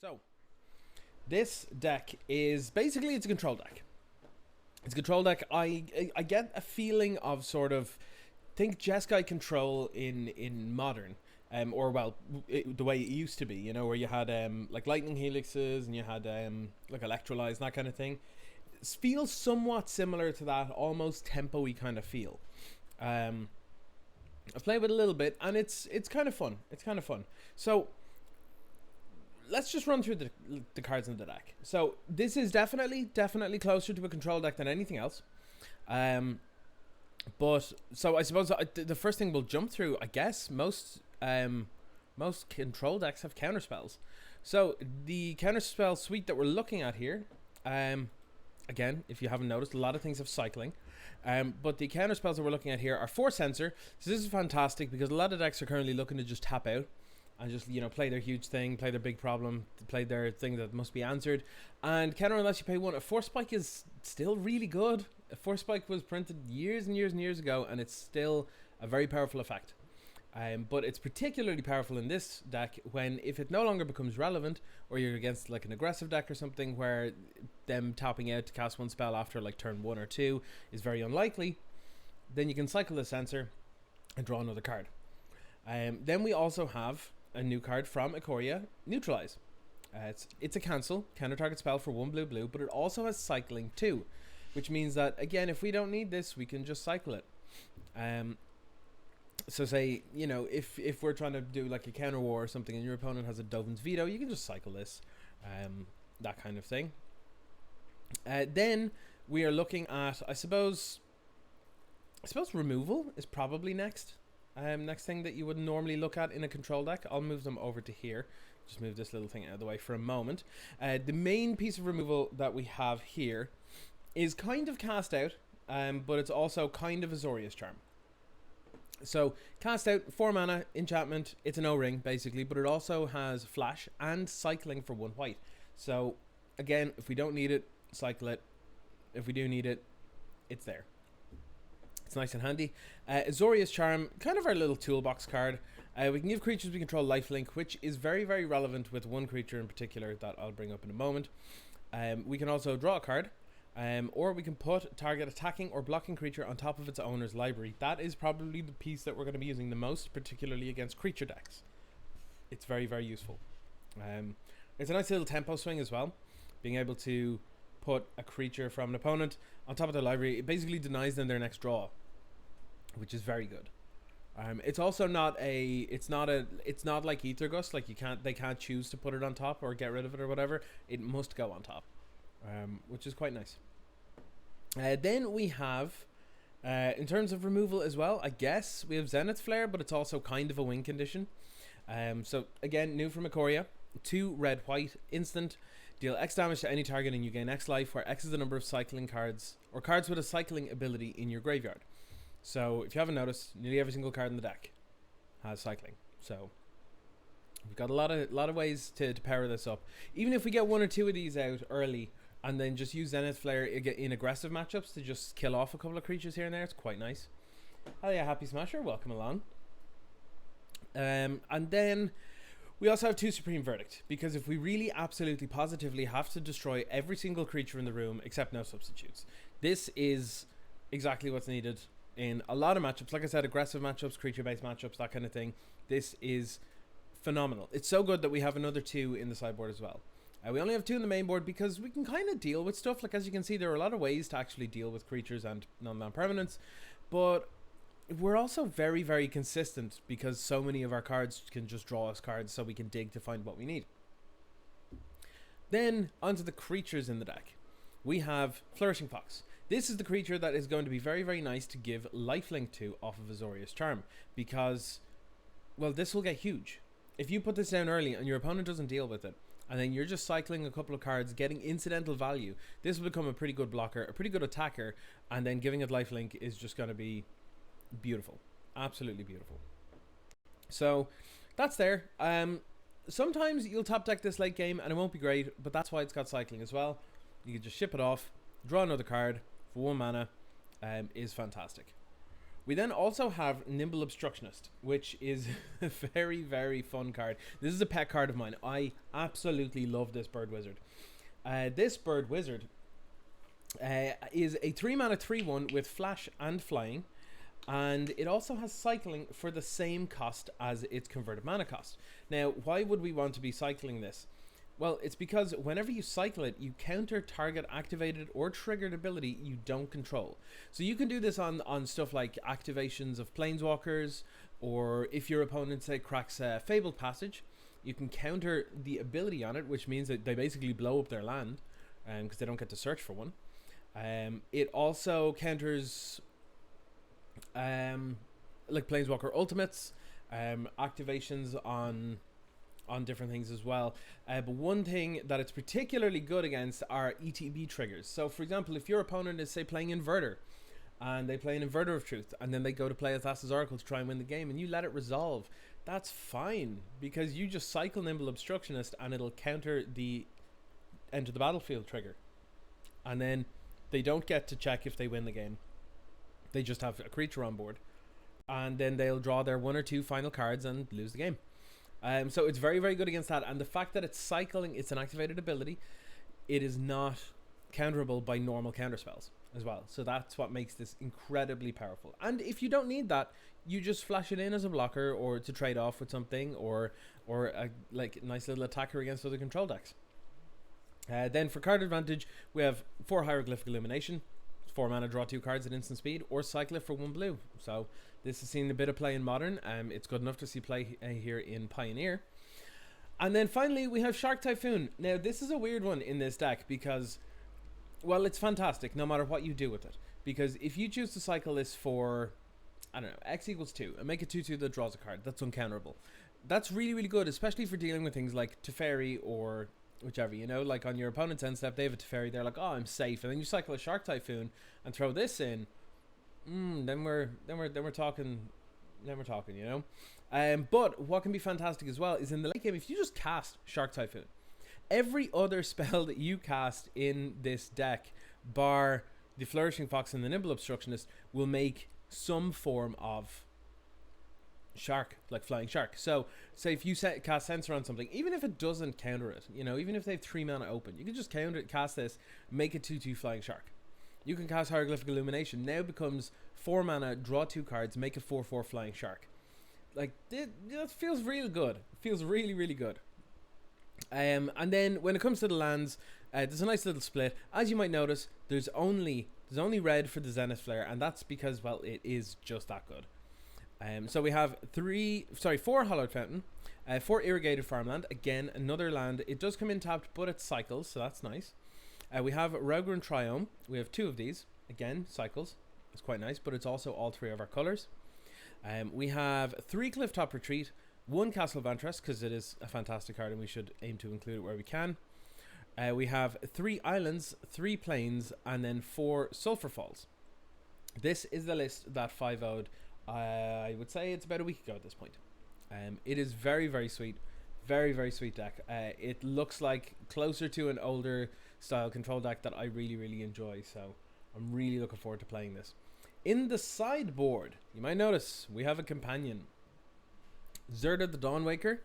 So, this deck is basically it's a control deck. It's a control deck. I get a feeling of sort of think Jeskai control in modern, or well, the way it used to be. You know, where you had like lightning helixes and you had like electrolyze and that kind of thing. It feels somewhat similar to that, almost tempo-y kind of feel. I've played with it a little bit, and it's kind of fun. It's kind of fun. So let's just run through the cards in the deck. So this is definitely closer to a control deck than anything else. But so I suppose the first thing we'll jump through, I guess, most control decks have counterspells. So the counterspell suite that we're looking at here, again, if you haven't noticed, a lot of things have cycling. But the counterspells that we're looking at here are Force Sensor. So this is fantastic because a lot of decks are currently looking to just tap out and just, you know, play their huge thing, play their big problem, play their thing that must be answered. And counter unless you pay one. A Force Spike is still really good. A Force Spike was printed years and years and years ago, and it's still a very powerful effect. But it's particularly powerful in this deck when, if it no longer becomes relevant, or you're against like an aggressive deck or something where them tapping out to cast one spell after like turn 1 or 2 is very unlikely, then you can cycle the sensor and draw another card. Then we also have a new card from Ikoria, Neutralize. It's a cancel, counter target spell for 1 blue, but it also has cycling too, which means that, again, if we don't need this, we can just cycle it. So say, you know, if we're trying to do like a counter war or something and your opponent has a Dovin's Veto, you can just cycle this, that kind of thing. Then we are looking at, I suppose removal is probably next. Next thing that you would normally look at in a control deck. I'll move them over to here. Just move this little thing out of the way for a moment. The main piece of removal that we have here is kind of Cast Out, but it's also kind of Azorius Charm. So, Cast Out, 4 mana, enchantment, it's an O-ring, basically, but it also has Flash and Cycling for 1 white. So, again, if we don't need it, cycle it. If we do need it, it's there. It's nice and handy. Azorius Charm, kind of our little toolbox card. We can give creatures we control lifelink, which is very, very relevant with one creature in particular that I'll bring up in a moment. We can also draw a card. Or we can put target attacking or blocking creature on top of its owner's library. That is probably the piece that we're going to be using the most, particularly against creature decks. It's very, very useful. It's a nice little tempo swing as well. Being able to put a creature from an opponent on top of their library, it basically denies them their next draw, which is very good. It's also not it's not like Ether Gust, like they can't choose to put it on top or get rid of it or whatever. It must go on top, which is quite nice. Then we have, in terms of removal as well, I guess we have Zenith Flare, but it's also kind of a win condition. So again, new from Ikoria, 2 red white, instant, deal X damage to any target and you gain X life, where X is the number of cycling cards or cards with a cycling ability in your graveyard. So if you haven't noticed, nearly every single card in the deck has cycling. So we've got a lot of ways to power this up. Even if we get 1 or 2 of these out early and then just use Zenith Flare in aggressive matchups to just kill off a couple of creatures here and there, it's quite nice. Oh yeah, Happy Smasher, welcome along. And then we also have 2 Supreme Verdict, because if we really absolutely positively have to destroy every single creature in the room except no substitutes, this is exactly what's needed in a lot of matchups. Like I said, aggressive matchups, creature-based matchups, that kind of thing. This is phenomenal. It's so good that we have another 2 in the sideboard as well. We only have 2 in the main board because we can kind of deal with stuff. Like, as you can see, there are a lot of ways to actually deal with creatures and non-land permanents, but we're also very, very consistent because so many of our cards can just draw us cards so we can dig to find what we need. Then, onto the creatures in the deck. We have Flourishing Fox. This is the creature that is going to be very, very nice to give lifelink to off of Azorius Charm, because, well, this will get huge. If you put this down early and your opponent doesn't deal with it, and then you're just cycling a couple of cards, getting incidental value, this will become a pretty good blocker, a pretty good attacker, and then giving it lifelink is just going to be beautiful. Absolutely beautiful. So, that's there. Sometimes you'll top deck this late game and it won't be great, but that's why it's got cycling as well. You can just ship it off, draw another card for 1 mana, is fantastic. We then also have Nimble Obstructionist, which is a very, very fun card. This is a pet card of mine. I absolutely love this Bird Wizard. This Bird Wizard is a 3-mana 3/1 with flash and flying, and it also has cycling for the same cost as its converted mana cost. Now, why would we want to be cycling this? Well, it's because whenever you cycle it, you counter target activated or triggered ability you don't control. So you can do this on stuff like activations of Planeswalkers, or if your opponent, say, cracks Fabled Passage, you can counter the ability on it, which means that they basically blow up their land, because they don't get to search for one. It also counters like Planeswalker Ultimates, activations on different things as well. But one thing that it's particularly good against are ETB triggers. So for example, if your opponent is, say, playing Inverter, and they play an Inverter of Truth, and then they go to play a Thassa's Oracle to try and win the game, and you let it resolve, that's fine, because you just cycle Nimble Obstructionist and it'll counter the enter the battlefield trigger, and then they don't get to check if they win the game. They just have a creature on board, and then they'll draw their 1 or 2 final cards and lose the game. So it's very, very good against that. And the fact that it's cycling, it's an activated ability, it is not counterable by normal counterspells as well. So that's what makes this incredibly powerful. And if you don't need that, you just flash it in as a blocker, or to trade off with something, or a like nice little attacker against other control decks. Then for card advantage, we have 4 Hieroglyphic Illumination, 4 mana, draw 2 cards at instant speed, or cycle it for 1 blue. So this has seen a bit of play in Modern. It's good enough to see play here in Pioneer. And then finally we have Shark Typhoon. Now this is a weird one in this deck because, well, it's fantastic no matter what you do with it. Because if you choose to cycle this for, I don't know, X equals 2, and make it 2/2 that draws a card, that's uncounterable. That's really, really good, especially for dealing with things like Teferi or whichever, you know, like on your opponent's end step, they have a Teferi, they're like, oh, I'm safe, and then you cycle a Shark Typhoon and throw this in. Then we're talking, you know. But what can be fantastic as well is in the late game, if you just cast Shark Typhoon, every other spell that you cast in this deck, bar the Flourishing Fox and the Nimble Obstructionist, will make some form of shark, like flying shark. So say if you cast Censor on something, even if it doesn't counter it, you know, even if they have 3 mana open, you can just counter it, cast this, make it 2/2 flying shark. You can cast Hieroglyphic Illumination, now becomes 4 mana, draw 2 cards, make a 4/4 flying shark. Like that feels real good. It feels really, really good. And then when it comes to the lands, there's a nice little split. As you might notice, there's only red for the Zenith Flare, and that's because, well, it is just that good. So we have 4 Hollowed Fountain, 4 Irrigated Farmland. Again, another land. It does come in tapped, but it cycles, so that's nice. We have Raugrun Triome. We have 2 of these. Again, cycles. It's quite nice, but it's also all 3 of our colours. We have 3 Clifftop Retreat, 1 Castle Vantress, because it is a fantastic card and we should aim to include it where we can. We have 3 Islands, 3 Plains, and then 4 Sulphur Falls. This is the list that 5-0'd. I would say it's about a week ago at this point. It is very, very sweet. Very, very sweet deck. It looks like closer to an older style control deck that I really, really enjoy. So I'm really looking forward to playing this. In the sideboard, you might notice we have a companion. Zerda the Dawnwaker.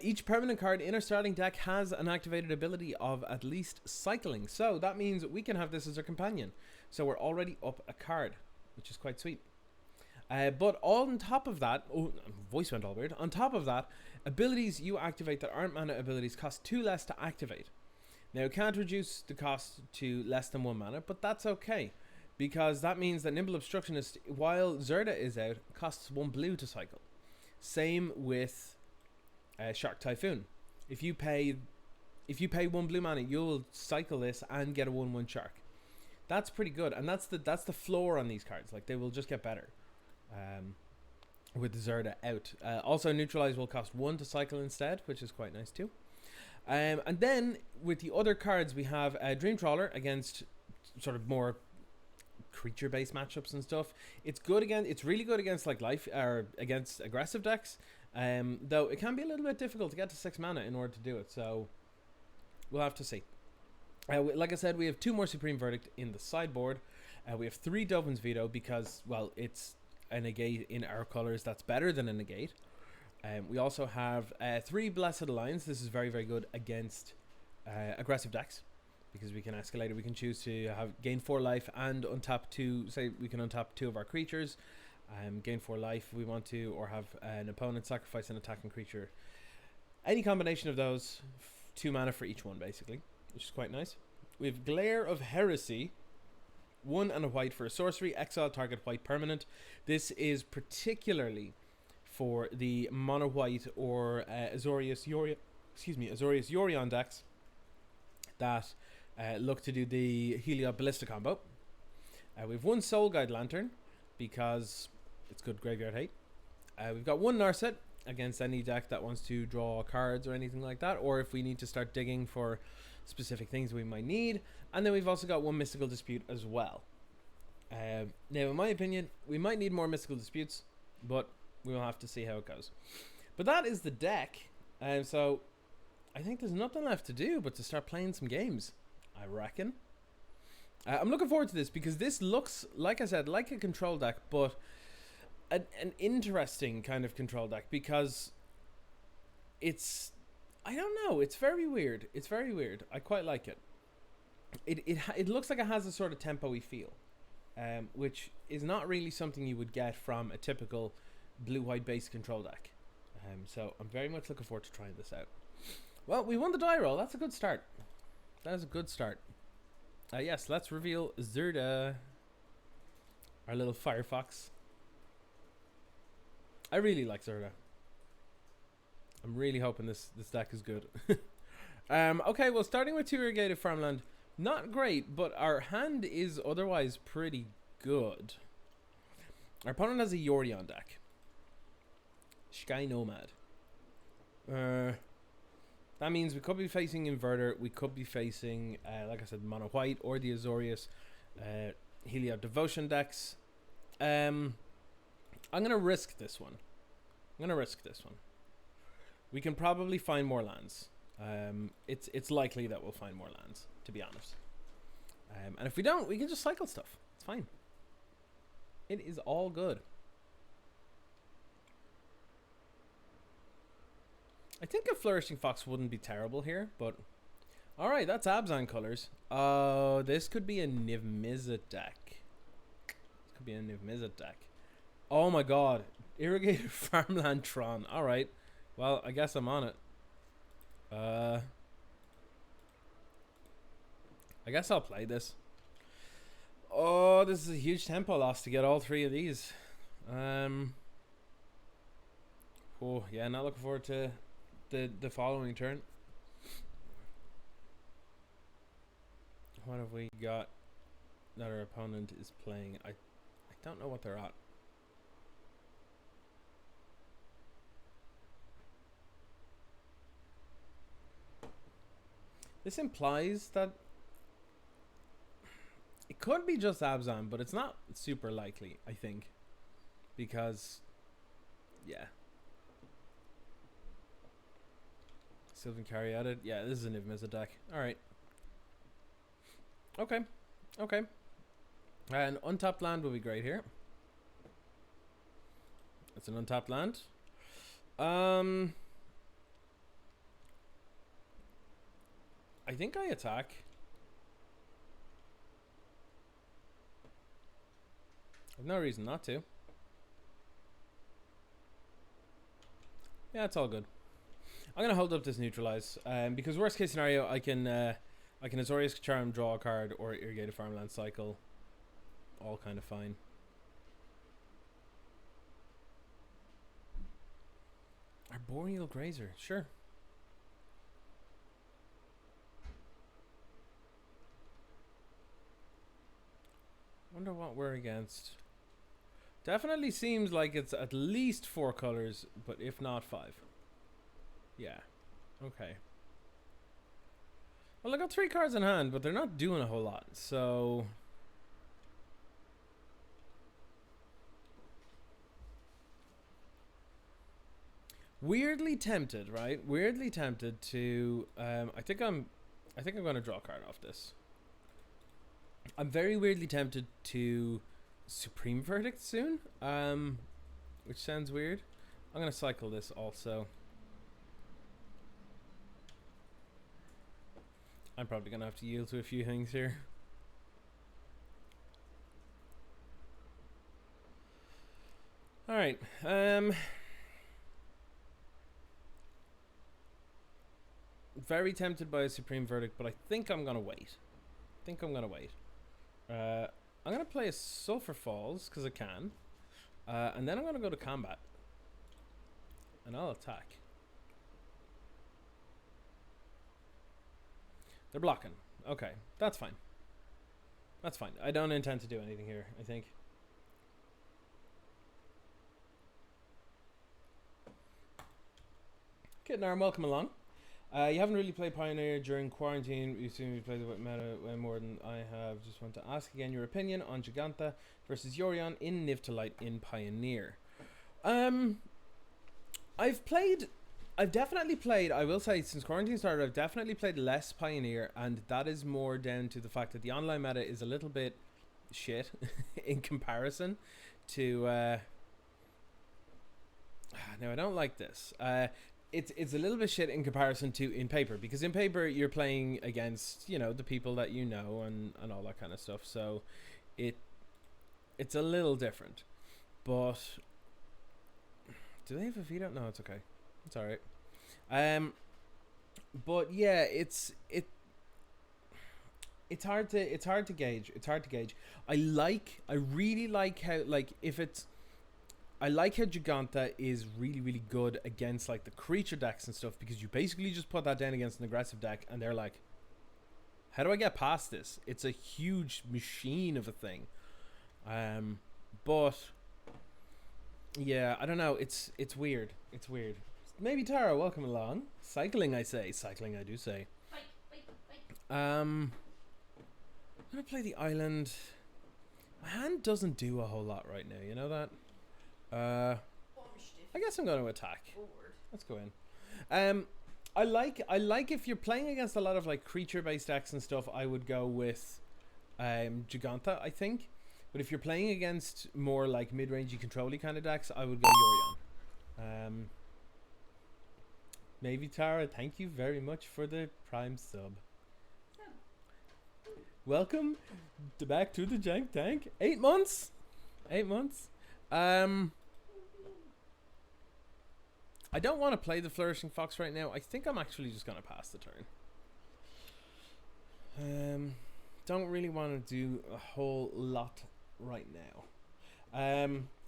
Each permanent card in our starting deck has an activated ability of at least cycling. So that means we can have this as our companion. So we're already up a card, which is quite sweet. But on top of that, voice went all weird. On top of that, abilities you activate that aren't mana abilities cost 2 less to activate. Now, it can't reduce the cost to less than 1 mana, but that's okay. Because that means that Nimble Obstructionist, while Zerda is out, costs 1 blue to cycle. Same with Shark Typhoon. If you pay 1 blue mana, you'll cycle this and get a 1/1 shark. That's pretty good, and that's the floor on these cards. Like, they will just get better. With Zerda out. Also, Neutralize will cost 1 to cycle instead, which is quite nice too. And then with the other cards, we have Dream Trawler against sort of more creature-based matchups and stuff. It's good again. It's really good against like life or against aggressive decks. Though it can be a little bit difficult to get to 6 mana in order to do it. So we'll have to see. Like I said, we have 2 more Supreme Verdict in the sideboard. We have 3 Dovin's Veto because, well, it's a negate in our colors that's better than a negate. We also have 3 Blessed Alliance. This is very, very good against aggressive decks, because we can escalate it. We can choose to have gain 4 life and untap 2. Say we can untap 2 of our creatures, gain 4 life if we want to, or have an opponent sacrifice an attacking creature. Any combination of those, 2 mana for each one, basically, which is quite nice. We have Glare of Heresy, 1 and a white for a sorcery. Exile target white permanent. This is particularly for the mono white or Azorius Yorion decks that look to do the Heliod Ballista combo. We have 1 Soul Guide Lantern because it's good graveyard hate. We've got 1 Narset against any deck that wants to draw cards or anything like that, or if we need to start digging for specific things we might need. And then we've also got 1 Mystical Dispute as well. Now, in my opinion, we might need more Mystical Disputes, but we will have to see how it goes. But that is the deck. So I think there's nothing left to do but to start playing some games, I reckon. I'm looking forward to this because this looks, like I said, like a control deck, but an interesting kind of control deck, because it's, I don't know, it's very weird. It's very weird. I quite like it. It looks like it has a sort of tempo-y feel, which is not really something you would get from a typical blue-white base control deck. So I'm very much looking forward to trying this out. Well, we won the die roll. That's a good start. That is a good start. Yes, let's reveal Zerda, our little Firefox. I really like Zerda. I'm really hoping this deck is good. Okay, well, starting with 2 irrigated farmland, not great, but our hand is otherwise pretty good. Our opponent has a Yorion deck. Sky Nomad. That means we could be facing Inverter. We could be facing, like I said, Mono White or the Azorius Heliod Devotion decks. I'm going to risk this one. We can probably find more lands. It's likely that we'll find more lands, to be honest. And if we don't, we can just cycle stuff. It's fine. It is all good. I think a Flourishing Fox wouldn't be terrible here, but... Alright, that's Abzan colors. Oh, this could be a Niv Mizzet deck. Oh my god. Irrigated Farmland Tron. Alright. Well, I guess I'm on it. I guess I'll play this. Oh, this is a huge tempo loss to get all 3 of these. Oh, yeah, not looking forward to the following turn. What have we got that our opponent is playing? I don't know what they're at. This implies that it could be just Abzan, but it's not super likely, I think. Because, yeah. Sylvan Caryatid. Yeah, this is a Niv Mizzet deck. Alright. Okay. Okay. An untapped land will be great here. It's an untapped land. I think I attack. I've no reason not to. Yeah, it's all good. I'm gonna hold up this neutralize, because worst case scenario, I can Azorius Charm, draw a card, or Irrigated Farmland cycle. All kind of fine. Arboreal Grazer, sure. Wonder what we're against. Definitely seems like it's at least 4 colors, but if not 5. Yeah. Okay. Well, I got 3 cards in hand, but they're not doing a whole lot, so... Weirdly tempted, right? Weirdly tempted to... I think I'm going to draw a card off this. I'm very weirdly tempted to Supreme Verdict soon, which sounds weird. I'm gonna cycle this also. I'm probably gonna have to yield to a few things here. All right. Very tempted by a Supreme Verdict, but I think I'm gonna wait. I'm gonna play a Sulphur Falls because I can, and then I'm gonna go to combat, and I'll attack. They're blocking. Okay, that's fine. That's fine. I don't intend to do anything here, I think. Kid Arm, welcome along. You haven't really played Pioneer during quarantine. You seem to play the meta way more than I have. Just want to ask again your opinion on Giganta versus Yorion in Nivtalite in Pioneer. I've definitely played, I will say, since quarantine started, I've definitely played less Pioneer, and that is more down to the fact that the online meta is a little bit shit in comparison to now I don't like this. It's a little bit shit in comparison to in paper, because in paper you're playing against, you know, the people that you know and all that kind of stuff, so it's a little different. But do they have a veto? No, it's okay. It's alright. But yeah, it's hard to gauge. I really like how, like, I like how Giganta is really, really good against, like, the creature decks and stuff, because you basically just put that down against an aggressive deck and they're like, how do I get past this? It's a huge machine of a thing. But yeah, I don't know. It's weird. It's weird. Maybe Tara, welcome along. Cycling, I say. Cycling, I do say. I'm gonna play the island. My hand doesn't do a whole lot right now. You know that. I guess I'm going to attack. Let's go in. I like if you're playing against a lot of, like, creature based decks and stuff, I would go with Giganta, I think. But if you're playing against more like mid-rangey control-y kind of decks, I would go Yorion. Maybe Tara, thank you very much for the Prime sub. Welcome back to the Jank Tank. 8 months. 8 months. I don't want to play the Flourishing Fox right now. I think I'm actually just going to pass the turn. Don't really want to do a whole lot right now.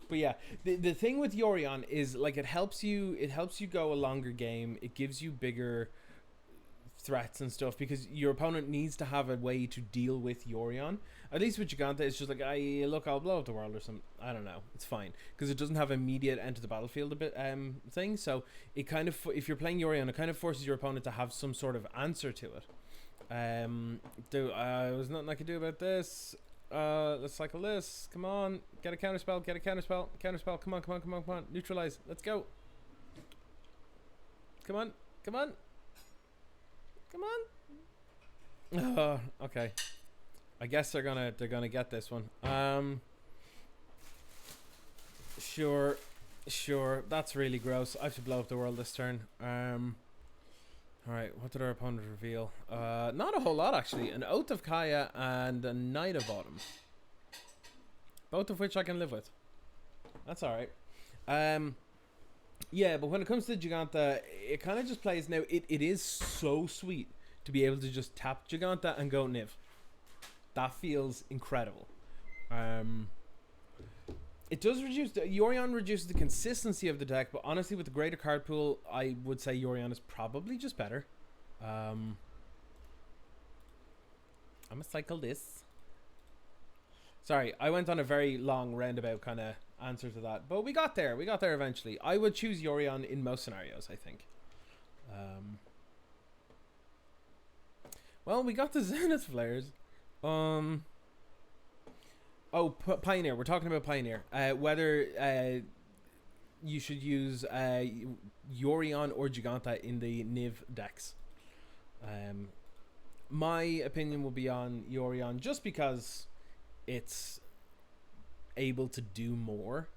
But yeah, the thing with Yorion is, like, it helps you go a longer game. It gives you bigger threats and stuff, because your opponent needs to have a way to deal with Yorion. At least with Giganta, it's just like, I'll blow up the world or something. I don't know. It's fine, because it doesn't have immediate enter the battlefield a bit thing. So it kind of, if you're playing Yorion, it kind of forces your opponent to have some sort of answer to it. There's nothing I can do about this. Let's cycle this. Come on, get a counterspell. Counterspell. Come on. Neutralize. Let's go. Come on. Oh, okay. I guess they're gonna get this one. Sure. That's really gross. I have to blow up the world this turn. Alright, what did our opponent reveal? Not a whole lot, actually. An Oath of Kaya and a Knight of Autumn. Both of which I can live with. That's alright. Yeah, but when it comes to Giganta, it kind of just plays now. It is so sweet to be able to just tap Giganta and go Niv. That feels incredible. It does reduce... Yorion reduces the consistency of the deck, but honestly, with the greater card pool, I would say Yorion is probably just better. I'm gonna cycle this. Sorry, I went on a very long roundabout kind of answer to that, but we got there. We got there eventually. I would choose Yorion in most scenarios, I think. Well, we got the Zenith flares. Oh, Pioneer. We're talking about Pioneer. Whether you should use Yorion or Giganta in the Niv decks. My opinion will be on Yorion, just because it's able to do more.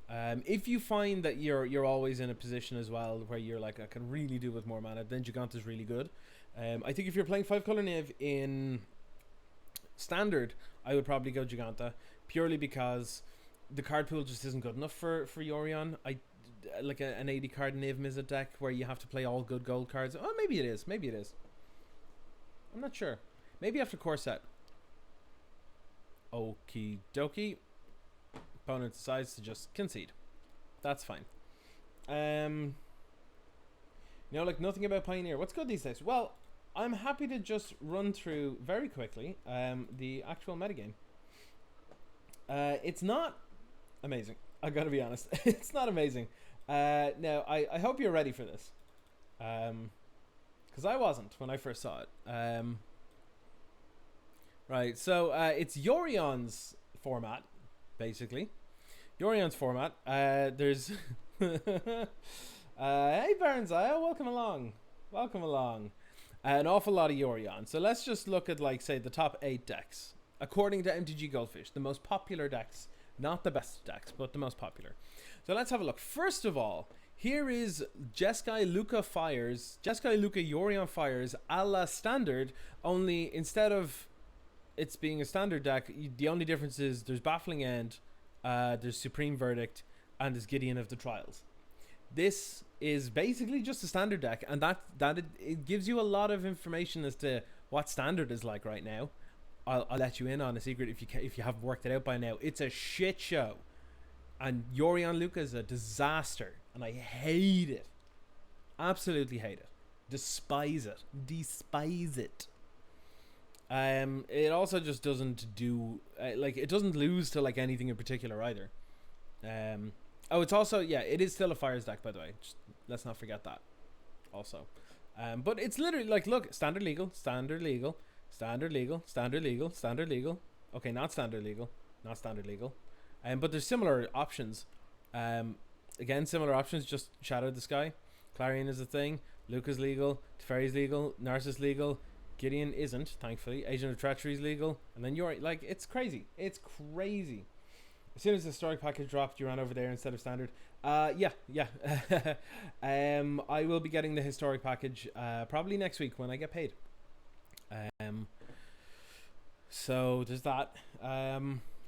If you find that you're always in a position as well where you're like, I can really do with more mana, then Giganta's really good. I think if you're playing 5 color Niv in Standard, I would probably go Giganta, purely because the card pool just isn't good enough for Yorion. I like an 80 card Niv Mizzet deck where you have to play all good gold cards. Oh, maybe it is. I'm not sure. Maybe after core set. Okie dokie. Opponent decides to just concede. That's fine. Like nothing about Pioneer. What's good these days? Well, I'm happy to just run through very quickly the actual metagame. It's not amazing. I gotta be honest. It's not amazing. Now, I hope you're ready for this. Because I wasn't when I first saw it. Right, so it's Yorion's format, basically. Yorion's format. There's... hey, Baronsaya, welcome along. Welcome along. An awful lot of Yorion. So let's just look at, like, say, the top 8 decks. According to MTG Goldfish, the most popular decks. Not the best decks, but the most popular. So let's have a look. First of all, here is Jeskai Luka Yorion Fires a la Standard, only instead of it's being a Standard deck, the only difference is there's Baffling End, there's Supreme Verdict, and there's Gideon of the Trials. This is basically just a Standard deck, and it gives you a lot of information as to what Standard is like right now. I'll let you in on a secret if you haven't worked it out by now. It's a shit show. And Yorion Luka is a disaster. And I hate it. Absolutely hate it. Despise it. Despise it. It also just doesn't do... it doesn't lose to like anything in particular either. It's also... Yeah, it is still a Fires deck, by the way. Just, let's not forget that. Also. But it's literally like, look, Standard Legal, Standard Legal, Standard Legal, Standard Legal, Standard Legal. Okay, not Standard Legal. Not Standard Legal. But there's similar options. Again, similar options, just Shadow the Sky. Clarion is a thing. Luca's legal. Teferi's legal. Narcissus legal. Gideon isn't, thankfully. Agent of Treachery is legal. And then you're like, it's crazy. It's crazy. As soon as the historic package dropped, you ran over there instead of Standard. Yeah. I will be getting the historic package probably next week when I get paid. So there's that.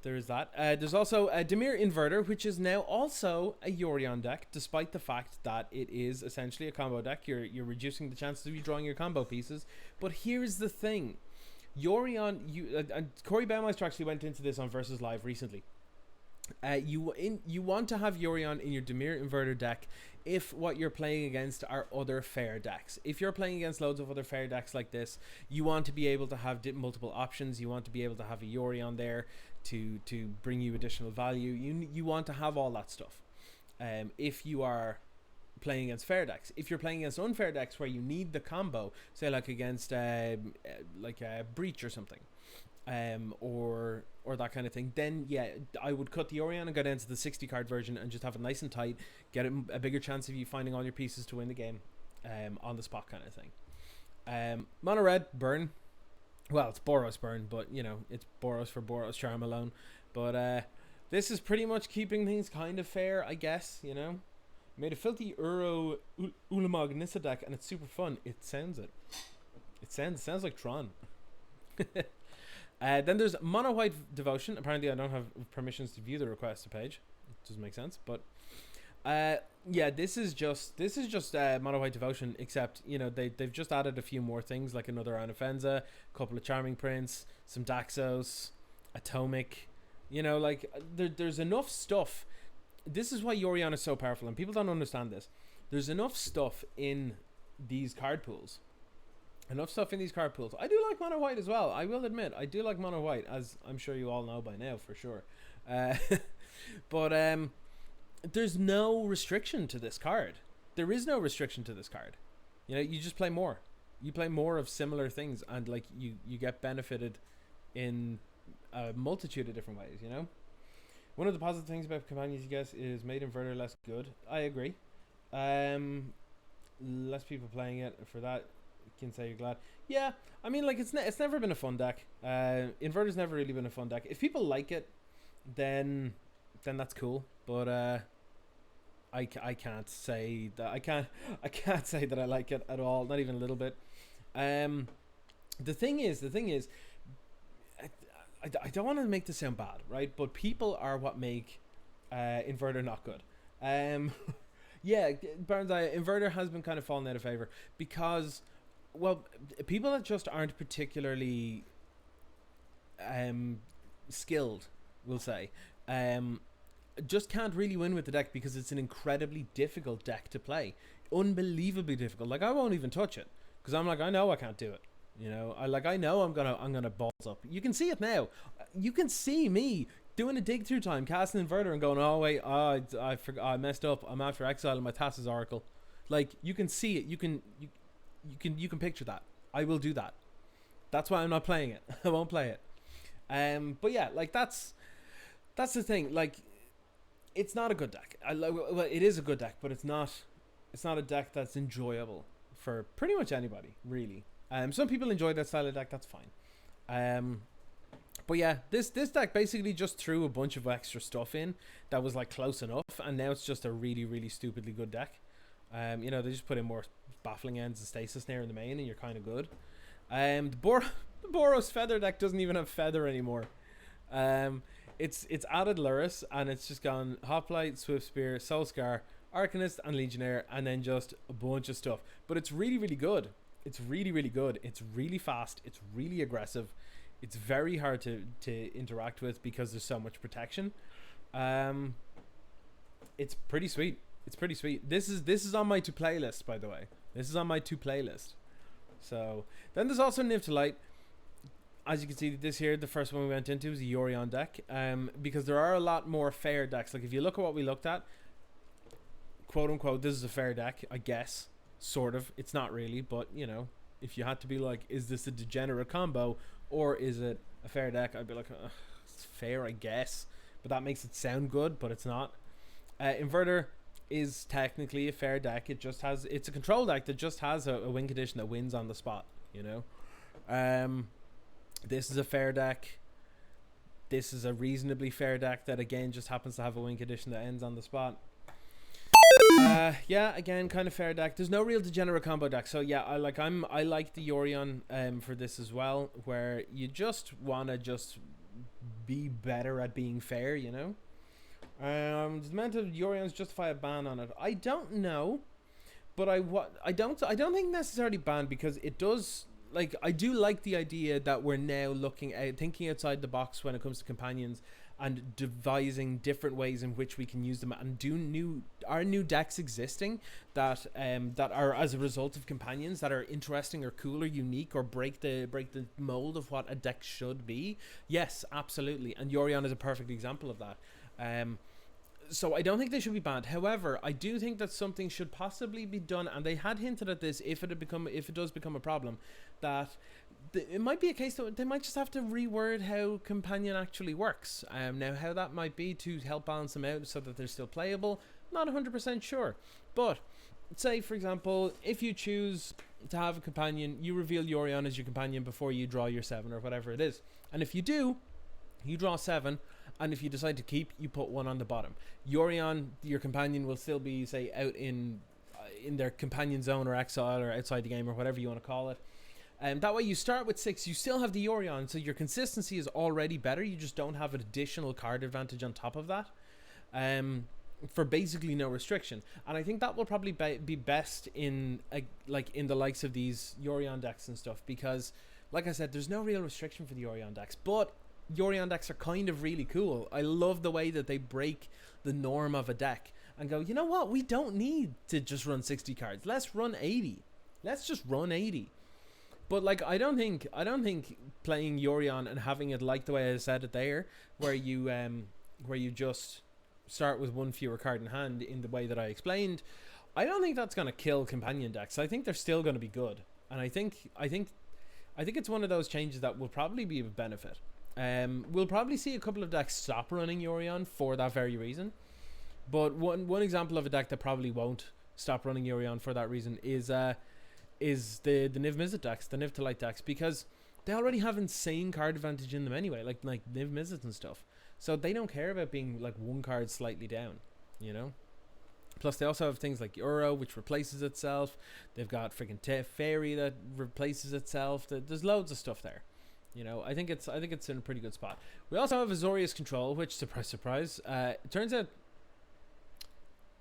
There's also a Dimir Inverter, which is now also a Yorion deck, despite the fact that it is essentially a combo deck. You're reducing the chances of you drawing your combo pieces. But here's the thing. Yorion, and Corey Baumeister actually went into this on Versus Live recently. You want to have Yorion in your Dimir Inverter deck if what you're playing against are other fair decks. If you're playing against loads of other fair decks like this, you want to be able to have multiple options. You want to be able to have a Yorion there to bring you additional value. You want to have all that stuff. If you are playing against fair decks. If you're playing against unfair decks where you need the combo, say like against Breach or something, or that kind of thing, then yeah, I would cut the Yorion and go down to the 60 card version and just have it nice and tight, get a bigger chance of you finding all your pieces to win the game on the spot kind of thing. Mono red, burn. Well, it's Boros burn, but you know, it's Boros for Boros charm alone. But this is pretty much keeping things kind of fair, I guess, you know. Made a filthy Uro Ulamog Nissa deck and it's super fun. It sounds like Tron. Then there's Mono White Devotion. Apparently I don't have permissions to view the request page. It doesn't make sense, but yeah, this is just Mono White Devotion, except you know they've just added a few more things like another Anafenza, a couple of Charming Prince, some Daxos, Atomic. You know, like there's enough stuff. This is why Yorion is so powerful, and people don't understand this. There's enough stuff in these card pools. I do like Mono White as well. I will admit, I do like Mono White, as I'm sure you all know by now for sure. But there's no restriction to this card. There is no restriction to this card. You know, you just play more. You play more of similar things, and like you get benefited in a multitude of different ways. You know. One of the positive things about Companions, you guess, is made Inverter less good. I agree. Less people playing it. For that, you can say you're glad. Yeah, I mean, like it's never been a fun deck. Inverter's never really been a fun deck. If people like it, then that's cool. But I can't say that I can't say that I like it at all, not even a little bit. The thing is, I don't want to make this sound bad, right? But people are what make Inverter not good. Yeah, Burns Eye Inverter has been kind of falling out of favor because, well, people that just aren't particularly skilled, we'll say, just can't really win with the deck because it's an incredibly difficult deck to play, unbelievably difficult. Like, I won't even touch it because I'm like, I know I can't do it. You know, I know I'm gonna balls up. You can see it now. You can see me doing a dig through time, casting Inverter and going, oh wait, I forgot, I messed up. I'm after exiling my Thassa's Oracle. Like, you can see it. You can picture that. I will do that. That's why I'm not playing it. I won't play it. But yeah, like that's the thing. Like, it's not a good deck. Well, it is a good deck, but it's not a deck that's enjoyable for pretty much anybody, really. Some people enjoy that style of deck. That's fine. But yeah, this deck basically just threw a bunch of extra stuff in that was like close enough, and now it's just a really, really stupidly good deck. You know, they just put in more Baffling Ends and Stasis Snare in the main, and you're kind of good. The Boros Feather deck doesn't even have Feather anymore. It's added Luris, and it's just gone Hoplite, Swift Spear, Soul Scar, Arcanist, and Legionnaire, and then just a bunch of stuff. But it's really, really good. It's really, really good. It's really fast. It's really aggressive. It's very hard to interact with because there's so much protection. It's pretty sweet. It's pretty sweet. This is on my to play list, by the way. This is on my to play list. So then there's also Niv to Light. As you can see, this here, the first one we went into was a Yorion deck. Because there are a lot more fair decks. Like, if you look at what we looked at, quote unquote, this is a fair deck, I guess. Sort of. It's not really, but you know, if you had to be like, is this a degenerate combo or is it a fair deck? I'd be like, it's fair, I guess, but that makes it sound good, but it's not. Inverter is technically a fair deck. It's a control deck that just has a win condition that wins on the spot, you know. This is a fair deck. This is a reasonably fair deck that again just happens to have a win condition that ends on the spot. Yeah, again, kind of fair deck. There's no real degenerate combo deck, so yeah, I like the Yorion for this as well, where you just wanna just be better at being fair, you know. Does meant to Yorion's justify a ban on it? I don't know, but I don't think necessarily ban, because it does. Like, I do like the idea that we're now thinking outside the box when it comes to companions and devising different ways in which we can use them, and are new decks existing that are as a result of companions that are interesting or cool or unique or break the mold of what a deck should be. Yes, absolutely, and Yorion is a perfect example of that. So I don't think they should be banned. However, I do think that something should possibly be done, and they had hinted at this if it does become a problem, that it might be a case that they might just have to reword how companion actually works. Now, how that might be to help balance them out so that they're still playable, not 100% sure. But say, for example, if you choose to have a companion, you reveal Yorion as your companion before you draw your 7 or whatever it is, and if you do, you draw 7. And if you decide to keep, you put 1 on the bottom. Yorion, your companion, will still be, say, out in their companion zone or exile or outside the game or whatever you want to call it. That way you start with 6, you still have the Yorion, so your consistency is already better. You just don't have an additional card advantage on top of that. For basically no restriction. And I think that will probably be best in the likes of these Yorion decks and stuff, because, like I said, there's no real restriction for the Yorion decks, but Yorion decks are kind of really cool. I love the way that they break the norm of a deck and go, you know what, we don't need to just run 60 cards. Let's run 80. Let's just run 80. But like, I don't think playing Yorion and having it like the way I said it there, where you just start with 1 fewer card in hand in the way that I explained, I don't think that's going to kill companion decks. I think they're still going to be good. And I think it's one of those changes that will probably be of benefit. We'll probably see a couple of decks stop running Yorion for that very reason. But one example of a deck that probably won't stop running Yorion for that reason is the Niv Mizzet decks, the Niv to Light decks, because they already have insane card advantage in them anyway, like Niv Mizzet and stuff. So they don't care about being like one card slightly down, you know. Plus, they also have things like Euro, which replaces itself. They've got freaking Fairy that replaces itself. There's loads of stuff there. You know, I think it's in a pretty good spot. We also have Azorius Control, which, surprise, surprise, it turns out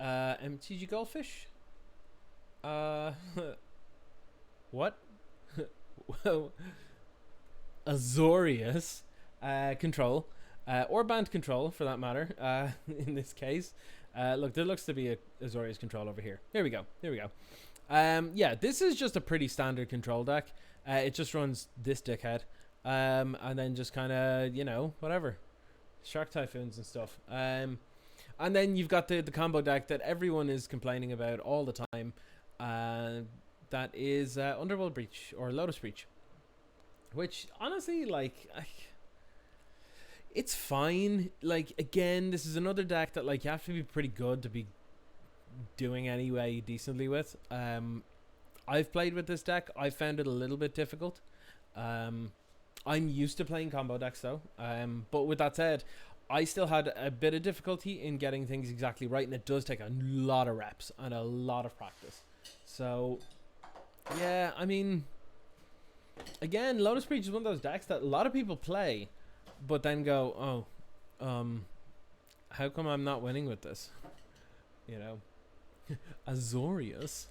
MTG Goldfish. What? Well, Azorius Control, or Band Control for that matter. In this case. Look, there looks to be a Azorius Control over here. Here we go. Yeah, this is just a pretty standard control deck. It just runs this dickhead. And then just kind of, you know, whatever. Shark Typhoons and stuff. And then you've got the combo deck that everyone is complaining about all the time. That is Underworld Breach or Lotus Breach. Which, honestly, like... It's fine. Like, again, this is another deck that, like, you have to be pretty good to be doing anyway decently with. I've played with this deck. I found it a little bit difficult. I'm used to playing combo decks, though. But with that said, I still had a bit of difficulty in getting things exactly right, and it does take a lot of reps and a lot of practice. So, yeah, I mean, again, Lotus Breach is one of those decks that a lot of people play, but then go, how come I'm not winning with this? You know, Azorius.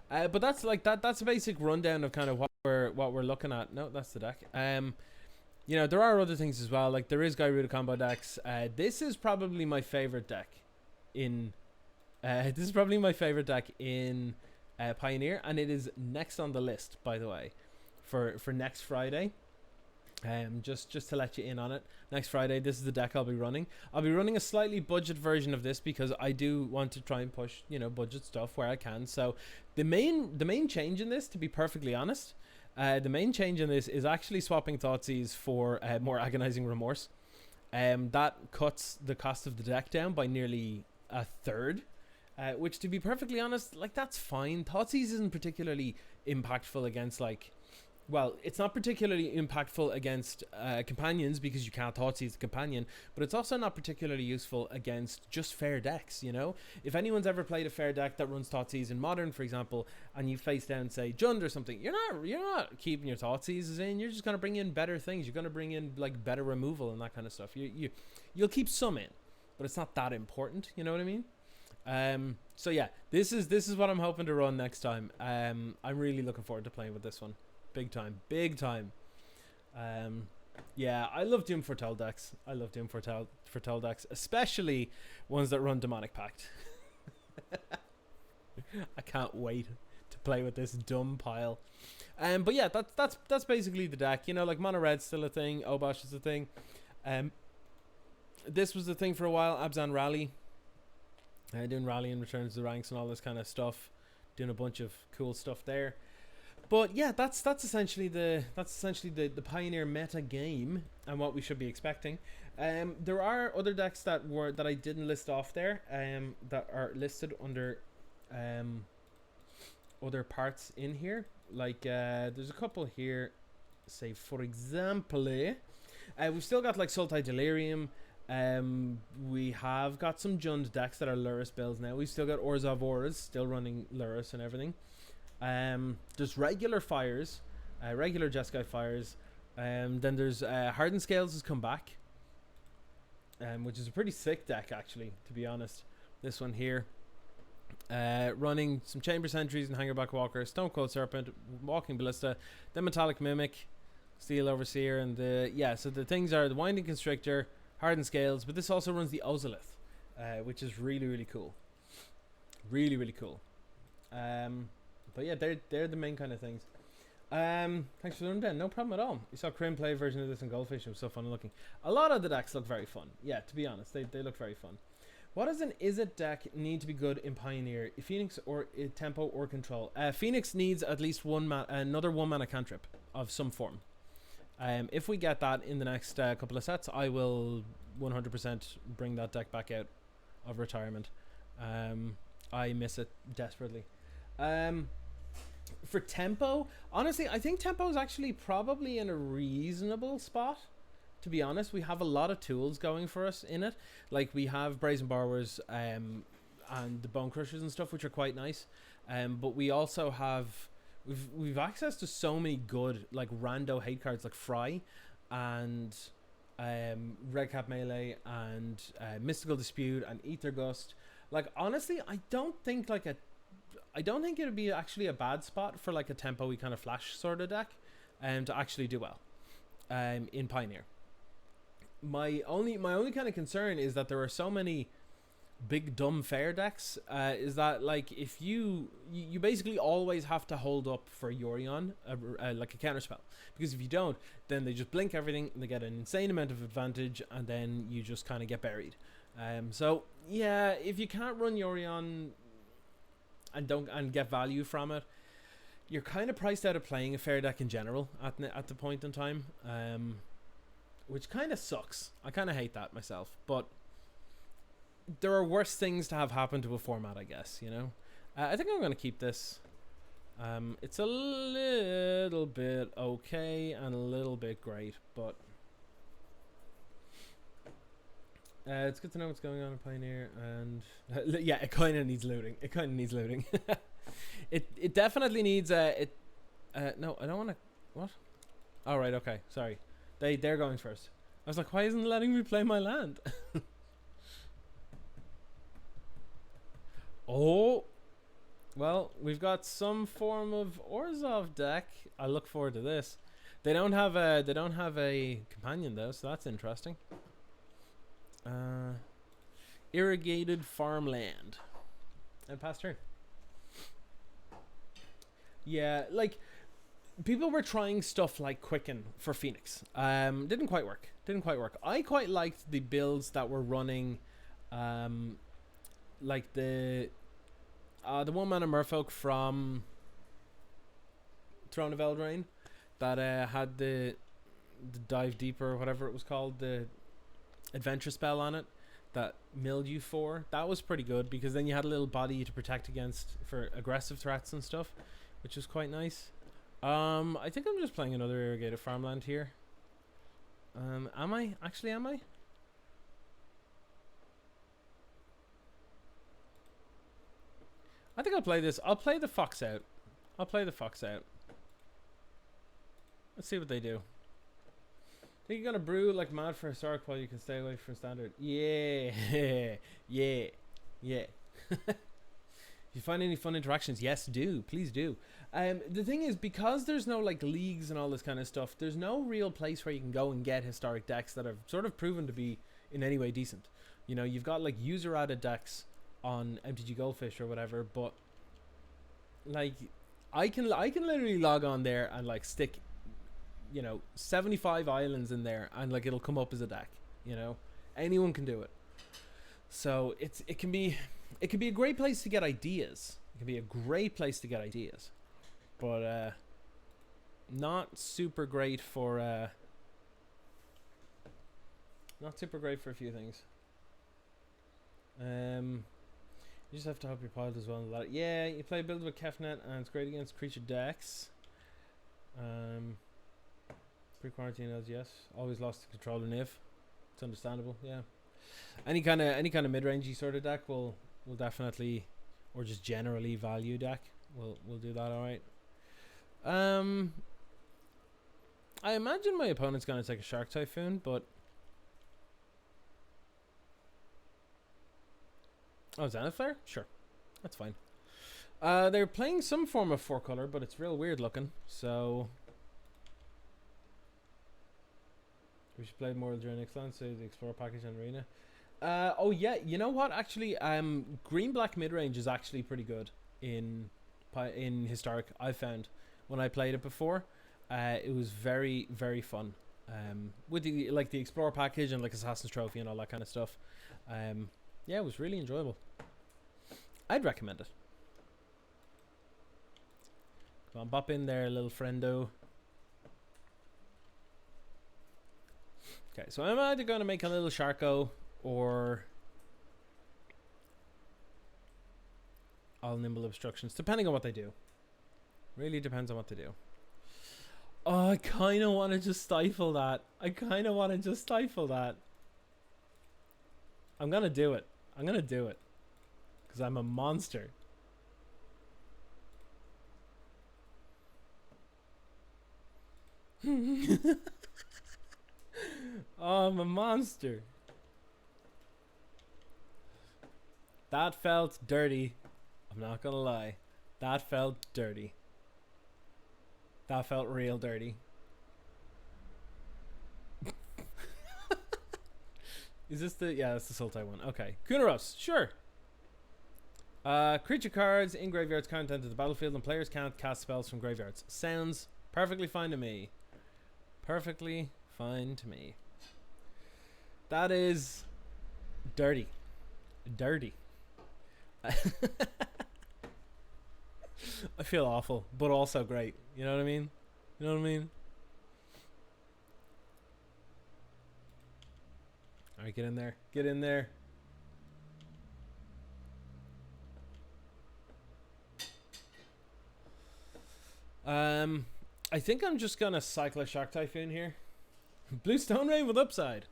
But that's like that's a basic rundown of kind of what we're looking at. No, that's the deck. You know, there are other things as well. Like there is Gyruda combo decks. This is probably my favorite deck in. Pioneer, and it is next on the list, by the way, for next Friday. Just to let you in on it, next Friday, this is the deck I'll be running. I'll be running a slightly budget version of this because I do want to try and push, you know, budget stuff where I can. So the main change in this, to be perfectly honest, the main change in this is actually swapping Thoughtseize for more Agonizing Remorse. That cuts the cost of the deck down by nearly a third. Which, to be perfectly honest, like, that's fine. Thoughtseize isn't particularly impactful against, like, well, it's not particularly impactful against companions because you can't Thoughtseize the companion, but it's also not particularly useful against just fair decks, you know? If anyone's ever played a fair deck that runs Thoughtseize in Modern, for example, and you face down, say, Jund or something, you're not keeping your Thoughtseizes in, you're just going to bring in better things. You're going to bring in, like, better removal and that kind of stuff. You'll keep some in, but it's not that important, you know what I mean? So yeah, this is what I'm hoping to run next time. I'm really looking forward to playing with this one. Big time. Yeah, I love Doom Foretold decks. Foretold decks, especially ones that run Demonic Pact. I can't wait to play with this dumb pile. But yeah, that's basically the deck. You know, like Mono Red's still a thing. Obosh is a thing. This was the thing for a while. Abzan Rally. Doing Rally and Returns to the Ranks and all this kind of stuff. Doing a bunch of cool stuff there. But yeah, that's essentially the Pioneer meta game and what we should be expecting. There are other decks that I didn't list off there, that are listed under other parts in here. Like there's a couple here. Say for example, we've still got like Sultai Delirium. We have got some Jund decks that are Lurrus builds now. We've still got Orzhov Auras still running Lurrus and everything. There's regular fires, regular Jeskai fires. Then there's Hardened Scales has come back, which is a pretty sick deck actually, to be honest. This one here, running some Chamber Sentries and Hangerback Walker, Stone Cold Serpent, Walking Ballista, then Metallic Mimic, Steel Overseer, and so the things are the Winding Constrictor, Hardened Scales, but this also runs the Ozolith, which is really cool. Really cool. But yeah, they're the main kind of things. Thanks for the rundown. No problem at all. You saw Crim play a version of this in Goldfish. It was so fun looking. A lot of the decks look very fun. Yeah, to be honest, they look very fun. What does an Izzet deck need to be good in Pioneer? Phoenix or Tempo or Control? Phoenix needs at least another 1-mana cantrip of some form. If we get that in the next couple of sets, I will 100% bring that deck back out of retirement. I miss it desperately. For Tempo, honestly, I think Tempo is actually probably in a reasonable spot. to be honest. We have a lot of tools going for us in it. Like we have Brazen Borrowers and the Bone Crushers and stuff, which are quite nice. But we also have we've access to so many good like rando hate cards like Fry and Red Cap Melee and Mystical Dispute and Ether Gust. Like honestly, I don't think it would be actually a bad spot for like a tempo-y kind of flash sort of deck to actually do well in Pioneer. My only kind of concern is that there are so many big dumb fair decks is that like if you basically always have to hold up for Yorion like a counter spell, because if you don't, then they just blink everything, they get an insane amount of advantage, and then you just kind of get buried. So yeah, if you can't run Yorion and get value from it, you're kind of priced out of playing a fair deck in general at the point in time, which kind of sucks. I kind of hate that myself, but there are worse things to have happen to a format, I guess, you know. I think I'm going to keep this. It's a little bit okay and a little bit great, but it's good to know what's going on in Pioneer, and yeah, it kind of needs looting. It definitely needs no, I don't want to. What? All right, okay, sorry. They're going first. I was like, why isn't it letting me play my land? Oh, well, we've got some form of Orzhov deck. I look forward to this. They don't have a companion though, so that's interesting. Irrigated farmland. And pass turn. Yeah, like people were trying stuff like Quicken for Phoenix. Didn't quite work. I quite liked the builds that were running like the one mana Merfolk from Throne of Eldraine that had the dive deeper or whatever it was called, the adventure spell on it that milled you for. That was pretty good because then you had a little body to protect against for aggressive threats and stuff, which was quite nice. I think I'm just playing another irrigated farmland here. Am I? I think I'll play this. I'll play the Fox out. Let's see what they do. Think you're gonna brew like mad for Historic while you can stay away from Standard? Yeah. Yeah. If you find any fun interactions, yes, do. Please do. The thing is, because there's no like leagues and all this kind of stuff, there's no real place where you can go and get historic decks that have sort of proven to be in any way decent. You know, you've got like user added decks on MTG Goldfish or whatever, but like I can literally log on there and like stick, you know, 75 islands in there and like it'll come up as a deck. You know, anyone can do it. So it can be a great place to get ideas. But not super great for a few things. You just have to hope your pile does well in the ladder. Yeah, you play a build with Kefnet and it's great against creature decks. Pre-quarantine LGS. Always lost to control and Niv. It's understandable, yeah. Any kind of mid-rangey sort of deck will definitely, or just generally value deck will do that alright. I imagine my opponent's gonna take a Shark Typhoon, but Zenith Flare? Sure. That's fine. They're playing some form of 4-color, but it's real weird looking, so we should play more during next land, say the Explorer package and Arena. Oh yeah, you know what? Actually, green-black mid-range is actually pretty good in Historic. I found when I played it before, it was very, very fun. With the Explorer package and like Assassin's Trophy and all that kind of stuff. Yeah, it was really enjoyable. I'd recommend it. Come on, bop in there, little friendo. Okay, so I'm either going to make a little Sharko or I'll Nimble Obstructions, depending on what they do. Really depends on what they do. Oh, I kind of want to just stifle that. I kind of want to just stifle that. I'm gonna do it. I'm gonna do it. Because I'm a monster. Oh, I'm a monster. That felt dirty. I'm not gonna lie. That felt dirty. That felt real dirty. Is this the... Yeah, that's the Sultai one. Okay. Kunaros, sure. Creature cards in graveyards can't enter the battlefield and players can't cast spells from graveyards. Sounds perfectly fine to me. Perfectly fine to me. That is... dirty. Dirty. I feel awful, but also great. You know what I mean? You know what I mean? Alright, get in there. Get in there. I think I'm just gonna cycle a Shark Typhoon here. Blue Stone Rain with upside.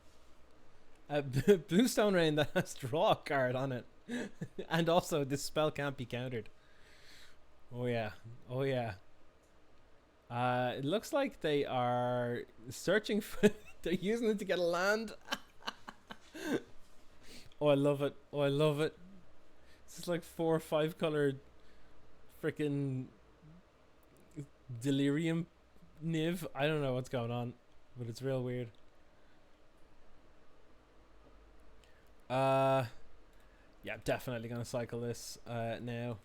Blue Stone Rain that has draw a card on it. And also this spell can't be countered. Oh yeah. Oh yeah. It looks like they are searching for... They're using it to get a land. Oh, I love it. Oh, I love it. This is like 4 or 5 colored freaking delirium niv. I don't know what's going on, but it's real weird. Yeah, definitely gonna cycle this now.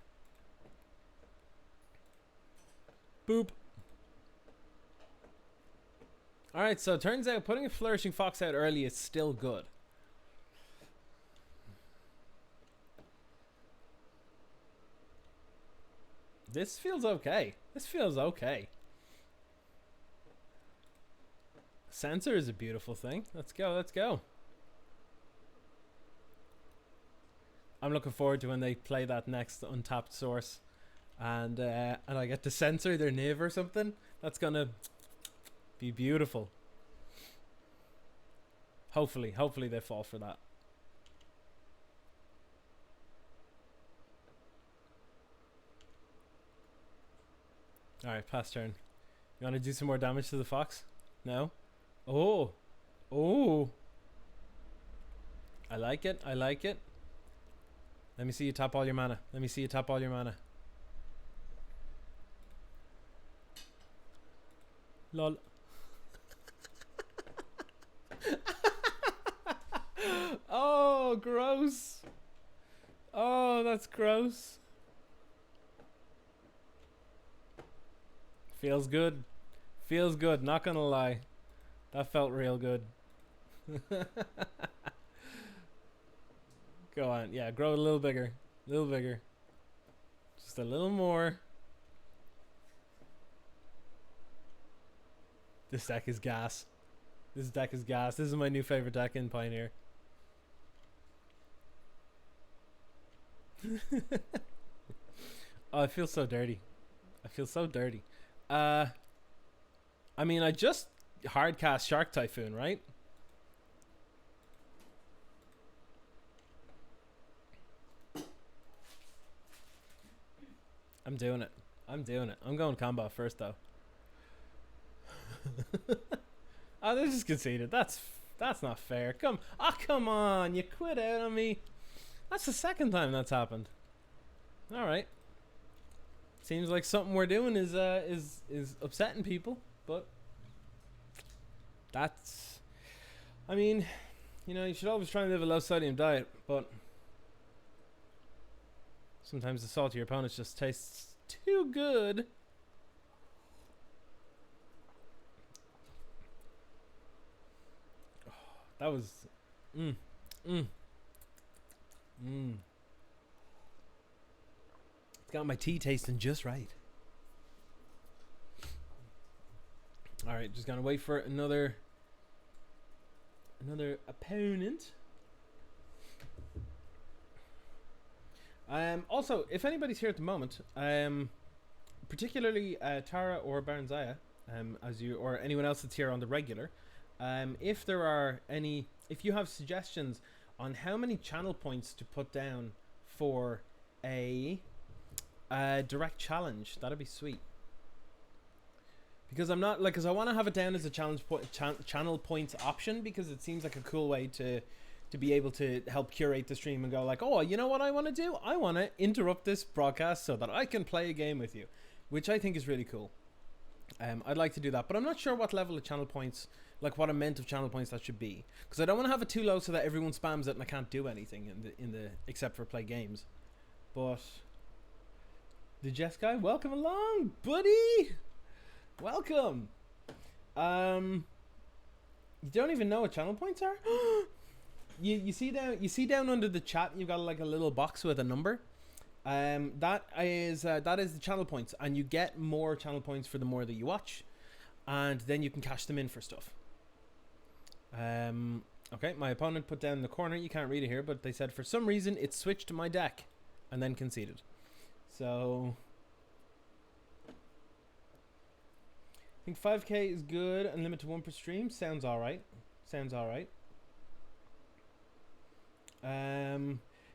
Boop. Alright, so it turns out putting a Flourishing Fox out early is still good. This feels okay. This feels okay. Sensor is a beautiful thing. Let's go, let's go. I'm looking forward to when they play that next untapped source. And I get to censor their Niv or something. That's gonna be beautiful. Hopefully they fall for that. Alright, pass turn. You want to do some more damage to the fox? No? Oh! Oh! I like it, I like it. Let me see you tap all your mana. Let me see you tap all your mana. Lol. Oh, gross. Oh, that's gross. Feels good. Feels good, not gonna lie. That felt real good. Go on. Yeah, grow a little bigger. A little bigger. Just a little more. This deck is gas. This deck is gas. This is my new favorite deck in Pioneer. Oh, I feel so dirty. I feel so dirty. I mean, I just hard cast Shark Typhoon, right? I'm doing it. I'm doing it. I'm going combat first, though. Oh, they just conceded. That's not fair. Come on! You quit out on me. That's the second time that's happened. All right. Seems like something we're doing is upsetting people, but that's... I mean, you know, you should always try and live a low sodium diet, but sometimes the salt of your opponents just tastes too good. Oh, that was... Got my tea tasting just right. Alright, just gonna wait for another opponent. Also, if anybody's here at the moment, particularly Tara or Baron Zaya, as you or anyone else that's here on the regular. If you have suggestions on how many channel points to put down for a direct challenge, that'd be sweet. Because I'm not because I want to have it down as a channel points option, because it seems like a cool way to be able to help curate the stream and go like, oh, you know what I want to do? I want to interrupt this broadcast so that I can play a game with you, which I think is really cool. I'd like to do that, but I'm not sure what level of channel points, like what amount of channel points that should be, because I don't want to have it too low so that everyone spams it and I can't do anything in the except for play games. But the Jeskai, welcome along, buddy. Welcome. You don't even know what channel points are? you see down under the chat, you've got like a little box with a number. That is the channel points, and you get more channel points for the more that you watch, and then you can cash them in for stuff. Okay, my opponent put down in the corner, you can't read it here, but they said for some reason it switched to my deck and then conceded. So I think 5k is good and limit to 1 per stream. Sounds alright.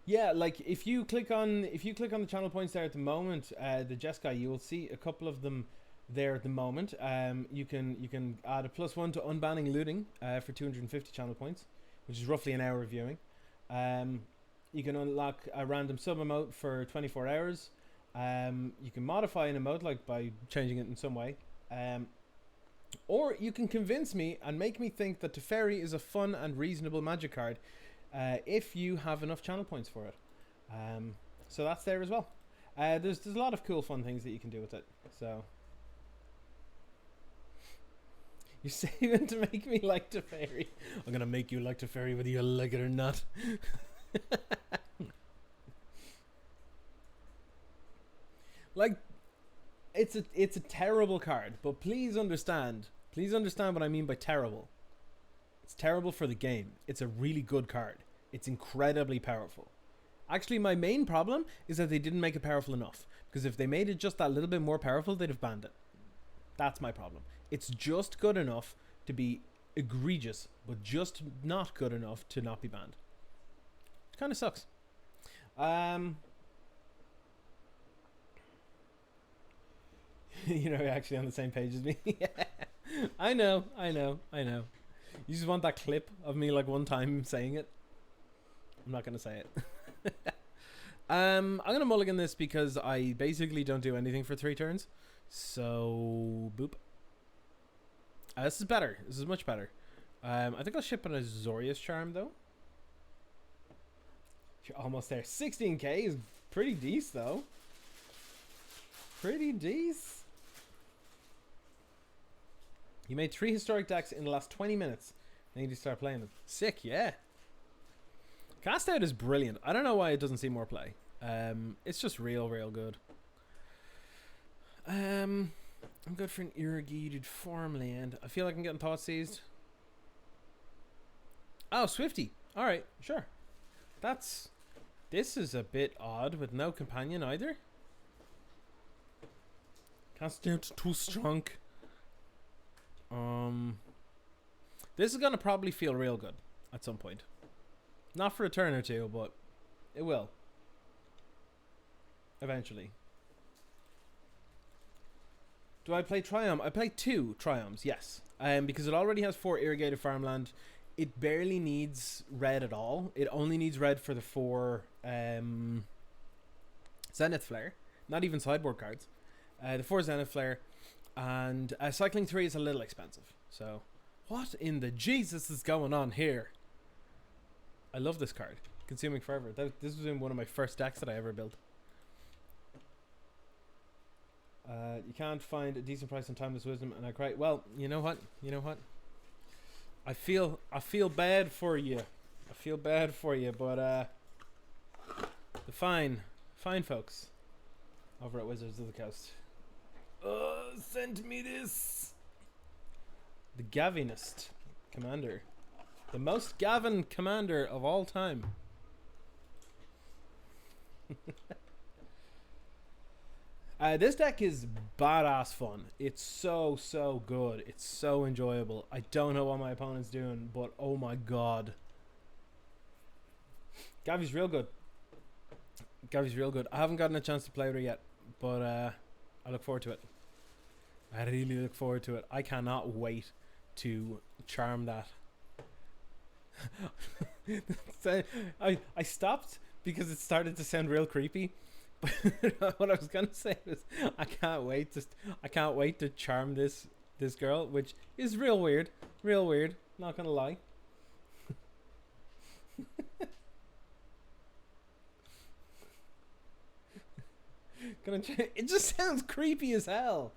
Yeah, like if you click on the channel points there at the moment, the Jeskai, you will see a couple of them there at the moment. You can add a +1 to unbanning looting for 250 channel points, which is roughly an hour of viewing. You can unlock a random sub emote for 24 hours. You can modify an emote like by changing it in some way. Or you can convince me and make me think that Teferi is a fun and reasonable magic card if you have enough channel points for it. So that's there as well. There's a lot of cool fun things that you can do with it. So you're saving to make me like Teferi. I'm gonna make you like Teferi whether you like it or not. Like, it's a terrible card, but please understand what I mean by terrible. It's terrible for the game. It's a really good card. It's incredibly powerful. Actually, my main problem is that they didn't make it powerful enough, because if they made it just that little bit more powerful, they'd have banned it. That's my problem. It's just good enough to be egregious, but just not good enough to not be banned. It kind of sucks. You're actually on the same page as me. I know. You just want that clip of me like one time saying it. I'm not going to say it. I'm going to mulligan this because I basically don't do anything for 3 turns. So, boop. This is better. This is much better. I think I'll ship an Azorius Charm, though. You're almost there. 16k is pretty decent, though. Pretty decent. You made 3 historic decks in the last 20 minutes. I need to start playing them. Sick, yeah. Cast Out is brilliant. I don't know why it doesn't see more play. It's just real good. I'm good for an irrigated farmland. I feel like I'm getting thought seized. Oh, Swifty. Alright, sure. This is a bit odd with no companion either. Cast Out too strong. This is gonna probably feel real good at some point. Not for a turn or two, but it will. Eventually. Do I play Triumph? I play 2 Triumphs, yes. Because it already has 4 irrigated farmland. It barely needs red at all. It only needs red for the 4 Zenith Flare. Not even sideboard cards. The 4 Zenith Flare. And Cycling 3 is a little expensive. So, what in the Jesus is going on here? I love this card. Consuming Forever. This was in one of my first decks that I ever built. You can't find a decent price on Timeless Wisdom, and I cry. Well, you know what? I feel bad for you. But the fine folks over at Wizards of the Coast. Send me this. The Gavinist commander. The most Gavin commander of all time. This deck is badass fun. It's so good. It's so enjoyable. I don't know what my opponent's doing, but oh my god. Gavi's real good. Gavi's real good. I haven't gotten a chance to play with her yet, but I look forward to it. I really look forward to it. I cannot wait to charm that. I stopped because it started to sound real creepy. But what I was gonna say was I can't wait to charm this girl, which is real weird. Not gonna lie. It just sounds creepy as hell.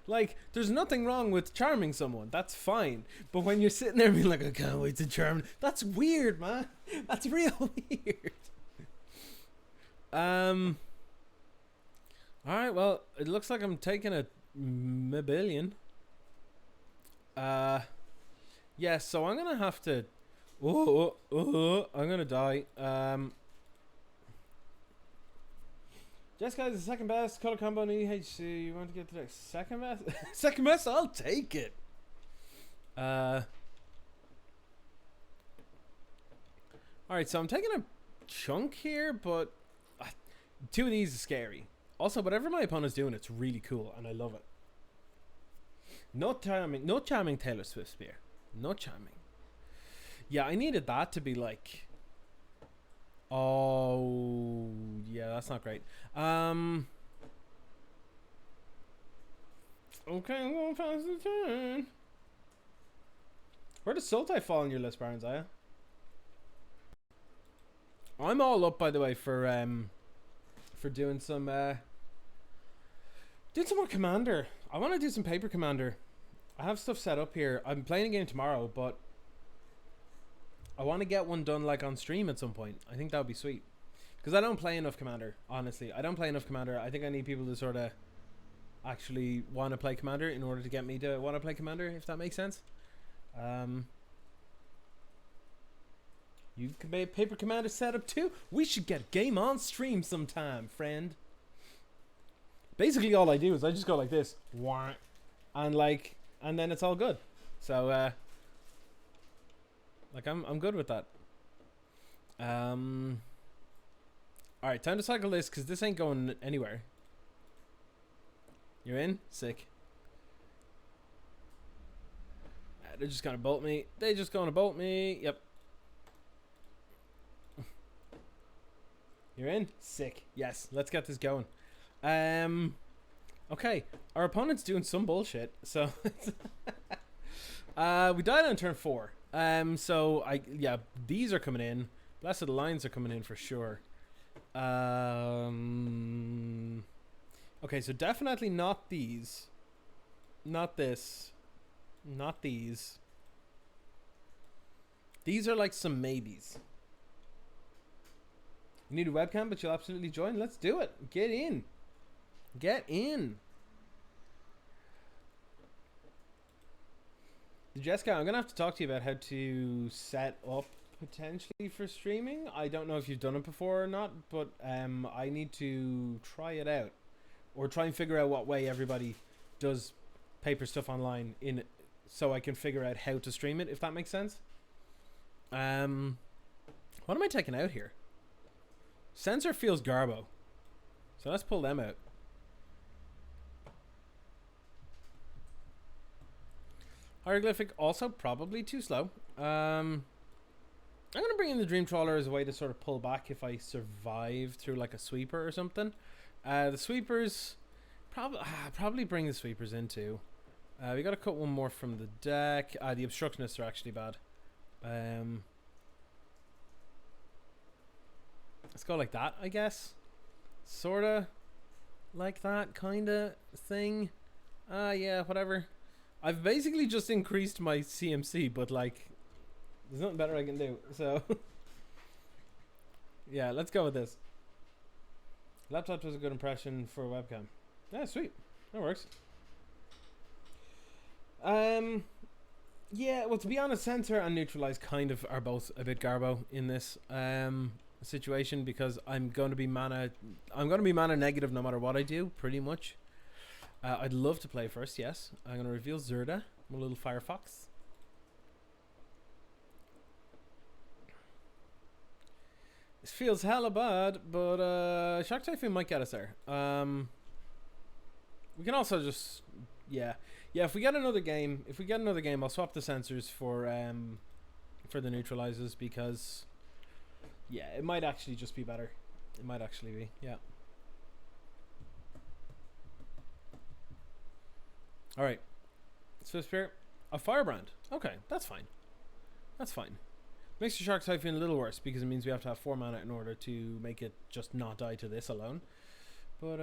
Like, there's nothing wrong with charming someone. That's fine. But when you're sitting there being like, I can't wait to charm, that's weird, man. That's real weird. Alright, well, it looks like I'm taking a billion. Yeah, so I'm gonna have to. I'm gonna die. Jeskai is the second best color combo in EHC. You want to get to the second best? Second best? I'll take it. Alright, so I'm taking a chunk here, but two of these is scary. Also, whatever my opponent's doing, it's really cool, and I love it. No charming Taylor Swift spear. No charming. Yeah, I needed that to be like... Oh, yeah, that's not great. Okay, I'm going to pass the turn. Where does Sultai fall on your list, Barnes, are you? I'm all up, by the way, for doing some more Commander. I want to do some paper Commander. I have stuff set up here. I'm playing a game tomorrow, but I want to get one done like on stream at some point. I think that would be sweet. Because I don't play enough Commander, honestly. I don't play enough Commander. I think I need people to sort of actually want to play Commander in order to get me to want to play Commander, if that makes sense. You can make Paper Commander setup too? We should get a game on stream sometime, friend. Basically all I do is I just go like this. And then it's all good. So like I'm good with that. Alright, time to cycle this because this ain't going anywhere. You're in? Sick. They're just gonna bolt me. They're just gonna bolt me. Yep. You're in? Sick. Yes, let's get this going. Okay, our opponent's doing some bullshit. So we died on turn 4. So yeah, these are coming in. Blessed Lines are coming in for sure. Okay, so definitely not these. Not this. Not these. These are like some maybes. You need a webcam, but you'll absolutely join. Let's do it. Get in. Get in. Jessica, I'm going to have to talk to you about how to set up potentially for streaming. I don't know if you've done it before or not, but I need to try it out. Or try and figure out what way everybody does paper stuff online in so I can figure out how to stream it, if that makes sense. What am I taking out here? Sensor feels garbo. So let's pull them out. Hieroglyphic also probably too slow. I'm going to bring in the Dream Trawler as a way to sort of pull back if I survive through like a sweeper or something. The sweepers, probably bring the sweepers in too. We got to cut one more from the deck. The Obstructionists are actually bad. Let's go like that, I guess. Sorta like that kind of thing. Yeah, whatever. I've basically just increased my CMC, but like, there's nothing better I can do. So, yeah, let's go with this. Laptop does a good impression for a webcam. Yeah, sweet. That works. Yeah, well, to be honest, Sensor and Neutralize kind of are both a bit garbo in this. situation because I'm going to be mana negative no matter what I do, pretty much. I'd love to play first, yes. I'm going to reveal Zerda, my little Firefox. This feels hella bad, but Shock Typhoon might get us there. We can also just, yeah, if we get another game, I'll swap the sensors for the neutralizers because, yeah, it might actually just be better. It might actually be, yeah. All right, Swift Spirit, a Firebrand. Okay, that's fine. That's fine. Makes the Shark Typhoon a little worse because it means we have to have 4 mana in order to make it just not die to this alone. But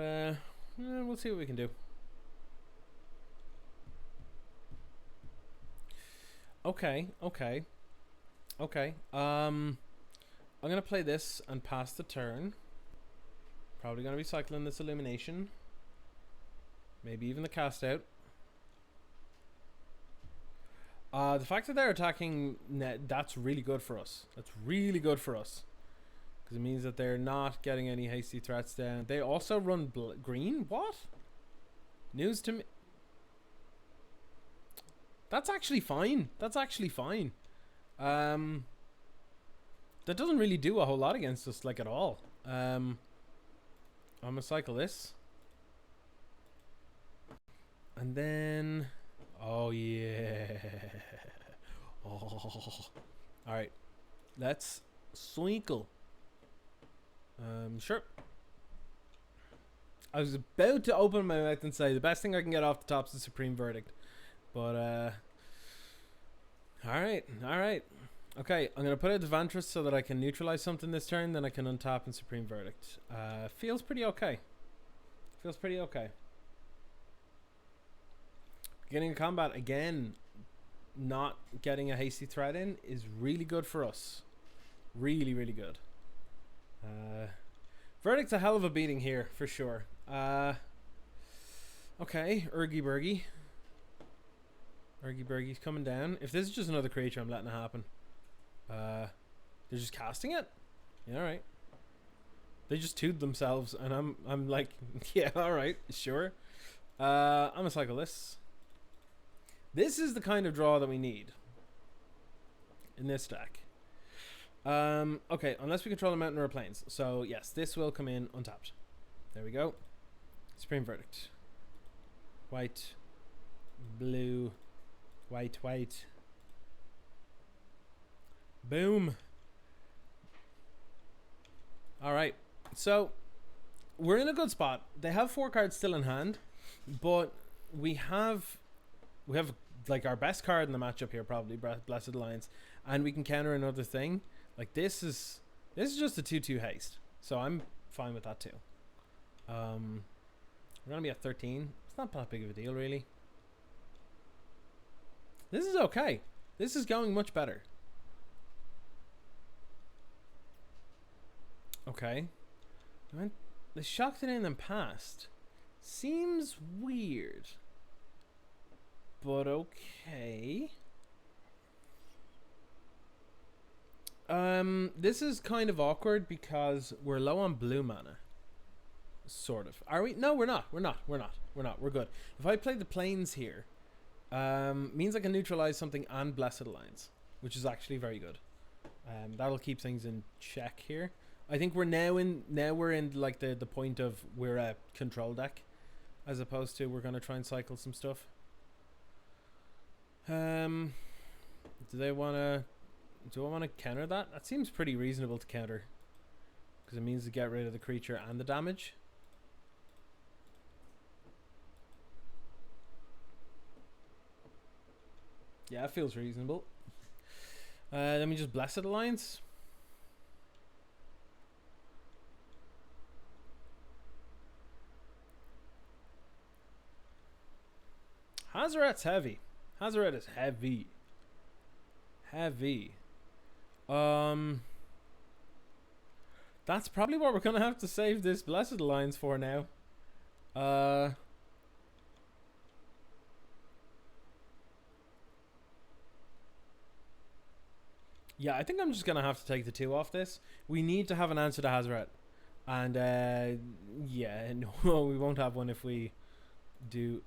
we'll see what we can do. Okay. I'm gonna play this and pass the turn. Probably gonna be cycling this Illumination. Maybe even the Cast Out. The fact that they're attacking, that's really good for us. That's really good for us. Because it means that they're not getting any hasty threats down. They also run green? What? News to me. That's actually fine. That doesn't really do a whole lot against us, like, at all. I'm gonna cycle this. And then... oh, yeah. Oh. Alright. Let's cycle. Sure. I was about to open my mouth and say the best thing I can get off the top is the Supreme Verdict. But, alright. Okay, I'm going to put out the Vantress so that I can neutralize something this turn, then I can untap and Supreme Verdict. Feels pretty okay. Getting a combat again, not getting a hasty threat in is really good for us. Really good. Verdict's a hell of a beating here for sure. Okay, Urgy Burgy. Urgy Burgy's coming down. If this is just another creature, I'm letting it happen. They're just casting it? Yeah, alright. They just two'd themselves and I'm like, yeah, alright, sure. I'm gonna cycle this. This is the kind of draw that we need in this deck. Okay, unless we control a mountain or a plains. So yes, this will come in untapped. There we go. Supreme Verdict. White, blue, white. Boom. Alright, so we're in a good spot. They have 4 cards still in hand, but we have like our best card in the matchup here, probably Blessed Alliance, and we can counter another thing. Like this is just a 2/2 haste, so I'm fine with that too. We're gonna be at 13. It's not that big of a deal, really. This is okay. This is going much better. Okay. They shocked it in and passed. Seems weird. But okay. This is kind of awkward because we're low on blue mana. Sort of. Are we? No, we're not. We're good. If I play the plains here, means I can neutralize something and Blessed Alliance, which is actually very good. That'll keep things in check here. I think we're now in like the point of we're a control deck, as opposed to we're gonna try and cycle some stuff. Do I want to counter that? That seems pretty reasonable to counter, because it means to get rid of the creature and the damage. Yeah, it feels reasonable. Let me just Blessed Alliance. Hazoret's heavy. Hazoret is heavy. That's probably what we're gonna have to save this Blessed Alliance for now. Yeah, I think I'm just gonna have to take the 2 off this. We need to have an answer to Hazret. And yeah, no, we won't have one if we do,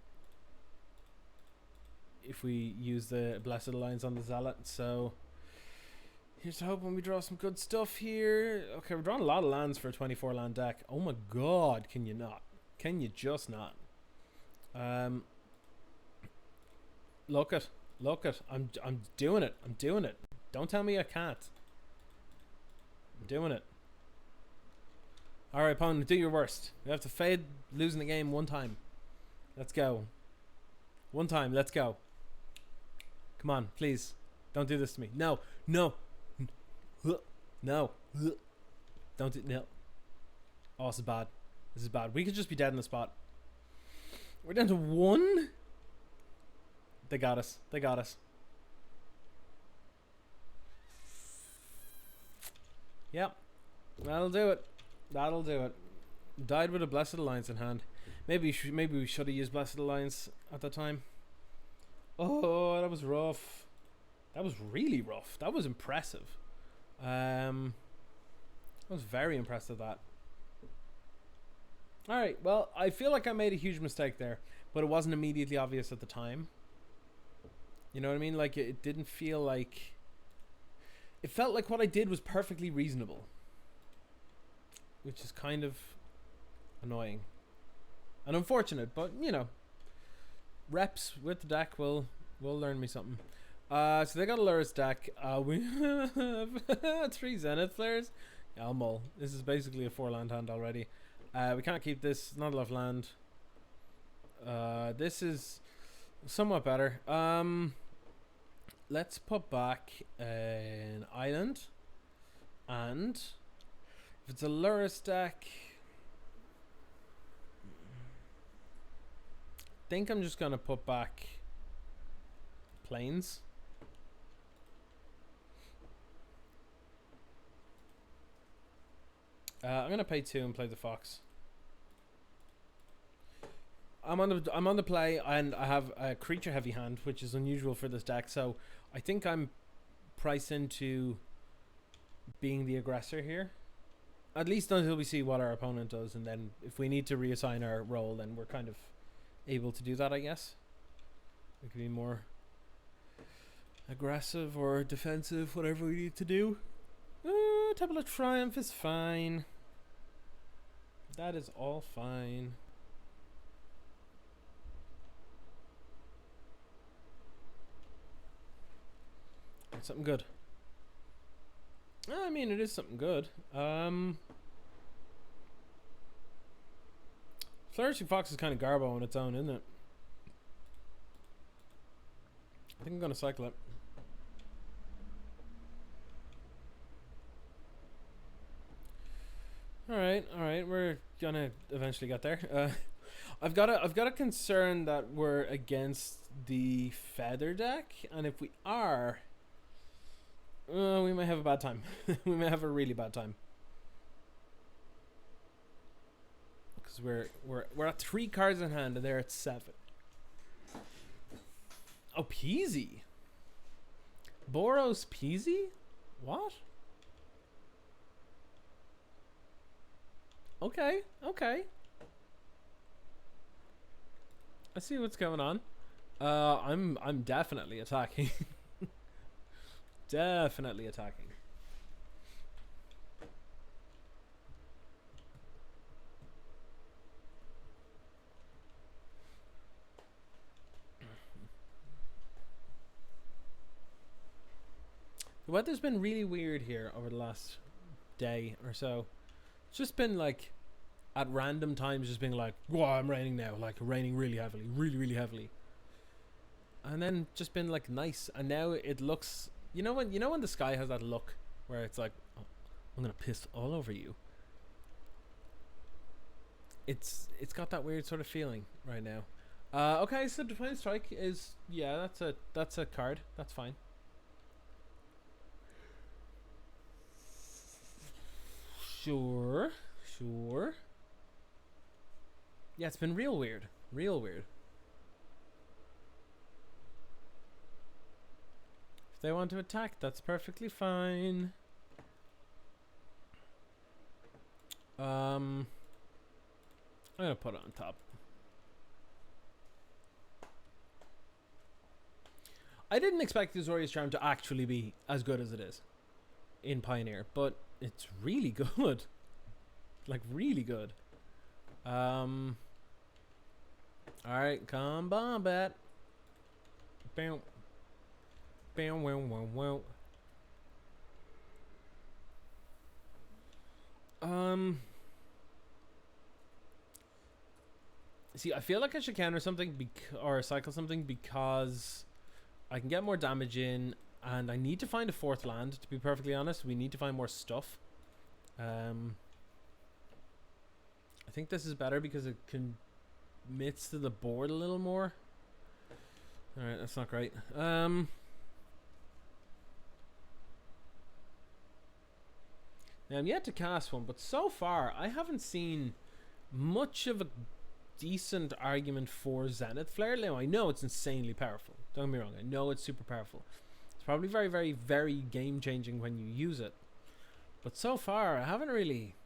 if we use the Blessed Alliance on the Zealot. So here's to hope when we draw some good stuff here. Okay, we're drawing a lot of lands for a 24 land deck. Oh my god, can you not? Can you just not? Look it. I'm doing it. I'm doing it. Don't tell me I can't. I'm doing it. Alright, opponent, do your worst. We have to fade losing the game one time. Let's go. One time, let's go. Come on, please. Don't do this to me. No. No. No. Don't do, no. Oh, this is bad. This is bad. We could just be dead in the spot. We're down to 1. They got us. They got us. Yep. That'll do it. That'll do it. Died with a Blessed Alliance in hand. Maybe we should have used Blessed Alliance at the time. Oh, that was rough. That was really rough. That was impressive. I was very impressed with that. Alright, well, I feel like I made a huge mistake there, but it wasn't immediately obvious at the time. You know what I mean? Like, it didn't feel like... It felt like what I did was perfectly reasonable. Which is kind of annoying. And unfortunate, but, you know. Reps with the deck will learn me something. So they got a Luris deck. We have 3 Zenith flares. Yeah, I'll mull. This is basically a 4 land hand already. We can't keep this. Not enough land. This is somewhat better. Let's put back an island. And if it's a Luris deck, I think I'm just going to put back planes. I'm going to pay 2 and play the Fox. I'm on the play, and I have a creature heavy hand, which is unusual for this deck. So I think I'm priced into being the aggressor here, at least until we see what our opponent does, and then if we need to reassign our role, then we're kind of able to do that, I guess. We could be more aggressive or defensive, whatever we need to do. Temple of Triumph is fine. That is all fine. Something good. I mean, it is something good. Flourishing Fox is kind of garbo on its own, isn't it? I think I'm going to cycle it. Alright, we're gonna eventually get there. I've got a concern that we're against the feather deck, and if we are, we might have a bad time. We may have a really bad time. Because we're at 3 cards in hand and they're at 7. Oh, Peasy. Boros Peasy? What? Okay. I see what's going on. I'm definitely attacking. Definitely attacking. The weather's been really weird here over the last day or so. It's just been like at random times just being like, wow, I'm raining now, like raining really heavily, really heavily. And then just been like nice, and now it looks, you know when the sky has that look where it's like, oh, I'm gonna piss all over you. It's got that weird sort of feeling right now. Okay, so Defiant Strike is, yeah, that's a card. That's fine. Sure. Yeah, it's been real weird. If they want to attack, that's perfectly fine. I'm gonna put it on top. I didn't expect the Azorius Charm to actually be as good as it is in Pioneer, but it's really good. Like, really good. Alright, combat. Bam. Bam, wow, wow, wow. See, I feel like I should counter something or cycle something because I can get more damage in, and I need to find a fourth land, to be perfectly honest. We need to find more stuff. I think this is better because it commits to the board a little more. Alright, that's not great. Now I'm yet to cast one, but so far I haven't seen much of a decent argument for Zenith Flare. Now I know it's insanely powerful. Don't get me wrong, I know it's super powerful. It's probably very, very, very game changing when you use it. But so far I haven't really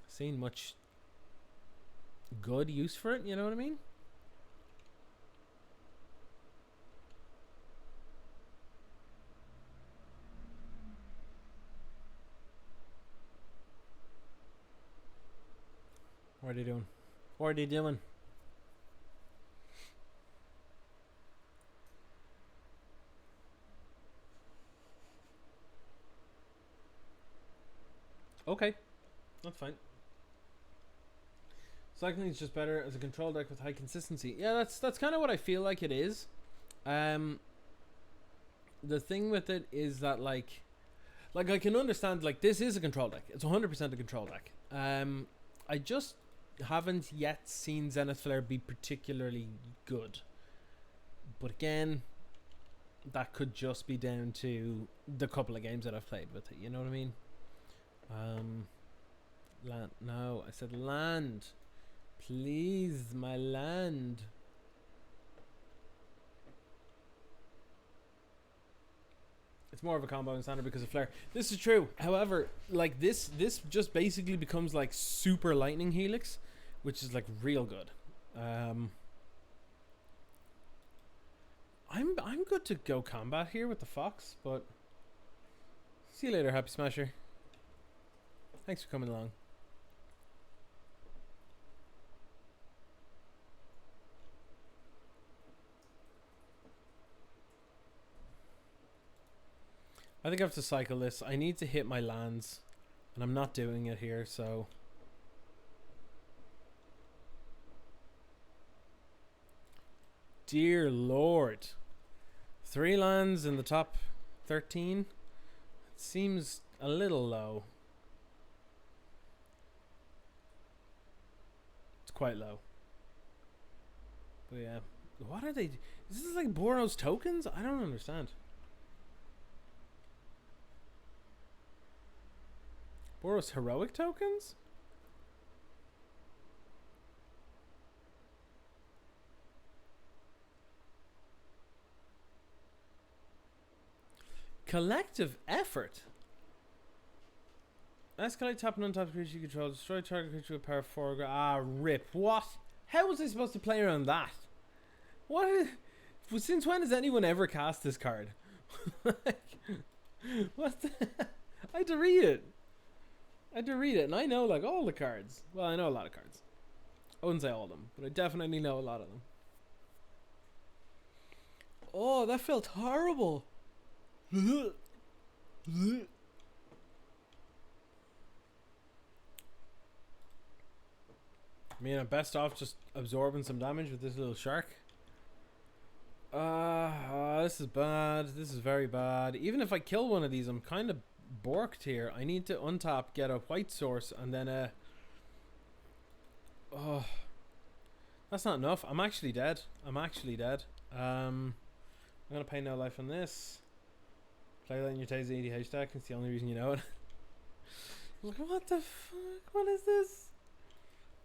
seen much good use for it, you know what I mean? What are they doing? What are they doing? Okay, that's fine. Cycling is just better as a control deck with high consistency. Yeah, that's kind of what I feel like it is. The thing with it is that like I can understand, like, this is a control deck. It's 100% a control deck. I just haven't yet seen Zenith Flare be particularly good. But again, that could just be down to the couple of games that I've played with it. You know what I mean? Land. No, I said land. Please, my land. It's more of a combo in standard because of Flare. This is true. However, like this just basically becomes like super lightning helix, which is like real good. I'm good to go combat here with the Fox, but see you later, Happy Smasher. Thanks for coming along. I think I have to cycle this. I need to hit my lands, and I'm not doing it here, so... Dear Lord. 3 lands in the top 13? It seems a little low. It's quite low. But yeah. What are they... Is this like Boros tokens? I don't understand. Boros heroic tokens? Collective effort. Escalate, tap and untap creature you control. Destroy target creature with power 4. Rip. What? How was I supposed to play around that? What is... Since when has anyone ever cast this card? What the... I had to read it. And I know like all the cards. Well, I know a lot of cards. I wouldn't say all of them, but I definitely know a lot of them. Oh, that felt horrible. I mean, I'm best off just absorbing some damage with this little shark. This is bad. This is very bad. Even if I kill one of these, I'm kind of borked here. I need to untap, get a white source, and then oh, that's not enough. I'm actually dead. I'm gonna pay no life on this. Play that in your Taser EDH deck. It's the only reason you know it. Look, what the fuck? What is this?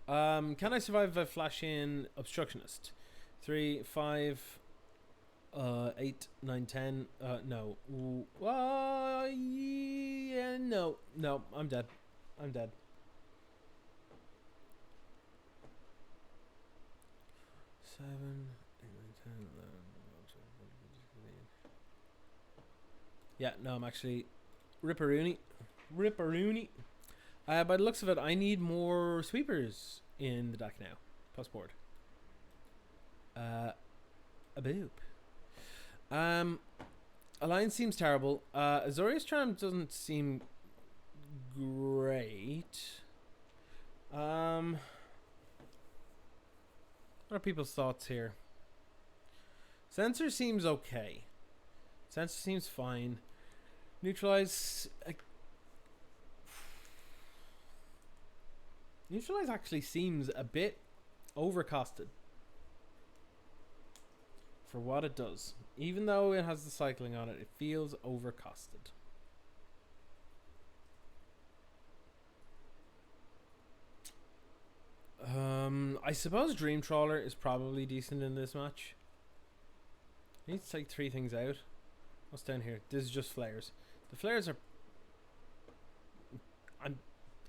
Can I survive if I flash in Obstructionist? 3, 5. 8, 9, 10. No. Ooh, yeah, no. No, I'm dead. I'm dead. Seven, 8, 9, 10, 11, 12, yeah, no, I'm actually ripperoony. Ripperoony. By the looks of it, I need more sweepers in the deck now. Plus board. A boop. Alliance seems terrible. Azorius Charm doesn't seem great. What are people's thoughts here? Sensor seems okay. Sensor seems fine. Neutralize. Neutralize actually seems a bit overcosted for what it does. Even though it has the cycling on it, it feels overcosted. I suppose Dream Trawler is probably decent in this match. I need to take 3 things out. What's down here? This is just flares. The flares are...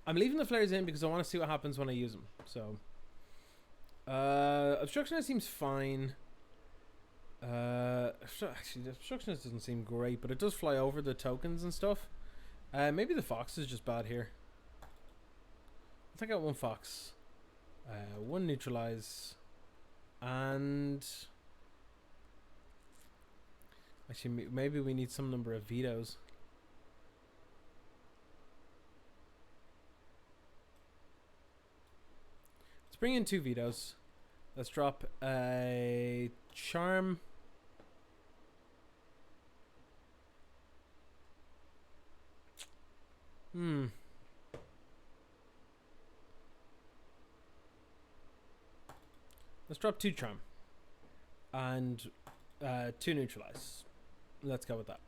I'm leaving the flares in because I want to see what happens when I use them. So... Obstructionist seems fine. Actually, the Obstructionist doesn't seem great, but it does fly over the tokens and stuff. Maybe the Fox is just bad here. I'll take out 1 Fox. 1 Neutralize. And... Actually, maybe we need some number of vetoes. Let's bring in 2 vetoes. Let's drop a charm. Let's drop 2 charm. And 2 neutralize. Let's go with that.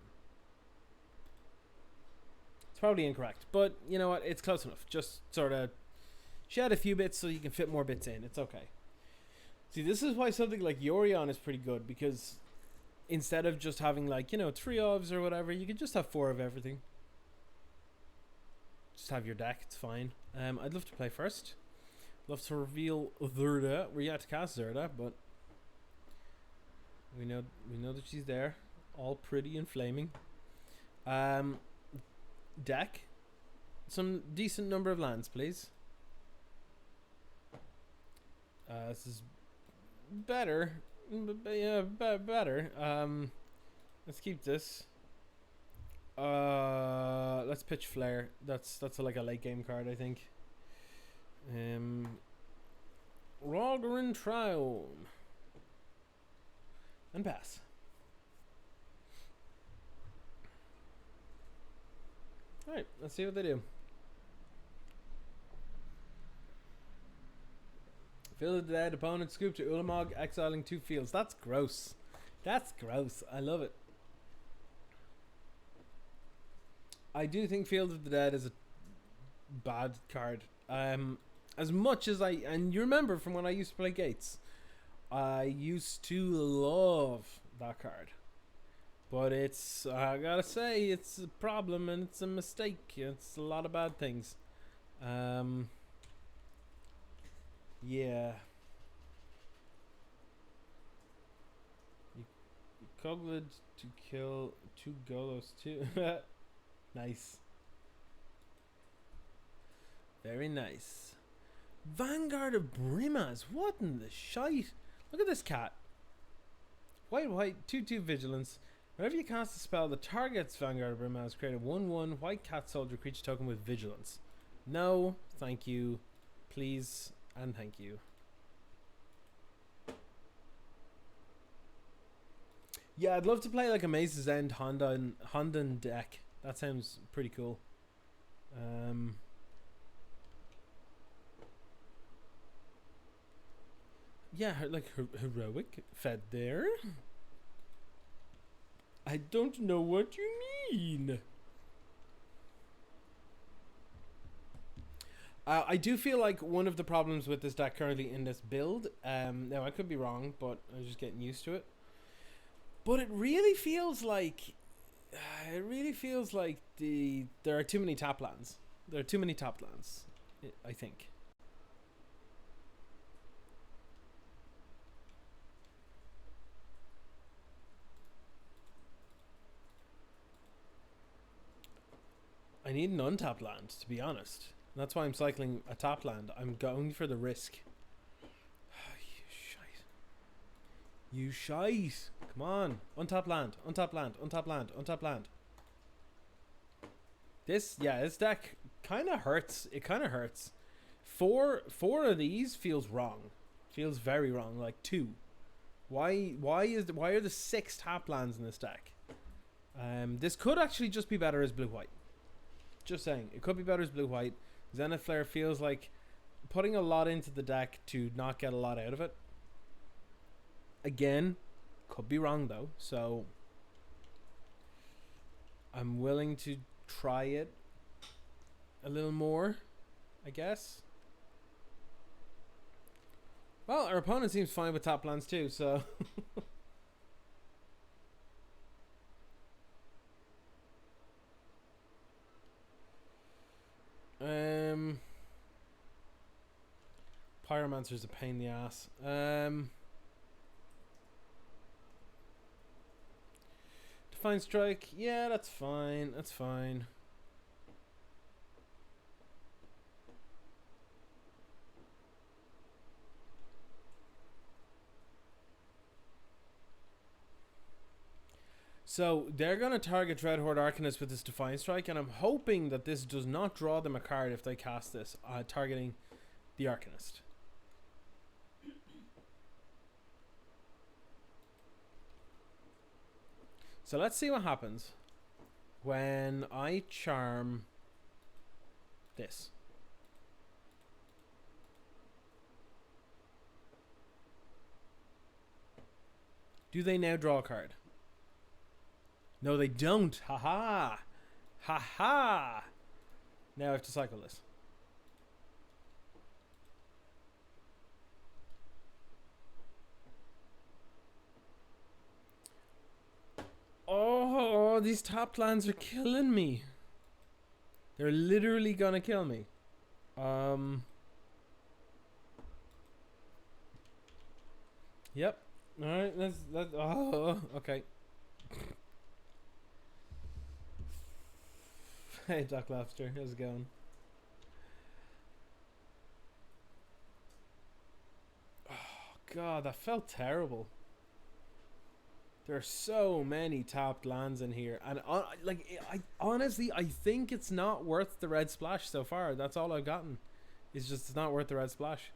It's probably incorrect, but you know what? It's close enough. Just sort of shed a few bits so you can fit more bits in. It's okay. See, this is why something like Yorion is pretty good, because instead of just having like, you know, 3 ofs or whatever, you could just have 4 of everything. Just have your deck. It's fine. I'd love to play first. Love to reveal Zerda. We're yet to cast Zerda, but we know that she's there, all pretty and flaming. Deck, some decent number of lands, please. This is better. Yeah, better. Let's keep this. Let's pitch Flare. That's like a late game card, I think. Rogarin Triome. And pass. Alright, let's see what they do. Field of the Dead, opponent scoop to Ulamog, exiling 2 fields. That's gross. That's gross. I love it. I do think Field of the Dead is a bad card. As much as and you remember from when I used to play Gates, I used to love that card. But it's, I gotta say, it's a problem and it's a mistake. It's a lot of bad things. Yeah. You Cogled to kill 2 Golos too. Nice. Very nice. Vanguard of Brimaz. What in the shite? Look at this cat. White, 2/2 vigilance. Whenever you cast a spell that targets Vanguard of Brimaz, create a 1/1 white cat soldier creature token with vigilance. No, thank you. Please and thank you. Yeah, I'd love to play like a Maze's End Hondan deck. That sounds pretty cool. Yeah, like heroic fed there. I don't know what you mean. I do feel like one of the problems with this deck currently in this build, now I could be wrong, but I'm just getting used to it. But it really feels like there are too many tap lands. There are too many tap lands, I think. I need an untapped land, to be honest. And that's why I'm cycling a tap land. I'm going for the risk. You shite. Come on. Untap land. Untap land. Untap land. Untap land. This deck kind of hurts. It kind of hurts. Four of these feels wrong. Feels very wrong. Like 2. Why are the 6 tap lands in this deck? This could actually just be better as blue-white. Just saying. It could be better as blue-white. Zenith Flare feels like putting a lot into the deck to not get a lot out of it. Again, could be wrong though, so I'm willing to try it a little more, I guess. Well, our opponent seems fine with top lands too, so Pyromancer's a pain in the ass. Define Strike, yeah, that's fine. That's fine. So they're going to target Dreadhorde Arcanist with this Defiant Strike, and I'm hoping that this does not draw them a card if they cast this, targeting the Arcanist. So let's see what happens when I charm this. Do they now draw a card? No, they don't. Haha. Haha. Now I have to cycle this. Oh, these top lands are killing me. They're literally gonna kill me. Yep. Alright, that's oh, okay. Hey, Doc Lobster, how's it going? Oh, God, that felt terrible. There are so many tapped lands in here, and I honestly think it's not worth the red splash so far. That's all I've gotten. It's just it's not worth the red splash.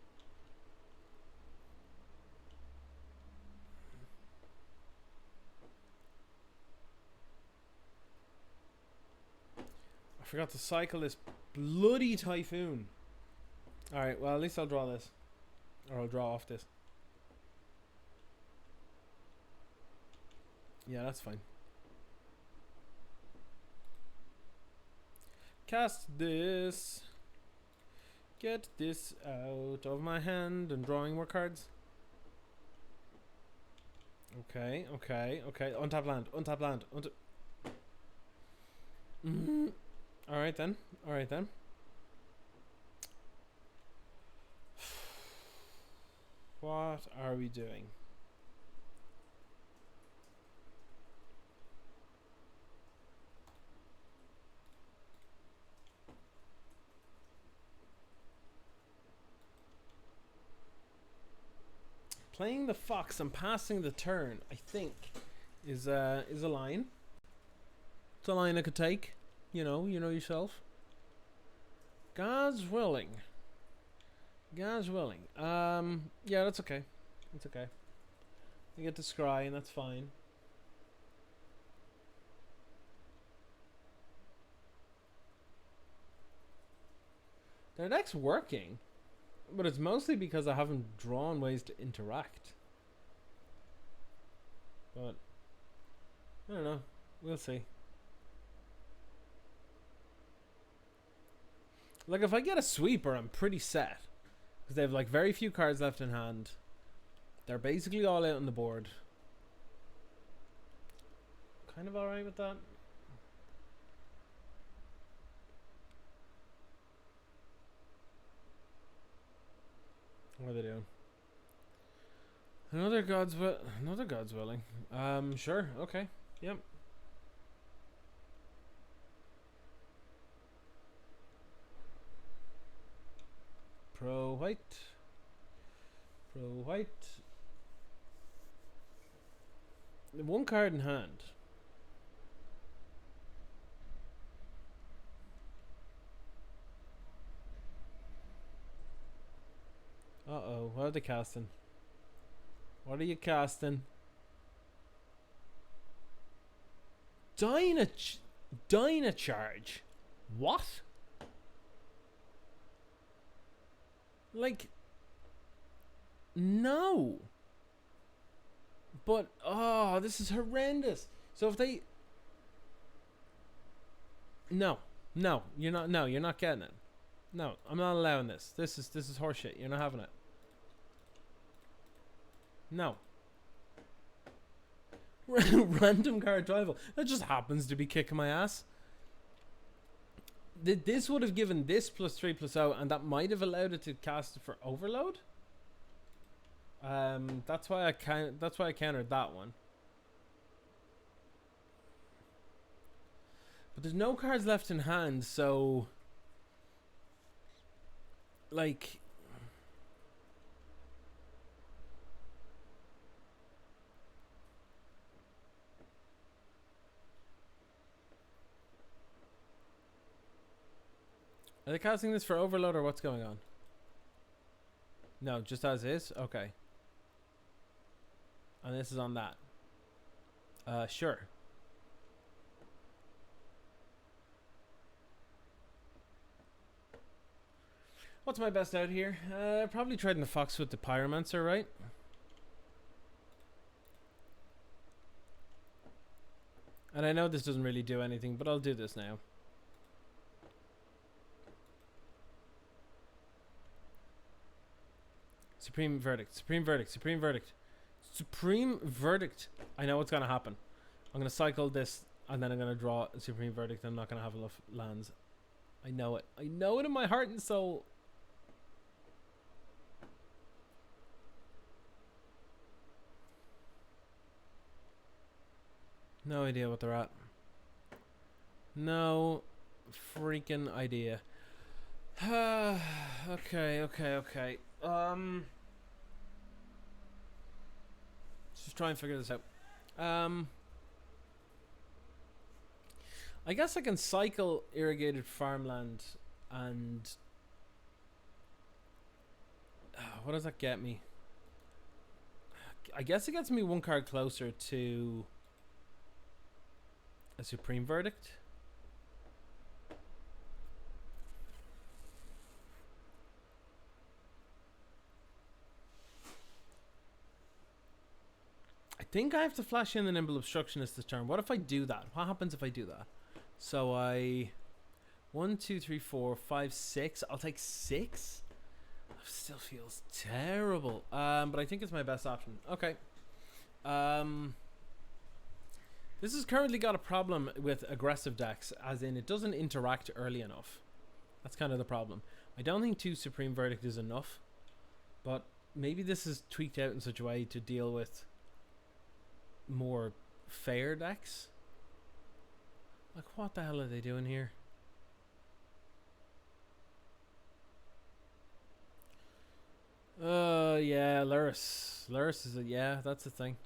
I forgot to cycle this bloody Typhoon. Alright, well at least I'll draw this. Or I'll draw off this. Yeah, that's fine. Cast this. Get this out of my hand and drawing more cards. Okay, okay, okay. Untap land, untap land. Alright then, alright then. What are we doing? Playing the fox and passing the turn, I think, is a line. It's a line I could take. You know yourself. God's willing. God's willing. Yeah, that's okay. That's okay. You get to scry, and that's fine. Their deck's working. But it's mostly because I haven't drawn ways to interact. But I don't know. We'll see. Like if I get a sweeper, I'm pretty set. Because they have like very few cards left in hand. They're basically all out on the board. kind of alright with that. What are they doing? Another God's willing. Sure, okay. Yep. Pro white. One card in hand. Uh-oh, what are they casting? What are you casting? Dyna charge. What? Like, no. But oh, this is horrendous. So if they, no, you're not. No, you're not getting it. No, I'm not allowing this. This is horseshit. You're not having it. No. Random card rival. That just happens to be kicking my ass. This would have given this +3/+0, and that might have allowed it to cast it for overload. That's why I countered that one. But there's no cards left in hand, so like are they casting this for overload or what's going on? No, just as is? Okay. And this is on that. Sure. What's my best out here? Probably trading the Fox with the Pyromancer, right? And I know this doesn't really do anything, but I'll do this now. Supreme Verdict. I know what's going to happen. I'm going to cycle this, and then I'm going to draw a Supreme Verdict. I'm not going to have enough lands. I know it. I know it in my heart and soul. No idea what they're at. No freaking idea. Okay. Just try and figure this out. I guess I can cycle irrigated farmland and what does that get me? I guess it gets me one card closer to a Supreme Verdict. I think I have to flash in the Nimble Obstructionist this turn. What if I do that? What happens if I do that? So I 1, 2, 3, 4, 5, 6. I'll take 6. Still feels terrible. But I think it's my best option. Okay. This has currently got a problem with aggressive decks, as in it doesn't interact early enough. That's kind of the problem. I don't think 2 Supreme Verdict is enough, but maybe this is tweaked out in such a way to deal with more fair decks. Like, what the hell are they doing here? Yeah, Luris is a, yeah, that's the thing.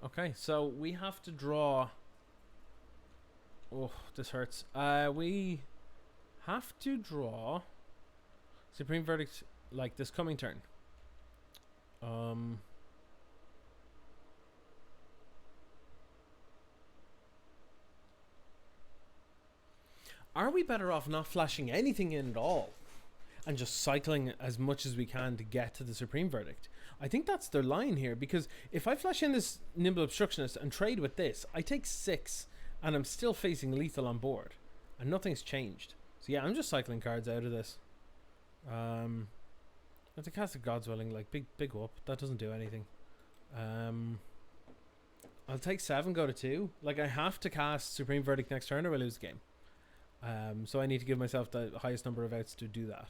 Okay, so we have to draw. Oh, this hurts. We have to draw Supreme Verdict like this coming turn. Are we better off not flashing anything in at all and just cycling as much as we can to get to the Supreme Verdict? I think that's their line here, because if I flash in this Nimble Obstructionist and trade with this, I take 6 and I'm still facing lethal on board and nothing's changed. So yeah, I'm just cycling cards out of this. I have to cast a God's Willing, like big whoop. That doesn't do anything. I'll take 7, go to 2. Like, I have to cast Supreme Verdict next turn or I lose the game. So I need to give myself the highest number of outs to do that.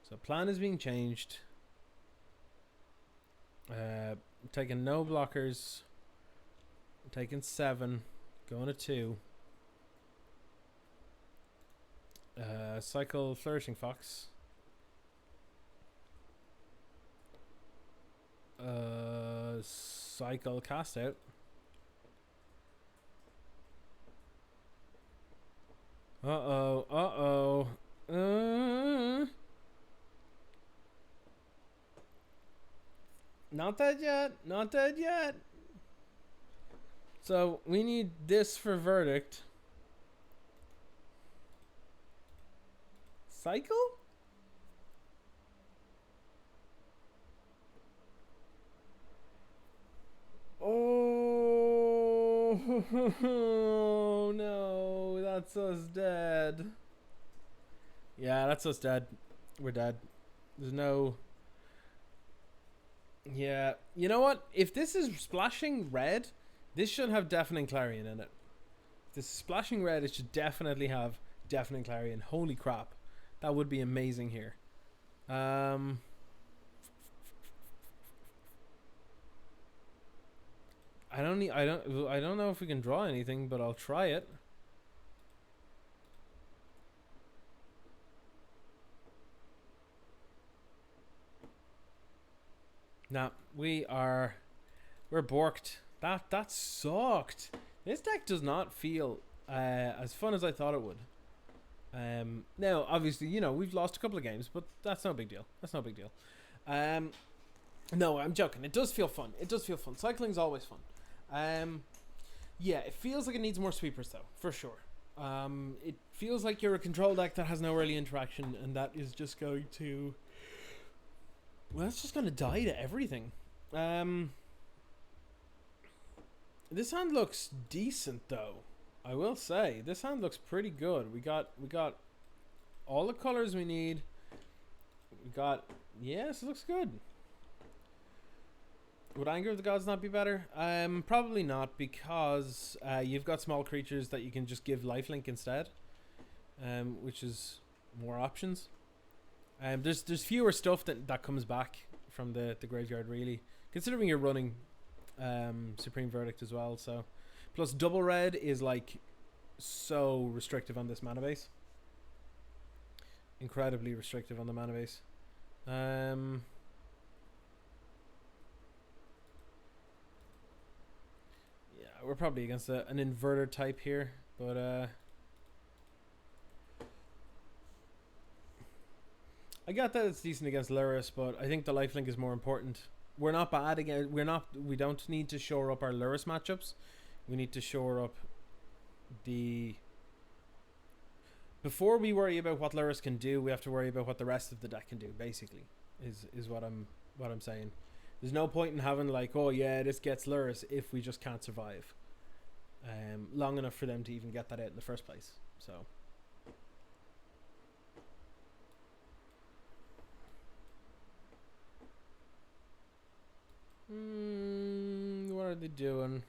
So plan is being changed. Taking no blockers. Taking 7. Going to 2. Cycle Flourishing Fox. Cycle Cast Out. Uh-oh. Not dead yet. Not dead yet. So we need this for Verdict. Cycle? Oh no, that's us dead. Yeah, that's us dead. We're dead. There's no... Yeah, you know what? If this is splashing red, this should have Deafening Clarion in it. If this is splashing red, it should definitely have Deafening Clarion. Holy crap. That would be amazing here. I don't know if we can draw anything, but I'll try it. Nah, we're borked. That sucked. This deck does not feel as fun as I thought it would. Now, obviously, you know, we've lost a couple of games, but that's no big deal. That's no big deal. No, I'm joking. It does feel fun. It does feel fun. Cycling's always fun. Yeah, it feels like it needs more sweepers, though, for sure. It feels like you're a control deck that has no early interaction, and that is just going to... Well, it's just going to die to everything. This hand looks decent, though. I will say, this hand looks pretty good. We got all the colors we need. We got... Yes, it looks good. Would Anger of the Gods not be better? Probably not, because you've got small creatures that you can just give lifelink instead, which is more options. There's fewer stuff that comes back from the graveyard, really, considering you're running Supreme Verdict as well. So, plus double red is like so restrictive on this mana base. Incredibly restrictive on the mana base. We're probably against an inverter type here, but I got that it's decent against Lurrus, but I think the lifelink is more important. We're not bad again. We don't need to shore up our Lurrus matchups. We need to shore up the... Before we worry about what Lurrus can do, we have to worry about what the rest of the deck can do, basically, is what I'm saying. There's no point in having like, oh yeah, this gets Lurrus if we just can't survive long enough for them to even get that out in the first place. So what are they doing?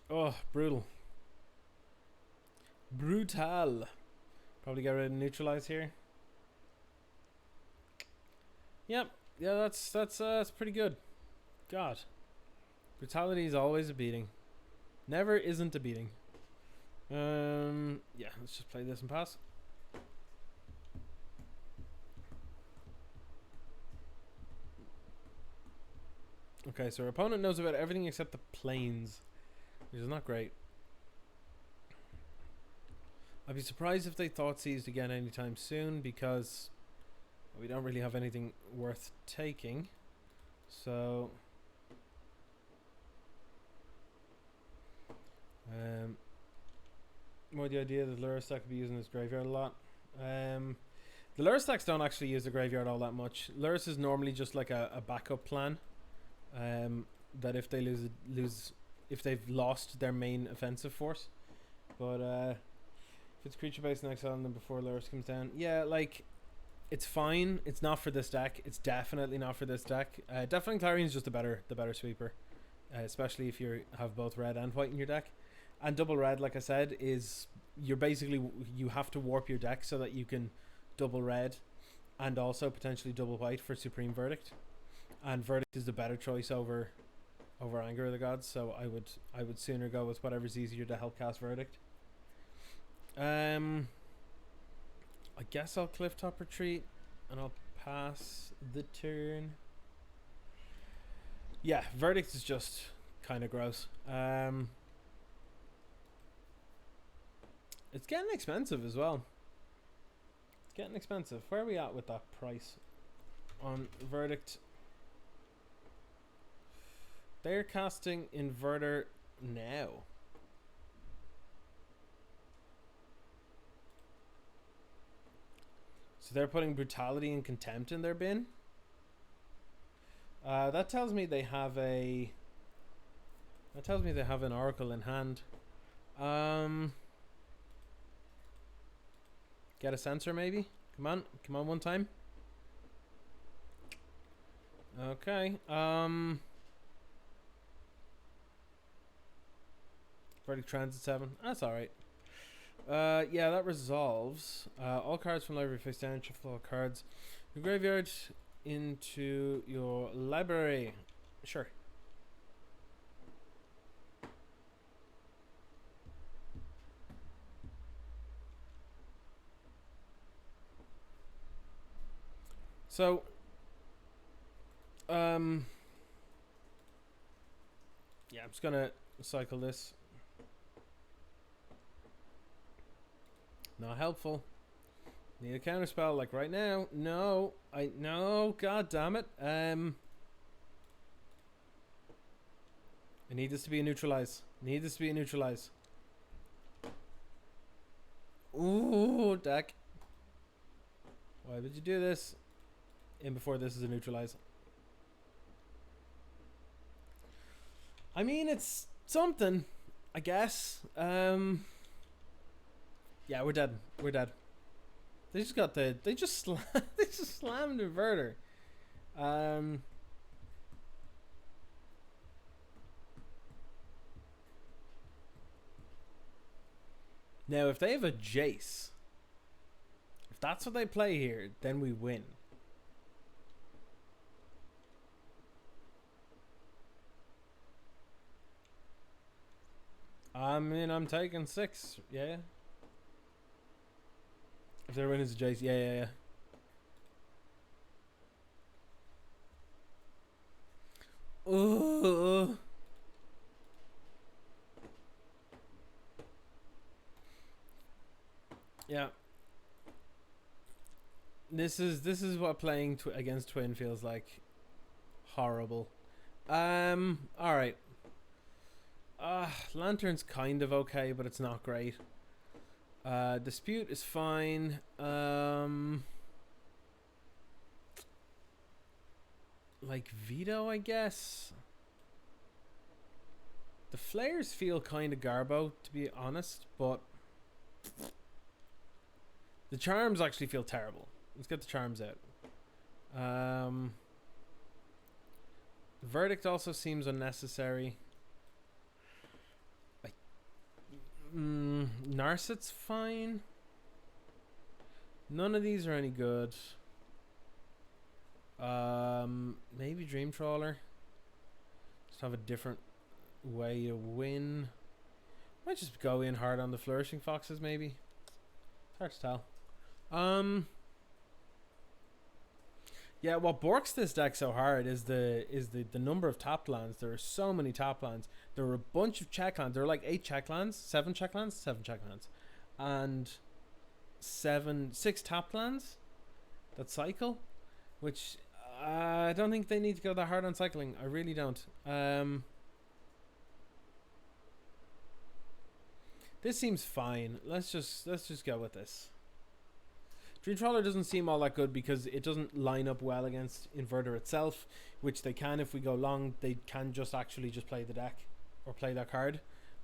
Oh, brutal. Brutal. Probably get rid of neutralize here. Yep. Yeah, that's pretty good. God. Brutality is always a beating. Never isn't a beating. Yeah, let's just play this and pass. Okay, so our opponent knows about everything except the planes, which is not great. I'd be surprised if they thought seized again anytime soon, because we don't really have anything worth taking. So more the idea that Lurrus stack could be using this graveyard a lot. The Lurrus stacks don't actually use the graveyard all that much. Lurrus is normally just like a backup plan. That if they if they've lost their main offensive force. But If it's creature based and exile them before Lurus comes down. Yeah, like, it's fine. It's not for this deck. It's definitely not for this deck. Definitely Clarion's just the better sweeper. Especially if you have both red and white in your deck. And double red, like I said, is you have to warp your deck so that you can double red and also potentially double white for Supreme Verdict. And Verdict is the better choice over Anger of the Gods, so I would sooner go with whatever's easier to help cast Verdict. I guess I'll Clifftop Retreat and I'll pass the turn. Yeah, Verdict is just kind of gross. It's getting expensive as well. It's getting expensive. Where are we at with that price on Verdict? They're casting Inverter now. So they're putting Brutality and Contempt in their bin. That tells me they have an Oracle in hand. Get a Censor maybe? Come on one time. Okay. Verdict Transit 7. That's alright. Yeah, that resolves. All cards from library face down. Shuffle all cards. Your graveyard into your library. Sure. So, yeah, I'm just gonna cycle this. Not helpful. Need a counter spell like right now. No, god damn it. I need this to be a neutralize. Ooh, deck. Why would you do this? And before this is a neutralize. I mean, it's something, I guess. Yeah, we're dead. They just slammed Inverter. Now, if they have a Jace, if that's what they play here, then we win. I mean, I'm taking 6. Yeah. If their win is a Jace, yeah. Ooh. Yeah. This is what playing against Twin feels like. Horrible. All right. Lantern's kind of okay, but it's not great. Dispute is fine. Like Veto, I guess. The Flares feel kind of garbo, to be honest, but the Charms actually feel terrible. Let's get the Charms out. Verdict also seems unnecessary. Narset's fine. None of these are any good. Maybe Dream Trawler. Just have a different way to win. Might just go in hard on the Flourishing Foxes, maybe. It's hard to tell. Yeah, what borks this deck so hard is the number of tapped lands. There are so many tapped lands. There are a bunch of check lands. There are like 8 check lands, 7 check lands, and 6 tapped lands that cycle, which I don't think they need to go that hard on cycling. I really don't. This seems fine. Let's just go with this. Dream Trawler doesn't seem all that good because it doesn't line up well against Inverter itself, which they can if we go long. They can just play the deck or play that card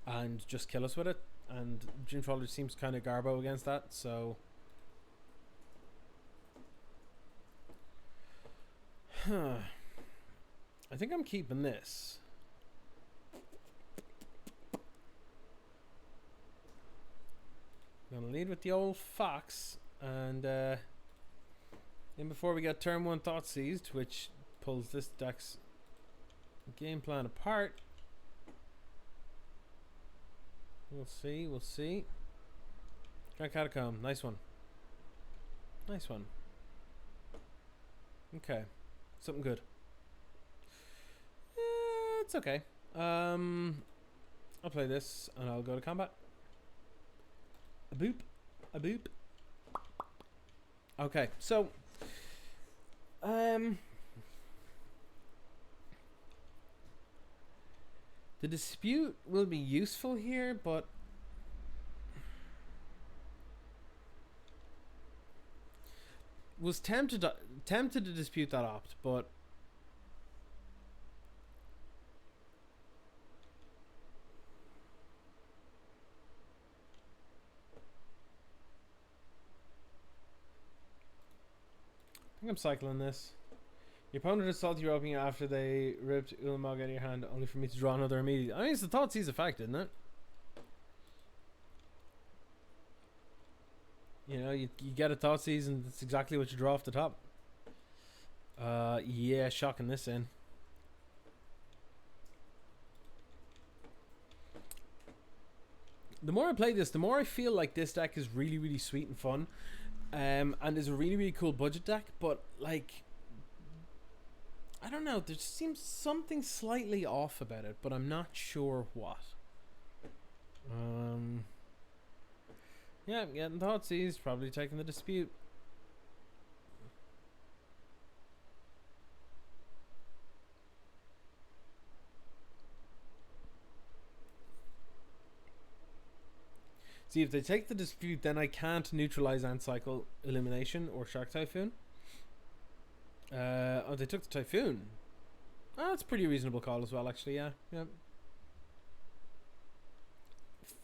and just kill us with it. and Dream Trawler seems kind of garbo against that, so I think I'm keeping this. I'm gonna lead with the old Fox, and then before we get turn 1 Thought Seized, which pulls this deck's game plan apart. We'll see, we'll see. Got Catacomb, nice one. Nice one. Okay, something good. It's okay. I'll play this and I'll go to combat. A boop, a boop. Okay, so the dispute will be useful here, but was tempted to dispute that opt, but I think I'm cycling this. Your opponent assaulted your opening after they ripped Ulamog out of your hand, only for me to draw another immediate. I mean, it's the Thoughtseize effect, isn't it? You know, you get a Thoughtseize and it's exactly what you draw off the top. Yeah, shocking this in. The more I play this, the more I feel like this deck is really, really sweet and fun. And is a really, really cool budget deck, but like, I don't know, there seems something slightly off about it, but I'm not sure what. Yeah, I'm getting Thoughtseize, probably taking the dispute. See, if they take the dispute, then I can't neutralize Antcycle, Illumination, or Shark Typhoon. Oh, they took the Typhoon. Oh, that's a pretty reasonable call as well, actually, yeah. Yeah.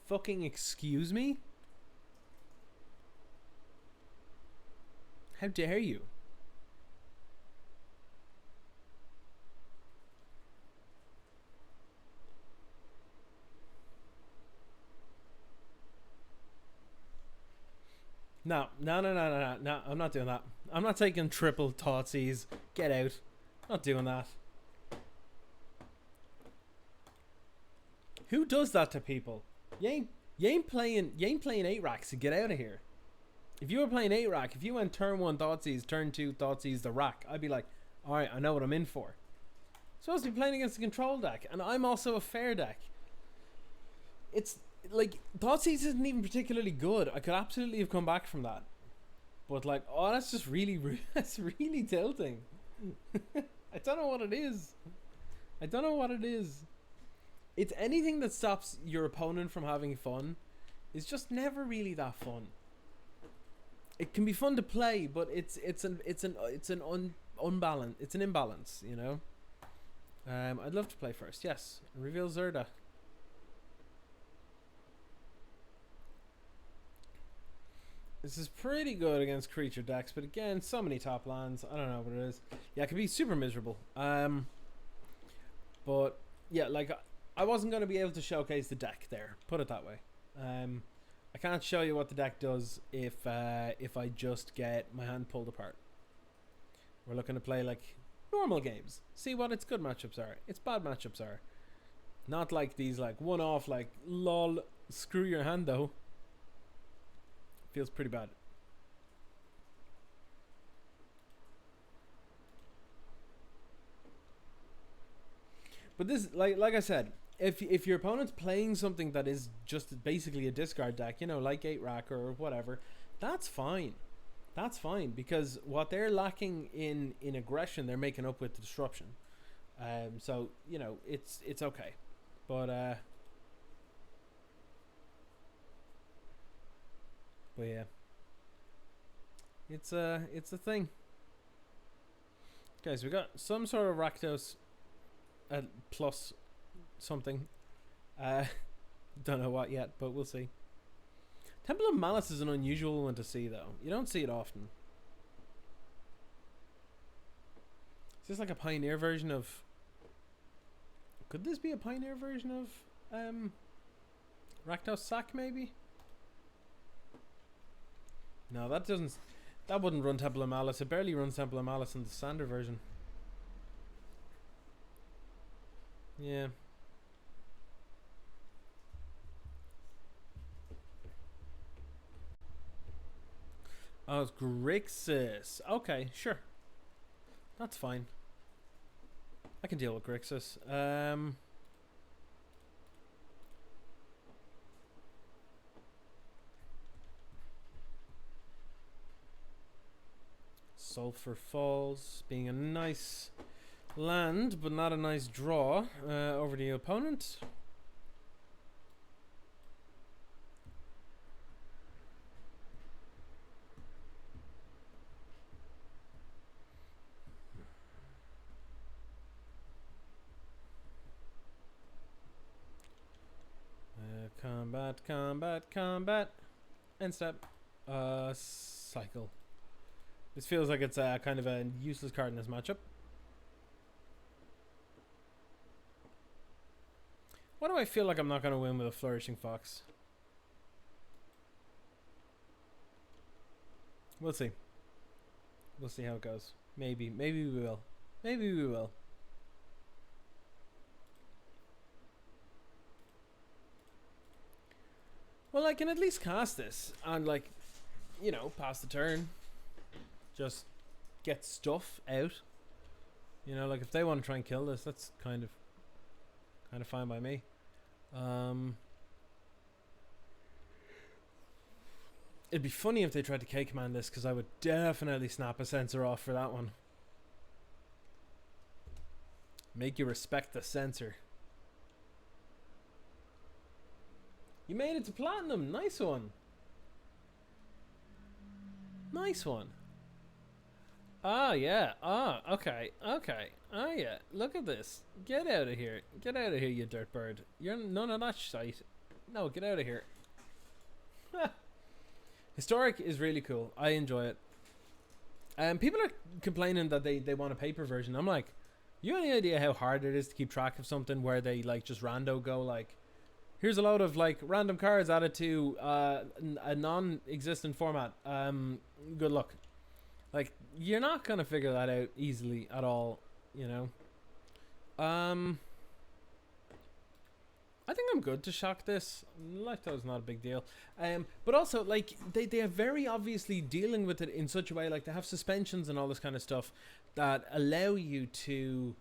Fucking excuse me? How dare you? No, I'm not doing that. I'm not taking triple Thoughtseize. Get out. Not doing that. Who does that to people? You ain't playing 8 racks to get out of here. If you were playing 8 rack, if you went turn 1 Thoughtseize, turn 2 Thoughtseize the rack, I'd be like, alright, I know what I'm in for. Supposed to be playing against a control deck, and I'm also a fair deck. It's like, Thoughtseize isn't even particularly good. I could absolutely have come back from that. But like, oh, that's just really, that's really tilting. I don't know what it is. I don't know what it is. It's anything that stops your opponent from having fun is just never really that fun. It can be fun to play, but it's an imbalance, you know. I'd love to play first. Yes, reveal Zerda. This is pretty good against creature decks, but again, so many top lands. I don't know what it is. Yeah, it can be super miserable. But yeah, like, I wasn't going to be able to showcase the deck there. Put it that way. I can't show you what the deck does if I just get my hand pulled apart. We're looking to play like normal games. See what its good matchups are. Its bad matchups are. Not like these like one-off like lol screw your hand though. Feels pretty bad. But this, like I said, if your opponent's playing something that is just basically a discard deck, you know, like 8 rack or whatever, that's fine. That's fine, because what they're lacking in aggression, they're making up with the disruption. So you know, it's okay. But yeah, it's a thing. Okay, so we got some sort of Rakdos at plus something. Don't know what yet, but we'll see. Temple of Malice is an unusual one to see, though. You don't see it often. Is this like a pioneer version of... Could this be a pioneer version of Rakdos Sack, maybe? No, that doesn't... That wouldn't run Temple of Malice. It barely runs Temple of Malice in the standard version. Yeah. Oh, it's Grixis. Okay, sure. That's fine. I can deal with Grixis. Sulphur Falls being a nice land, but not a nice draw over the opponent. Combat, combat, combat. End step. Cycle. This feels like it's kind of a useless card in this matchup. Why do I feel like I'm not going to win with a Flourishing Fox? We'll see. We'll see how it goes. Maybe. Maybe we will. Maybe we will. Well, I can at least cast this and, like, you know, pass the turn. Just get stuff out. You know, like if they want to try and kill this, that's kind of fine by me. It'd be funny if they tried to K-command this, because I would definitely snap a sensor off for that one. Make you respect the sensor. You made it to platinum. Nice one. Nice one. Ah, yeah. Ah, okay. Okay. Ah, yeah. Look at this. Get out of here. Get out of here, you dirt bird. You're none of that shite. No, get out of here. Historic is really cool. I enjoy it. People are complaining that they want a paper version. I'm like, you have any idea how hard it is to keep track of something where they like just rando go like, here's a load of like random cards added to a non-existent format. Good luck. Like, you're not gonna figure that out easily at all, you know. I think I'm good to shock this. Like, that was not a big deal. But also, like, they are very obviously dealing with it in such a way, like, they have suspensions and all this kind of stuff that allow you to,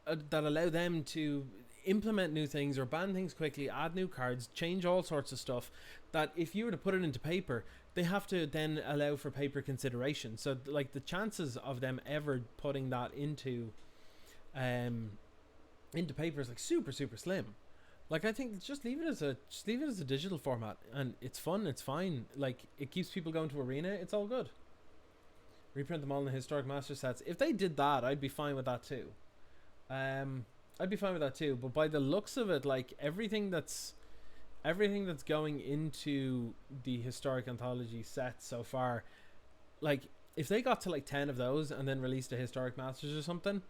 that allow them to implement new things or ban things quickly, add new cards, change all sorts of stuff, that if you were to put it into paper, they have to then allow for paper consideration. So like the chances of them ever putting that into paper is like super slim. Like, I think just leave it as a digital format, and it's fun, it's fine. Like, it keeps people going to Arena, it's all good. Reprint them all in the historic master sets. If they did that, I'd be fine with that too. But by the looks of it, like everything that's going into the historic anthology set so far, like if they got to like 10 of those and then released a historic masters or something,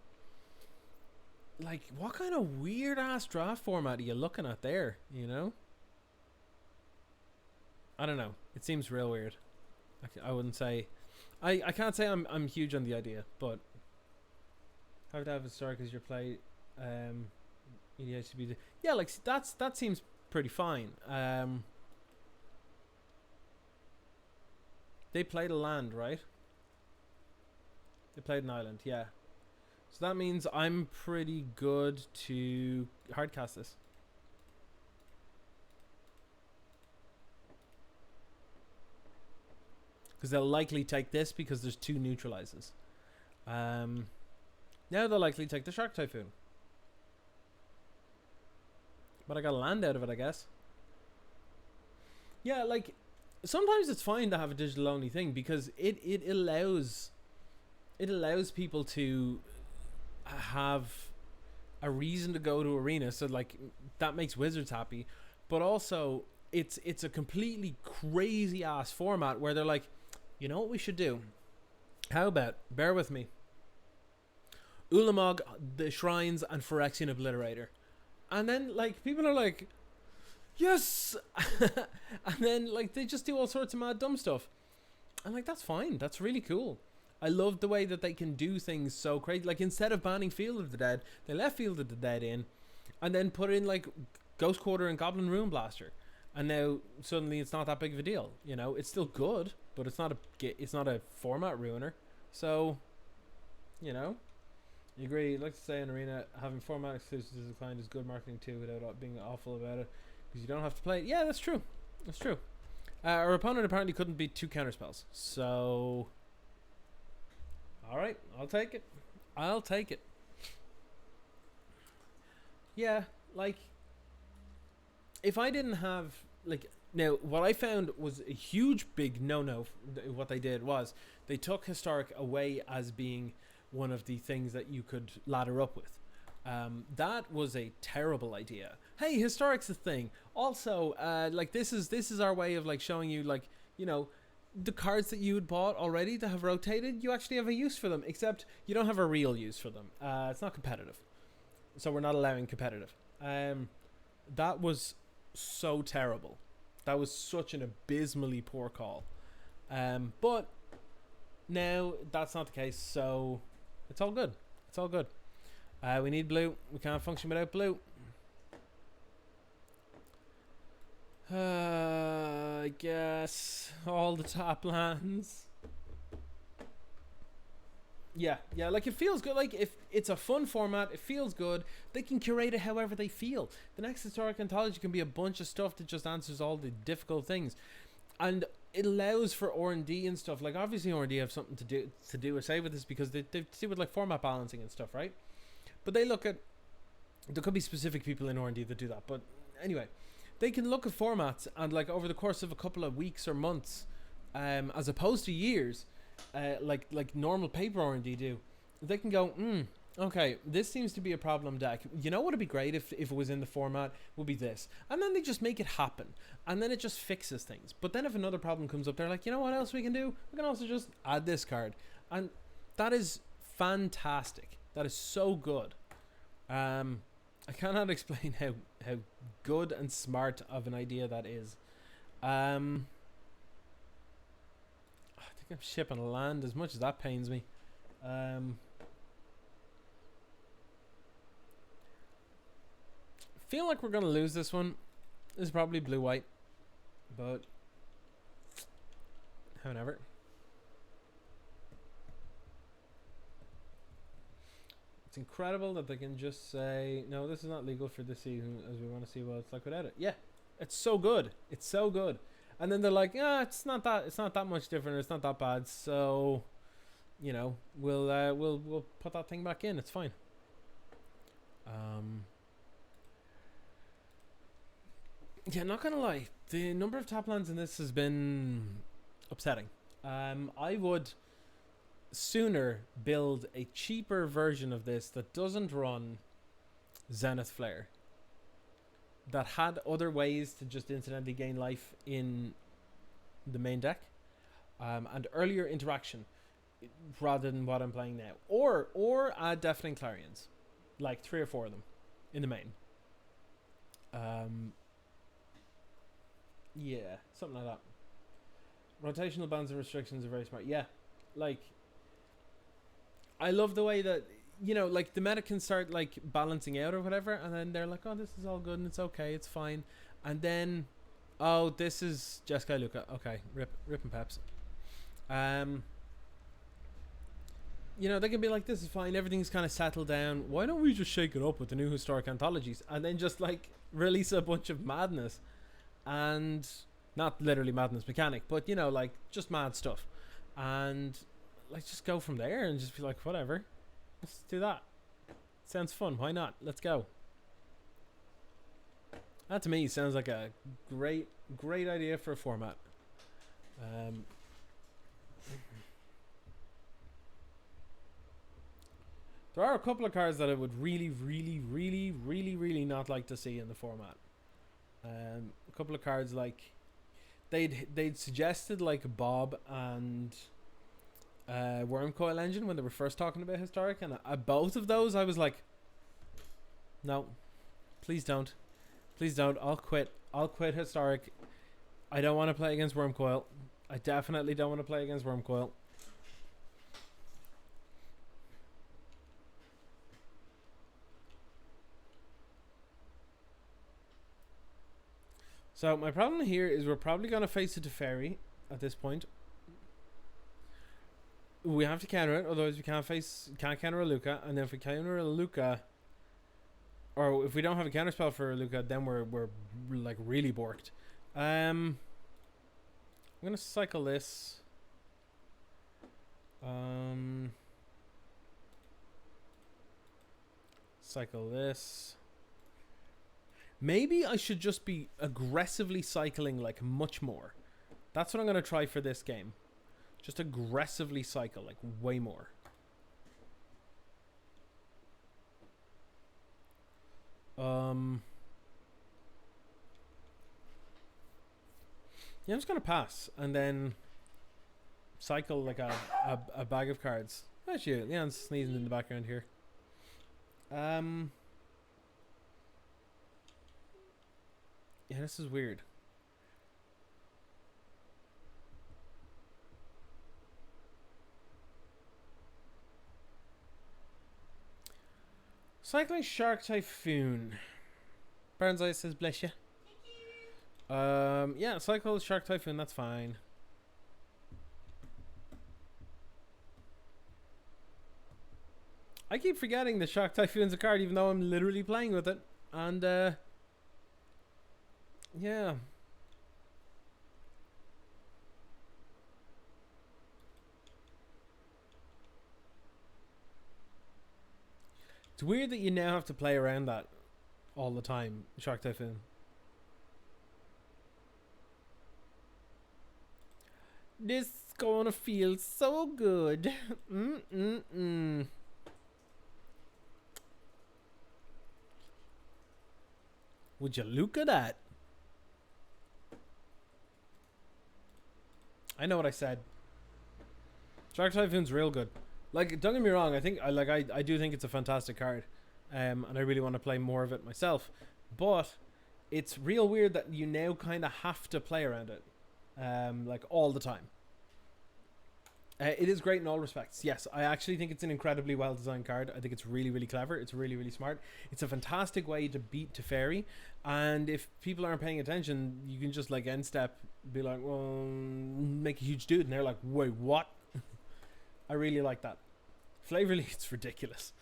like what kind of weird ass draft format are you looking at there, you know? I don't know, it seems real weird. I wouldn't say, I can't say I'm huge on the idea, but how to have historic as your play, EDH, yeah, like that seems pretty fine. They played a land, right? They played an island, yeah. So that means I'm pretty good to hardcast this. Because they'll likely take this because there's 2 neutralizes. Now they'll likely take the Shark Typhoon. But I got a land out of it, I guess. Yeah, like, sometimes it's fine to have a digital only thing because it allows people to have a reason to go to Arena. So like that makes Wizards happy. but also it's a completely crazy ass format where they're like, you know what we should do? How about, bear with me, Ulamog, the Shrines, and Phyrexian Obliterator. And then, like, people are like, yes! And then, like, they just do all sorts of mad dumb stuff. I'm like, that's fine. That's really cool. I love the way that they can do things so crazy. Like, instead of banning Field of the Dead, they left Field of the Dead in, and then put in, like, Ghost Quarter and Goblin Rune Blaster. And now, suddenly, it's not that big of a deal. You know, it's still good, but it's not a format ruiner. So, you know, you agree. I'd like to say in Arena, having format exclusives declined is good marketing too, without being awful about it, because you don't have to play it. Yeah, that's true. That's true. Our opponent apparently couldn't beat 2 counterspells. So, alright, I'll take it. I'll take it. Yeah, like, if I didn't have, like, now, what I found was a huge big no-no. What they did was they took Historic away as being one of the things that you could ladder up with. That was a terrible idea. Hey, Historic's a thing. Also, like, this is our way of, like, showing you, like, you know, the cards that you had bought already that have rotated, you actually have a use for them, except you don't have a real use for them. It's not competitive. So we're not allowing competitive. That was so terrible. That was such an abysmally poor call. But now that's not the case, so it's all good. It's all good. We need blue. We can't function without blue. I guess all the top lands. Yeah, like, it feels good. Like, if it's a fun format, it feels good. They can curate it however they feel. The next Historic Anthology can be a bunch of stuff that just answers all the difficult things, and it allows for R&D and stuff. Like, obviously R&D have something to do or say with this, because they do with, like, format balancing and stuff, right? But they look at, there could be specific people in R&D that do that, but anyway, they can look at formats and, like, over the course of a couple of weeks or months, as opposed to years, like normal paper R&D do, they can go, okay, this seems to be a problem deck. You know what would be great if it was in the format would be this. And then they just make it happen. And then it just fixes things. But then if another problem comes up, they're like, you know what else we can do? We can also just add this card. And that is fantastic. That is so good. I cannot explain how good and smart of an idea that is. I think I'm shipping land, as much as that pains me. Feel like we're gonna lose this one. This is probably blue-white, but however. It's incredible that they can just say, no, this is not legal for this season, as we want to see what it's like without it. Yeah, it's so good. It's so good. And then they're like, it's not that much different. It's not that bad. So, you know, we'll put that thing back in. It's fine. Yeah, not gonna lie, the number of top lands in this has been upsetting. I would sooner build a cheaper version of this that doesn't run Zenith Flare, that had other ways to just incidentally gain life in the main deck, and earlier interaction rather than what I'm playing now, or add Deafening Clarions, like 3 or 4 of them in the main. Yeah, something like that. Rotational bans and restrictions are very smart. Yeah, like, I love the way that, you know, like, the meta can start, like, balancing out or whatever, and then they're like, oh, this is all good and it's okay, it's fine. And then, oh, this is Jeskai Luca. Okay, rip and peps. You know, they can be like, this is fine, everything's kind of settled down. Why don't we just shake it up with the new Historic Anthologies and then just, like, release a bunch of madness? And not literally madness mechanic, but, you know, like, just mad stuff, and, like, just go from there and just be like, whatever, let's do that. Sounds fun. Why not? Let's go. That to me sounds like a great idea for a format. There are a couple of cards that I would really not like to see in the format. A couple of cards like they'd suggested like Bob and Wormcoil Engine when they were first talking about Historic, and both of those I was like, no, please don't, please don't. I'll quit Historic. I don't want to play against Wormcoil. I definitely don't want to play against Wormcoil. So my problem here is we're probably going to face a Teferi at this point. We have to counter it, otherwise we can't counter a Luca, and then if we counter a Luca, or if we don't have a counter spell for a Luca, then we're like really borked. I'm gonna cycle this. Cycle this. Maybe I should just be aggressively cycling like much more. That's what I'm gonna try for this game. Just aggressively cycle like way more. Yeah, I'm just gonna pass and then cycle like a bag of cards. Actually, yeah, I'm sneezing in the background here. Yeah, this is weird. Cycling Shark Typhoon. Burnseye says bless you. Yeah, cycle Shark Typhoon, that's fine. I keep forgetting the Shark Typhoon's a card even though I'm literally playing with it. And yeah. It's weird that you now have to play around that all the time, Shark Typhoon. This is gonna feel so good. Would you look at that? I know what I said. Shark Typhoon's real good. Like, don't get me wrong, I think I do think it's a fantastic card. And I really want to play more of it myself. But it's real weird that you now kind of have to play around it. Like all the time. It is great in all respects. Yes, I actually think it's an incredibly well designed card. I think it's really, really clever. It's really, really smart. It's a fantastic way to beat Teferi. And if people aren't paying attention, you can just like end step, be like, well, make a huge dude, and they're like, wait, what? I really like that. Flavorly, it's ridiculous.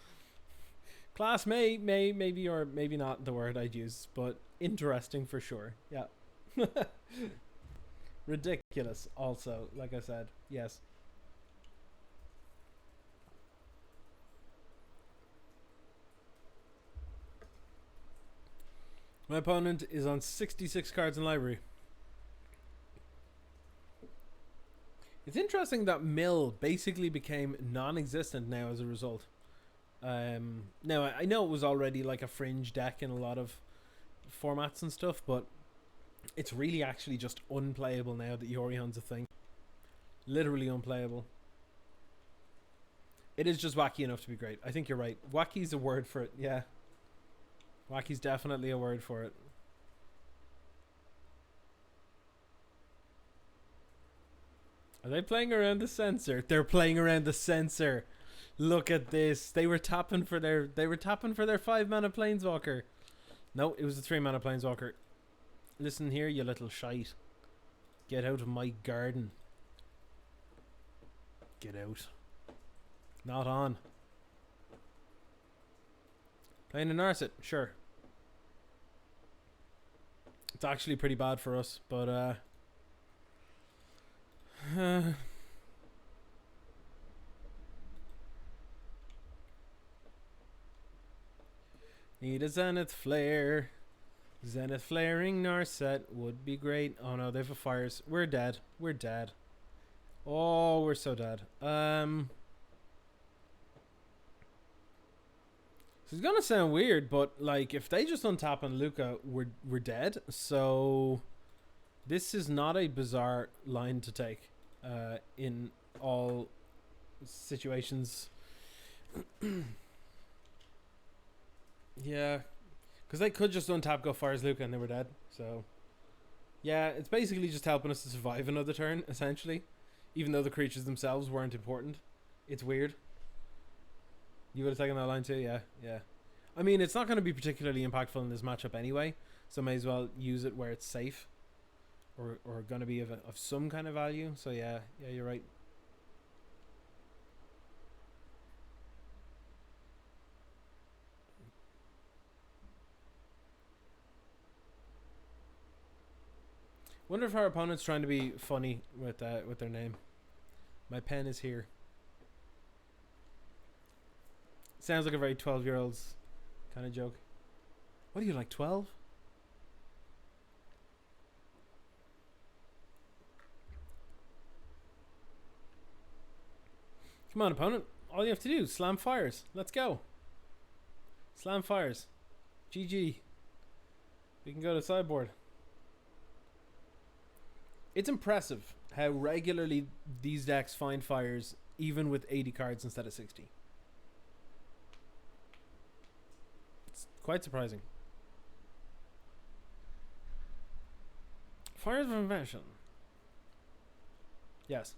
Class maybe or maybe not the word I'd use, but interesting for sure. Yeah. Ridiculous also, like I said. Yes. My opponent is on 66 cards in library. It's interesting that Mill basically became non-existent now as a result. Now, I know it was already like a fringe deck in a lot of formats and stuff, but it's really actually just unplayable now that Yorion's a thing. Literally unplayable. It is just wacky enough to be great. I think you're right. Wacky's a word for it, yeah. Wacky's definitely a word for it. Are they playing around the sensor? They're playing around the sensor. Look at this. They were tapping for their 5-mana planeswalker. No, it was a 3-mana planeswalker. Listen here, you little shite. Get out of my garden. Get out. Not on. Playing a Narset, sure. It's actually pretty bad for us, but need a Zenith Flare. Zenith Flaring Narset would be great. Oh no, they have a fires. We're dead. We're dead. Oh, we're so dead. It's gonna sound weird, but like if they just untap on Luca, we're dead. So this is not a bizarre line to take in all situations. Yeah, because they could just untap, go fires Luca, and they were dead. So yeah, it's basically just helping us to survive another turn, essentially. Even though the creatures themselves weren't important. It's weird. You would have taken that line too? Yeah, yeah. I mean, it's not going to be particularly impactful in this matchup anyway, so may as well use it where it's safe. Or going to be of some kind of value. So yeah, you're right. Wonder if our opponent's trying to be funny with their name. My pen is here. Sounds like a very 12-year-old's kind of joke. What are you, like 12? Come on, opponent. All you have to do is slam fires. Let's go. Slam fires. GG. We can go to sideboard. It's impressive how regularly these decks find fires even with 80 cards instead of 60. It's quite surprising. Fires of Invention. Yes.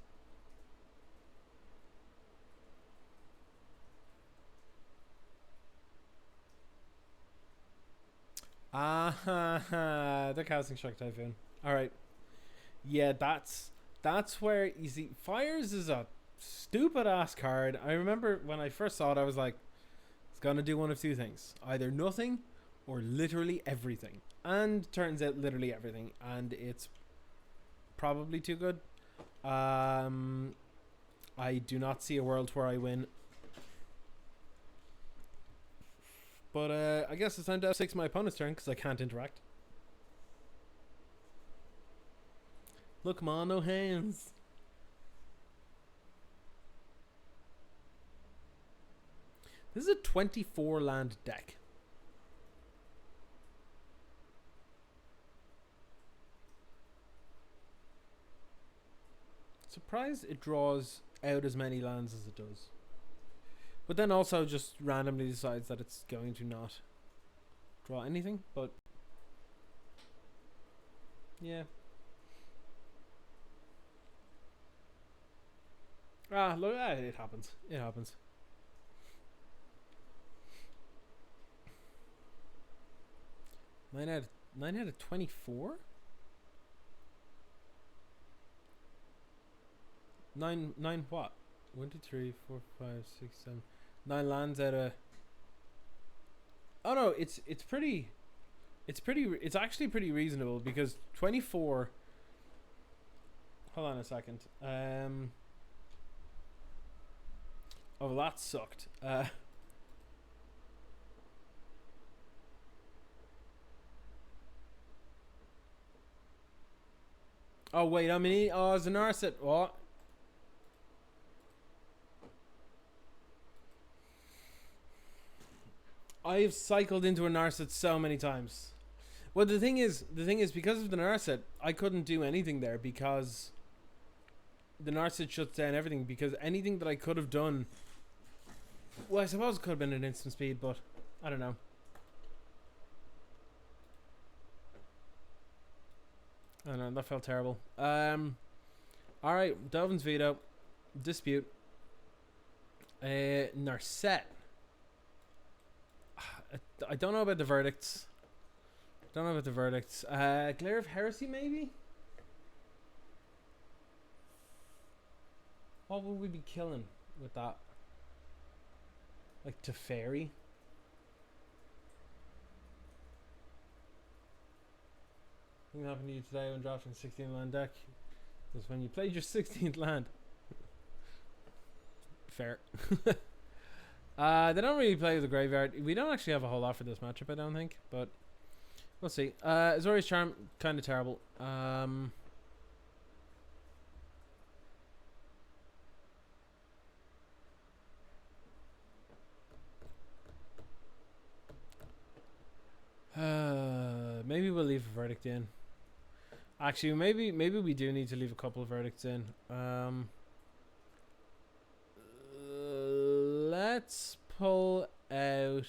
They're casting Shock Typhoon. Alright. Yeah, that's where you see fires is a stupid ass card. I remember when I first saw it, I was like, it's gonna do one of two things: either nothing or literally everything. And turns out literally everything, and it's probably too good. I do not see a world where I win. But I guess it's time to F6 my opponent's turn because I can't interact. Look, ma, no hands. This is a 24 land deck. Surprised it draws out as many lands as it does. But then also just randomly decides that it's going to not draw anything. But yeah. Look, it happens. It happens. Nine out of 24? Nine what? 1, 2, 3, 4, 5, 6, 7. 9 lands out of. Oh no, it's actually pretty reasonable because 24. Hold on a second. Oh, that sucked. Oh wait, I mean, it's an Narset. What? I've cycled into a Narset so many times. Well, the thing is, because of the Narset, I couldn't do anything there because the Narset shuts down everything. Because anything that I could have done, well, I suppose it could have been an instant speed, but I don't know. I don't know. That felt terrible. All right, Delvin's veto, dispute. Narset. I don't know about the verdicts. Glare of Heresy, maybe? What would we be killing with that? Like Teferi? What happened to you today when drafting a 16 land deck? Was when you played your 16th land. Fair. They don't really play with the graveyard. We don't actually have a whole lot for this matchup, I don't think, but we'll see. Azorius Charm, kind of terrible. we'll leave a verdict in. Actually, maybe we do need to leave a couple of verdicts in. Let's pull out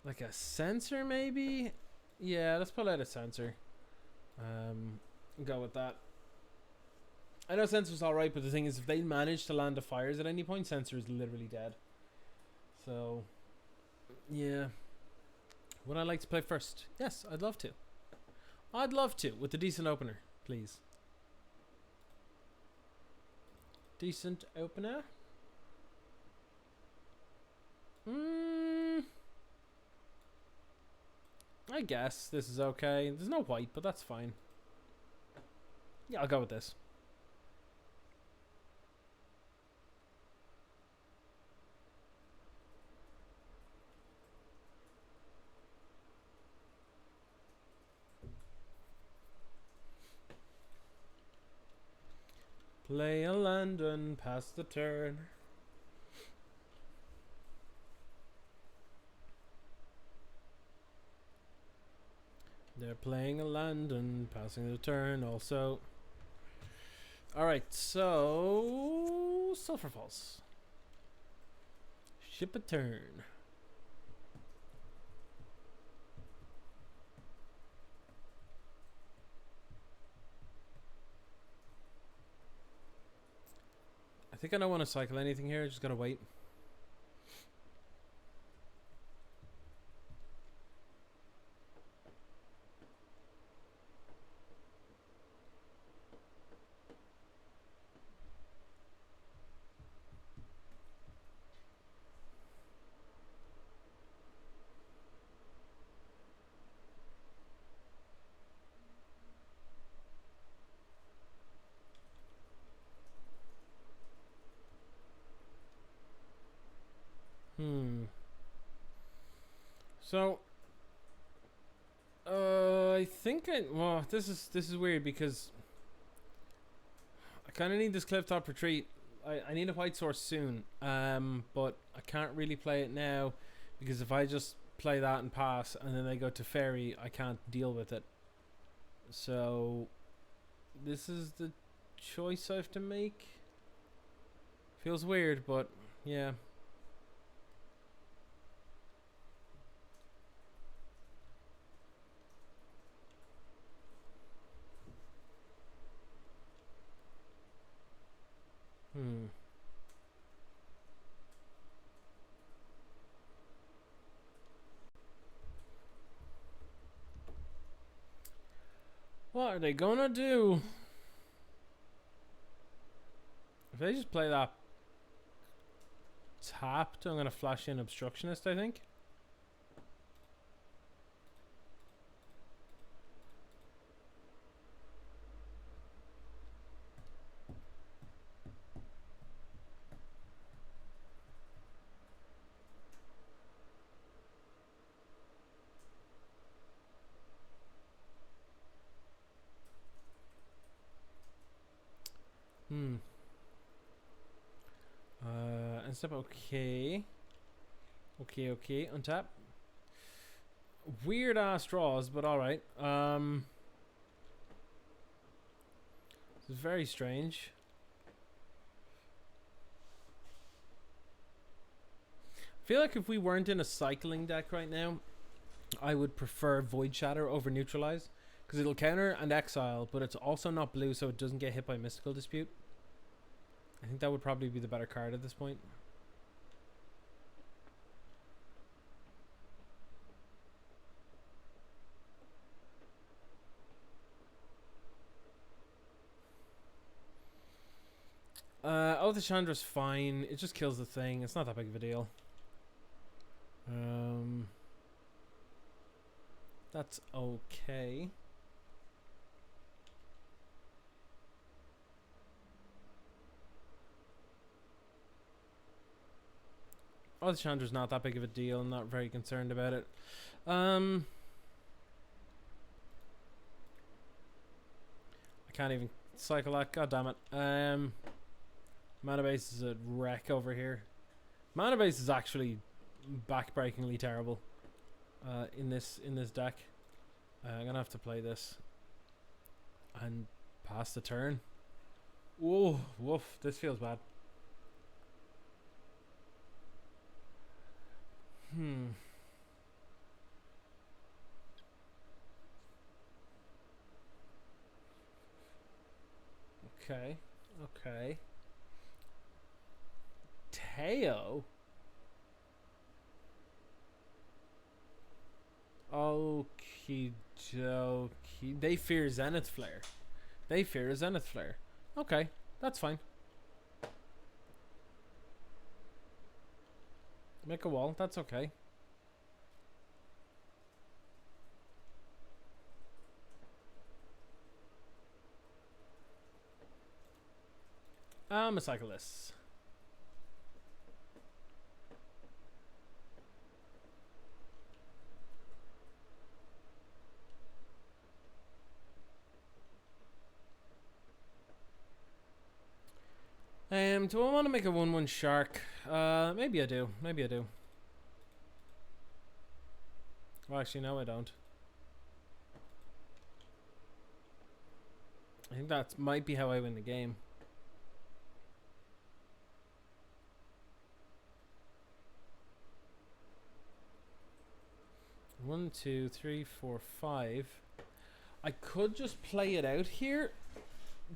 like a sensor, maybe. Yeah, let's pull out a sensor. Go with that. I know sensor's alright, but the thing is, if they manage to land the fires at any point, sensor is literally dead. So, yeah. Would I like to play first? Yes, I'd love to. I'd love to, with a decent opener, please. Decent opener? I guess this is okay. There's no white, but that's fine. Yeah, I'll go with this. Play a London, pass the turn. They're playing a London, passing the turn also. Alright, so Sulphur Falls. Ship a turn. I think I don't want to cycle anything here, I just gotta wait. So, I think well, this is weird because I kind of need this clifftop retreat. I need a white source soon. But I can't really play it now because if I just play that and pass and then I go to ferry, I can't deal with it. So, this is the choice I have to make. Feels weird, but yeah. What are they gonna do? If they just play that tapped, I'm gonna flash in Obstructionist, I think. And step okay. Okay, untap. Weird ass draws, but alright. This is very strange. I feel like if we weren't in a cycling deck right now, I would prefer Void Shatter over Neutralize. Because it'll counter and exile, but it's also not blue, so it doesn't get hit by Mystical Dispute. I think that would probably be the better card at this point. Oh, the Chandra's fine. It just kills the thing. It's not that big of a deal. That's okay. Oh, the Chandra's not that big of a deal. I'm not very concerned about it. I can't even cycle that. God damn it. Mana base is a wreck over here. Mana base is actually backbreakingly terrible in this deck. I'm gonna have to play this and pass the turn. Whoa, woof! This feels bad. Okay. Okay. Teo. Okie dokie. They fear Zenith Flare. They fear a Zenith Flare. Okay, that's fine. Make a wall, that's okay. I'm a cyclist. Do I want to make a 1-1 shark? Maybe I do. Maybe I do. Well, actually, no, I don't. I think that might be how I win the game. One, two, three, four, five. I could just play it out here,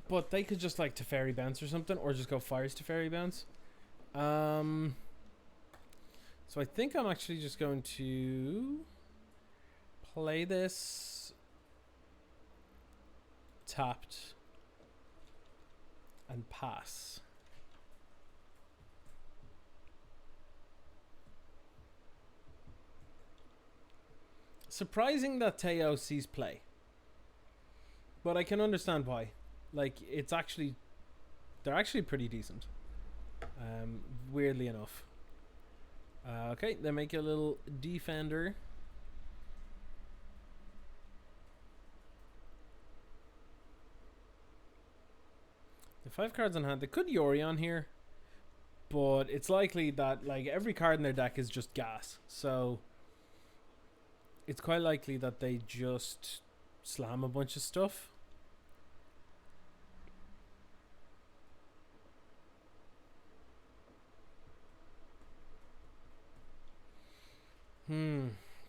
but they could just like Teferi bounce or something, or just go fires Teferi bounce. So I think I'm actually just going to play this tapped and pass. Surprising that Teo sees play, but I can understand why. Like, it's actually, they're actually pretty decent. Weirdly enough. Okay, they make a little defender. The 5 cards on hand. They could Yori on here, but it's likely that like every card in their deck is just gas. So it's quite likely that they just slam a bunch of stuff.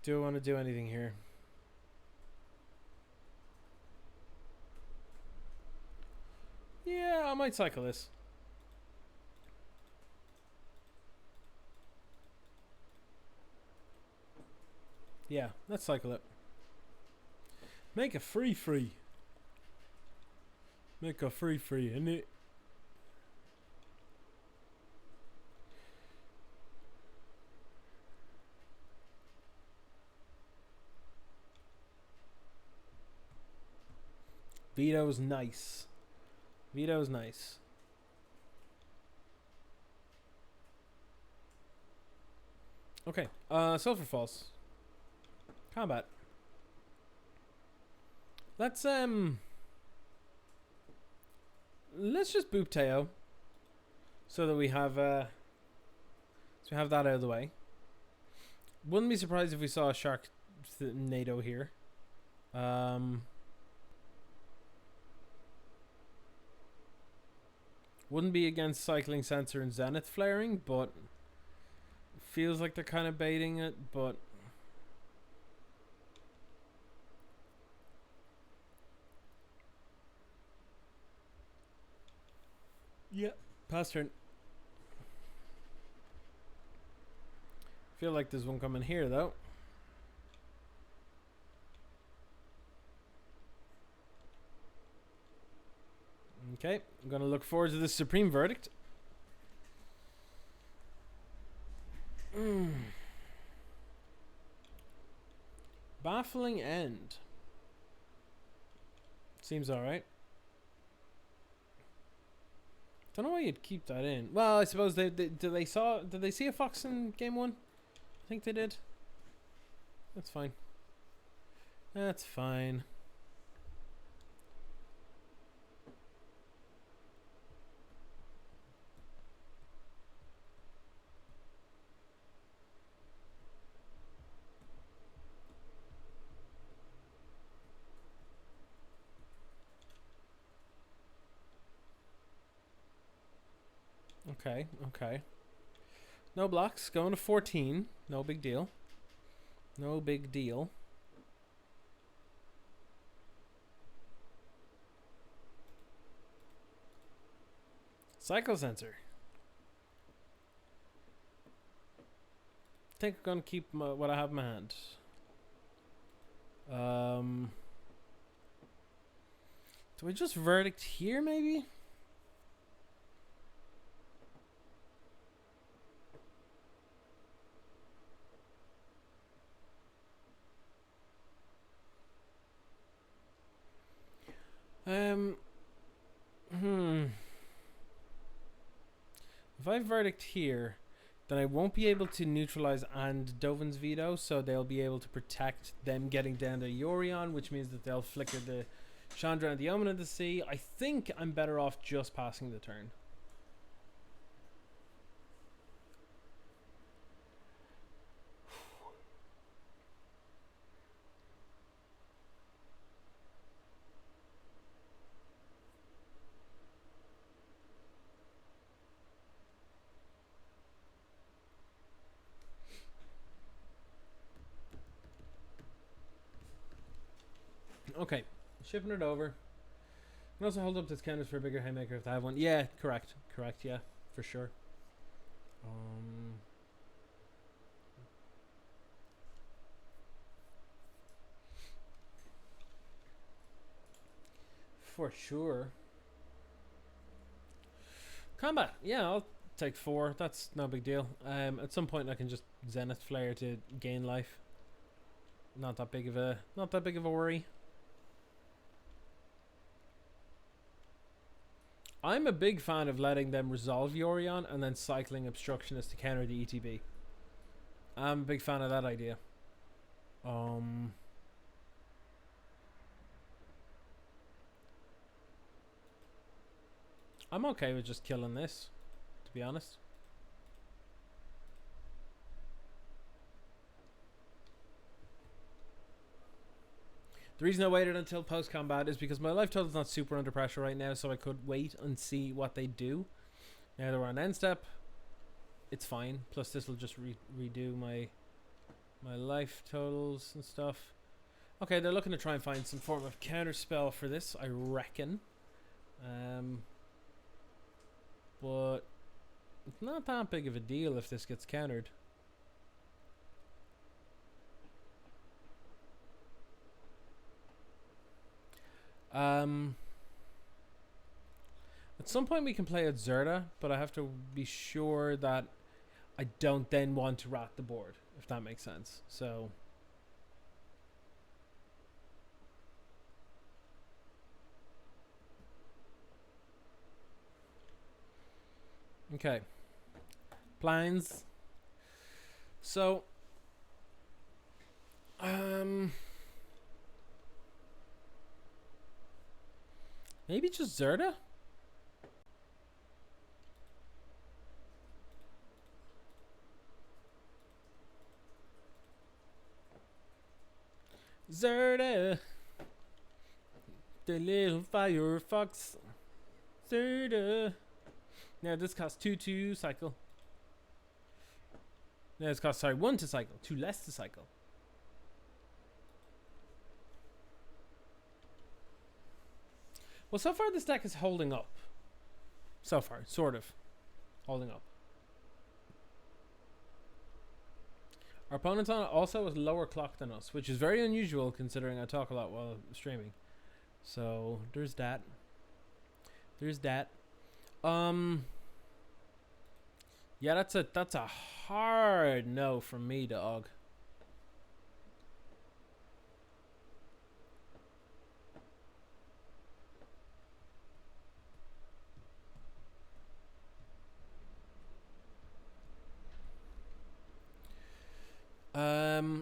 Do I want to do anything here? Yeah, I might cycle this. Yeah, let's cycle it. Make a free. Make a free, innit? Veto's nice. Veto's nice. Okay, Sulfur Falls. Combat. Let's just boop Teo, so that we have that out of the way. Wouldn't be surprised if we saw a Shark NATO here. Wouldn't be against Cycling Sensor and Zenith flaring, but feels like they're kind of baiting it, but yeah, pass turn. Feel like there's one coming here though. Okay, I'm gonna look forward to this Supreme Verdict. Baffling End. Seems alright. Don't know why you'd keep that in. Well, I suppose did they see a fox in game 1? I think they did. That's fine. That's fine. Okay, okay. No blocks. Going to 14. No big deal. No big deal. Cycle sensor. I think I'm going to keep what I have in my hand. Do I just verdict here, maybe? If I verdict here, then I won't be able to neutralize and Dovin's veto, so they'll be able to protect them getting down to Yorion, which means that they'll flicker the Chandra and the Omen of the Sea. I think I'm better off just passing the turn. Okay, shipping it over. Can also hold up this counters for a bigger haymaker if I have one. Yeah, correct, yeah, for sure. For sure. Combat, yeah, I'll take 4. That's no big deal. At some point I can just Zenith Flare to gain life. Not that big of a worry. I'm a big fan of letting them resolve Yorion and then cycling Obstructionist to counter the ETB. I'm a big fan of that idea. I'm okay with just killing this, to be honest. The reason I waited until post-combat is because my life total is not super under pressure right now, so I could wait and see what they do. Now that we're on end step, it's fine. Plus this will just redo my life totals and stuff. Okay, they're looking to try and find some form of counter spell for this, I reckon. But it's not that big of a deal if this gets countered. At some point we can play at Zerda, but I have to be sure that I don't then want to rat the board, if that makes sense. So okay. Plans. So maybe just Zerda? Zerda, the little firefox. Zerda. Now this costs 2 to cycle. Now this costs 1 to cycle, 2 less to cycle. Well, so far this deck is holding up. So far, sort of holding up. Our opponent on it also has lower clock than us, which is very unusual considering I talk a lot while streaming. So there's that. Yeah, that's a hard no from me, dog.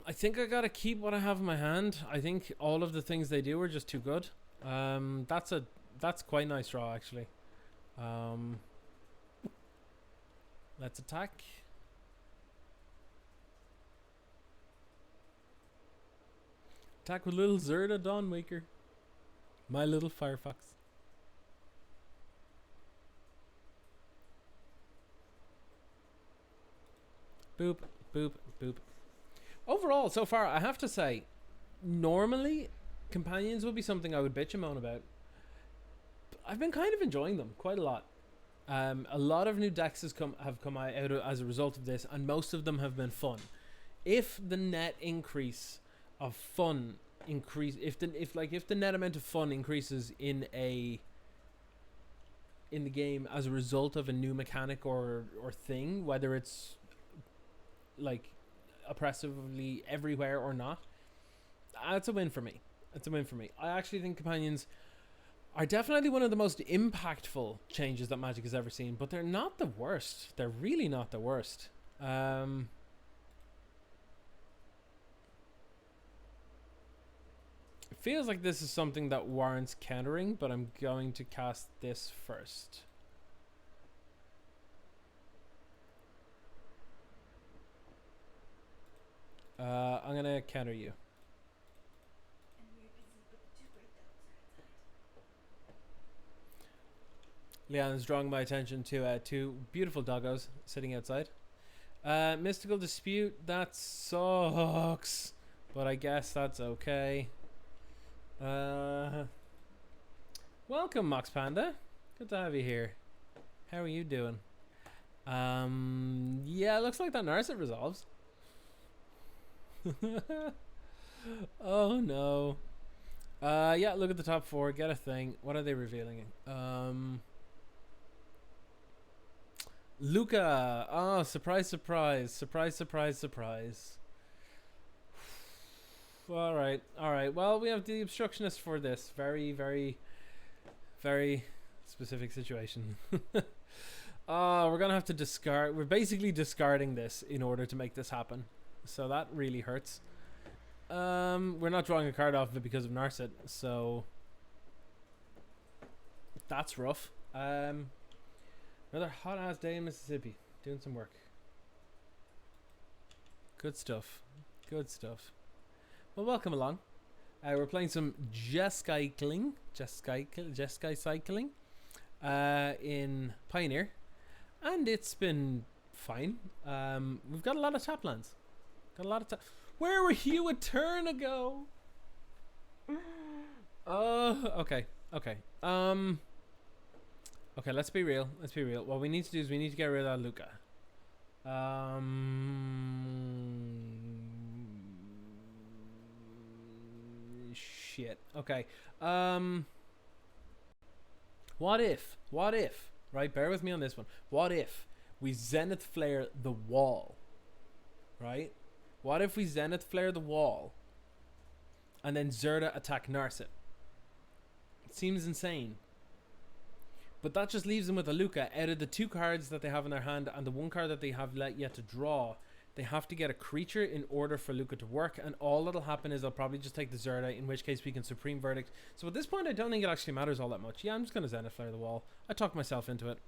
I think I gotta keep what I have in my hand. I think all of the things they do are just too good. That's quite nice draw actually. Let's attack. Attack with little Zerda Dawnwaker. My little Firefox. Boop, boop, boop. Overall, so far, I have to say, normally, companions would be something I would bitch and moan about. I've been kind of enjoying them quite a lot. A lot of new decks have come out as a result of this, and most of them have been fun. If the net increase of fun if the net amount of fun increases in the game as a result of a new mechanic or thing, whether it's like oppressively everywhere or not, that's a win for me. I actually think companions are definitely one of the most impactful changes that Magic has ever seen, but they're not the worst. They're really not the worst. It feels like this is something that warrants countering, but I'm going to cast this first. I'm gonna counter you. Leon's drawing my attention to two beautiful doggos sitting outside. Mystical Dispute, that sucks, but I guess that's okay. Welcome, Mox Panda. Good to have you here. How are you doing? Yeah, it looks like that Narset resolves. Oh no. Yeah, look at the top four. Get a thing. What are they revealing? Luca. Oh, surprise, surprise. Surprise, surprise, surprise. Alright, alright. Well, we have the Obstructionist for this. Very, very, very specific situation. We're gonna have to discard. We're basically discarding this in order to make this happen. So that really hurts. We're not drawing a card off of it because of Narset, so that's rough. Another hot ass day in Mississippi, doing some work. Good stuff. Good stuff. Well, welcome along. We're playing some Jeskai Cycling in Pioneer, and it's been fine. We've got a lot of tap lands. Where were you a turn ago? Okay. Okay, let's be real. What we need to do is we need to get rid of that Luca. Shit. Okay. What if, right? Bear with me on this one. What if we Zenith Flare the wall? Right? What if we Zenith Flare the wall and then Zerda attack Narset? It seems insane. But that just leaves them with a Luca. Out of the two cards that they have in their hand and the one card that they have yet to draw, they have to get a creature in order for Luca to work, and all that'll happen is they'll probably just take the Zerda, in which case we can Supreme Verdict. So at this point I don't think it actually matters all that much. Yeah, I'm just going to Zenith Flare the wall. I talked myself into it.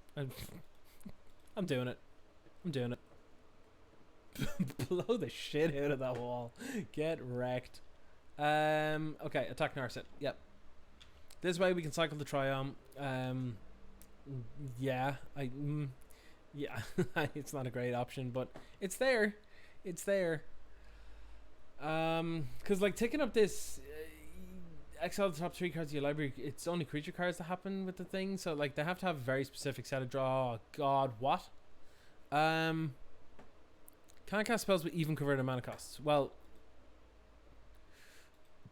I'm doing it. Blow the shit out of that wall. Get wrecked. Okay, attack Narset. Yep. This way we can cycle the Triumph. Yeah, yeah, it's not a great option, but it's there. Because like taking up this exile the top 3 cards of your library, it's only creature cards that happen with the thing, so like they have to have a very specific set of draw. Oh god, what? Can't cast spells with even converted mana costs. Well,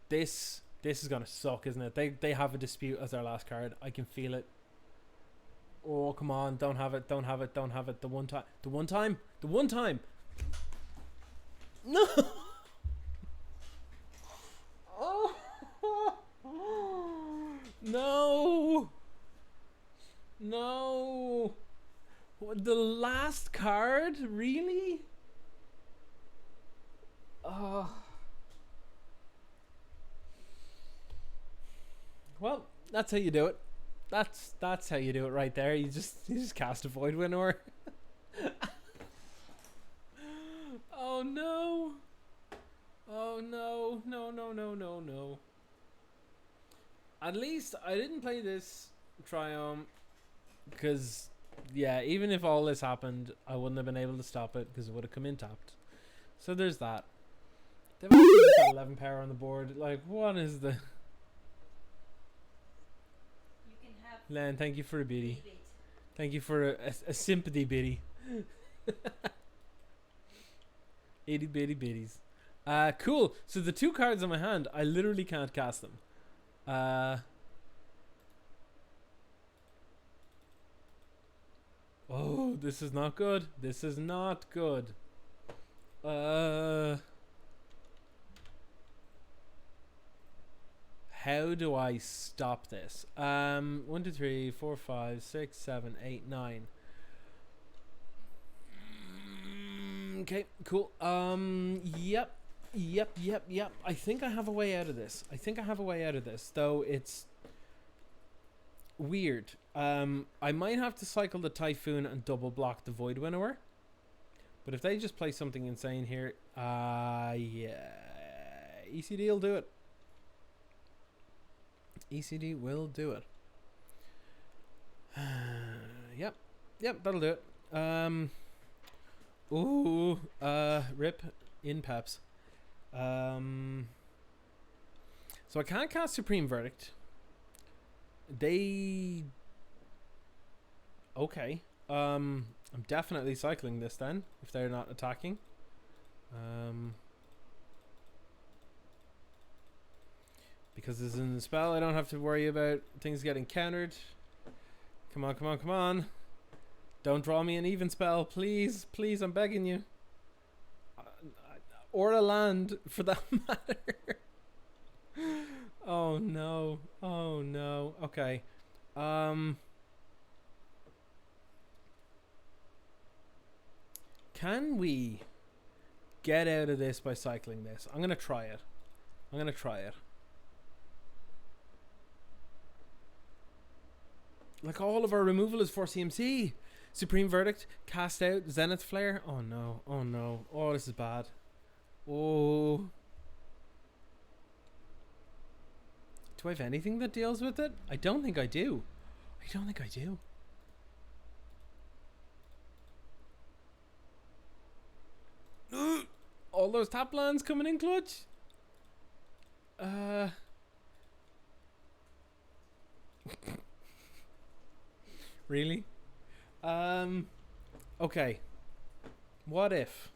this is gonna suck, isn't it? They have a Dispute as their last card. I can feel it. Oh, come on. Don't have it. The one time. No. Oh. No. The last card? Really? Oh. Well, that's how you do it. That's how you do it right there. You just cast a Void Winnower. Oh no. Oh no. No. At least I didn't play this Triumph because Yeah, even if all this happened, I wouldn't have been able to stop it because it would have come in tapped. So there's that. They've actually got 11 power on the board. Like, what is the... You can have Len, thank you for a biddy. bit. Thank you for a sympathy biddy. Itty bitty biddies. Cool. So the 2 cards in my hand, I literally can't cast them. Oh, this is not good. This is not good. How do I stop this? 1, 2, 3, 4, 5, 6, 7, 8, 9. Okay, cool. Yep. I think I have a way out of this. Though it's weird. I might have to cycle the Typhoon and double block the Void Winnower. But if they just play something insane here, yeah, ECD will do it. ECD will do it. Yep, that'll do it. Rip in peps. So I can't cast Supreme Verdict. Okay. I'm definitely cycling this then, if they're not attacking. Because this isn't a spell, I don't have to worry about things getting countered. Come on. Don't draw me an even spell, please, I'm begging you. Or a land, for that matter. Oh no. Okay. Can we get out of this by cycling this? I'm gonna try it. Like, all of our removal is for CMC. Supreme Verdict, cast out, Zenith Flare. Oh no. Oh, this is bad. Oh. Do I have anything that deals with it? I don't think I do. All those tap lands coming in clutch. Really? Okay. What if?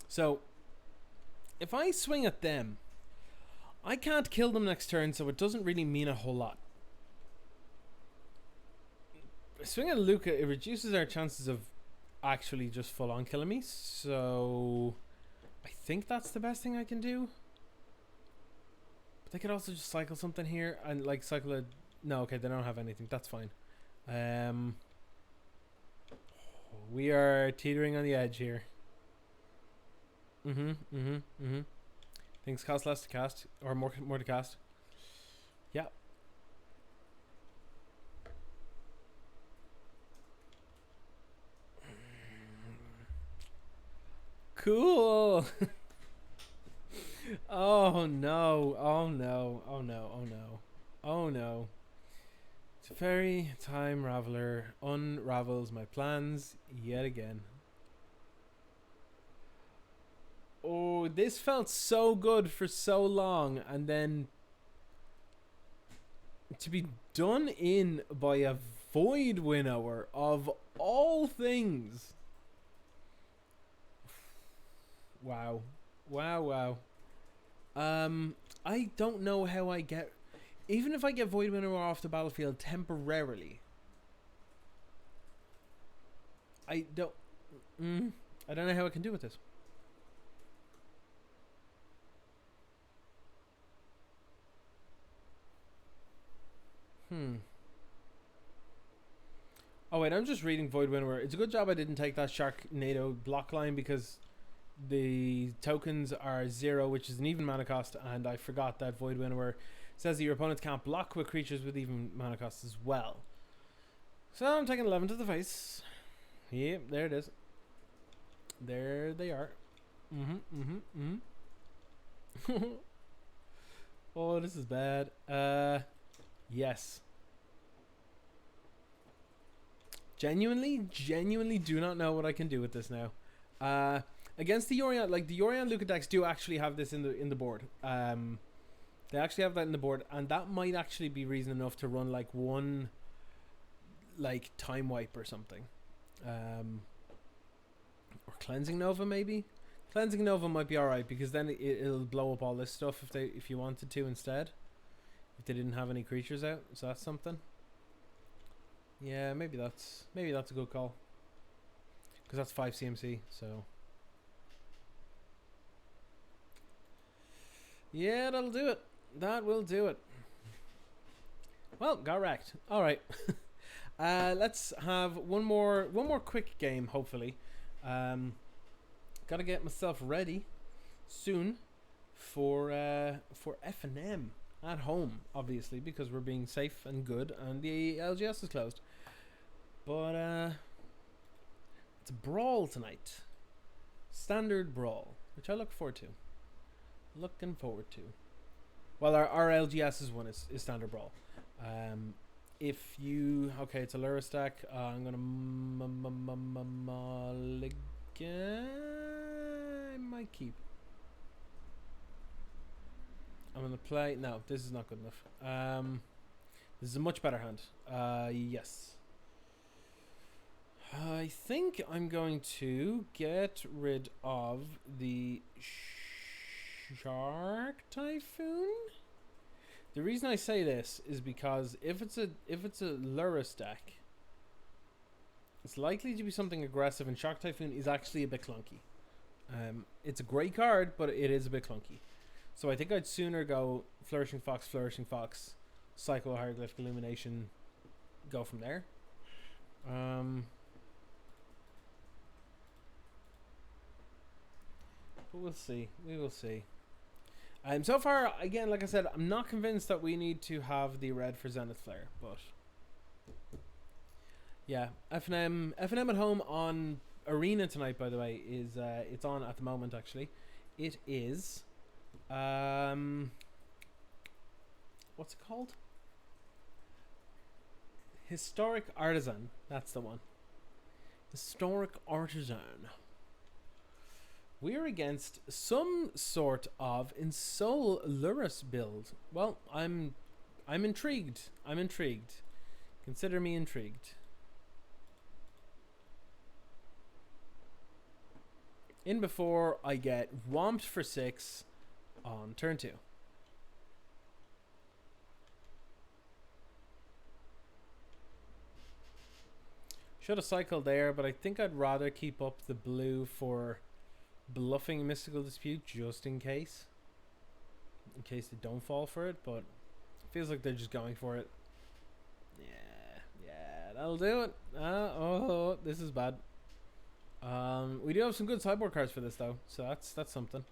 So, if I swing at them, I can't kill them next turn, so it doesn't really mean a whole lot. Swing at Luca, it reduces our chances of actually just full on killing me, so I think that's the best thing I can do. But they could also just cycle something here and like cycle a... No, okay, they don't have anything. That's fine. We are teetering on the edge here. Things cost less to cast, or more to cast. Yeah. Cool. Oh no. Fairy Time Raveler unravels my plans yet again. Oh, this felt so good for so long, and then to be done in by a Void Winnower of all things. Wow. I don't know how I get... Even if I get Void Winnower off the battlefield temporarily, I don't know how I can do with this. Oh wait, I'm just reading Void Winnower. It's a good job I didn't take that Sharknado block line, because the tokens are 0, which is an even mana cost, and I forgot that Void Winnower says that your opponents can't block with creatures with even mana costs as well. So I'm taking 11 to the face. Yep, there it is. There they are. Oh, this is bad. Yes. Genuinely do not know what I can do with this now. Against the Yorion, like the Yorion Luca decks do actually have this in the board. They actually have that in the board, and that might actually be reason enough to run like one, like time wipe or something, or cleansing nova maybe. Cleansing nova might be all right because then it'll blow up all this stuff if you wanted to instead. If they didn't have any creatures out, so that's something. Yeah, maybe that's a good call. Because that's 5 CMC, so yeah, that'll do it. That will do it. Well, got wrecked. All right. Let's have one more quick game. Hopefully, gotta get myself ready soon for F&M at home, obviously, because we're being safe and good, and the LGS is closed. But it's a brawl tonight, standard brawl, which I look forward to. Well, our LGS's one is standard brawl. If you it's a Lura stack. I'm gonna mulligan. I might keep. I'm gonna play. No, this is not good enough. This is a much better hand. Yes. I think I'm going to get rid of the Shark Typhoon. The reason I say this is because if it's a Lurus deck, it's likely to be something aggressive, and Shark Typhoon is actually a bit clunky. It's a great card, but it is a bit clunky. So I think I'd sooner go Flourishing Fox, Psycho Hieroglyphic Illumination, go from there. But we'll see. We will see. So far, again, like I said, I'm not convinced that we need to have the red for Zenith Flare, but yeah, F&M at home on Arena tonight, by the way, is it's on at the moment. Actually, it is what's it called? Historic Artisan. That's the one. Historic Artisan. We're against some sort of Insol Lurus build. Well, I'm intrigued. Consider me intrigued. In before I get whomped for 6 on turn 2. Should have cycled there, but I think I'd rather keep up the blue for bluffing Mystical Dispute just in case they don't fall for it, but it feels like they're just going for it. Yeah, that'll do it. Oh, this is bad. We do have some good sideboard cards for this though, so that's something.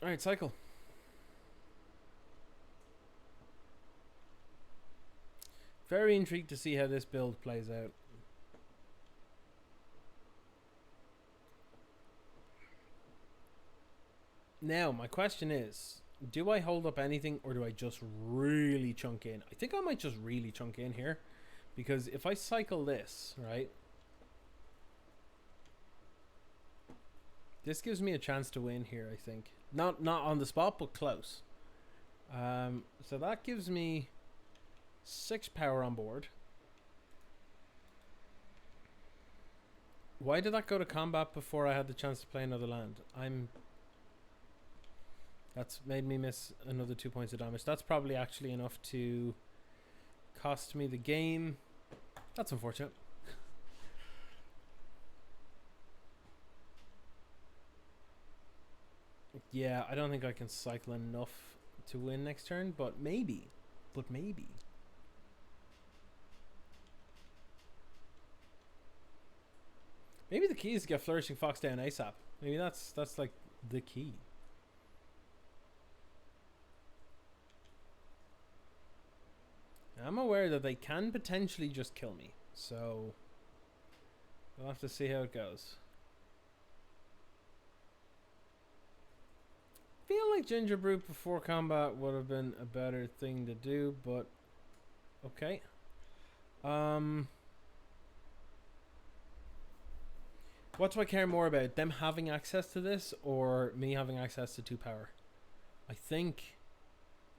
Alright, cycle. Very intrigued to see how this build plays out. Now, my question is, do I hold up anything or do I just really chunk in? I think I might just really chunk in here, because if I cycle this, right, this gives me a chance to win here, I think. Not on the spot, but close. So that gives me 6 power on board. Why did that go to combat before I had the chance to play another land? That's made me miss another 2 points of damage. That's probably actually enough to cost me the game. That's unfortunate. Yeah, I don't think I can cycle enough to win next turn, but maybe. Maybe the key is to get Flourishing Fox down ASAP. Maybe that's like the key. I'm aware that they can potentially just kill me, so we'll have to see how it goes. like ginger brute before combat would have been a better thing to do, but okay. What do I care more about? Them having access to this or me having access to 2 power? I think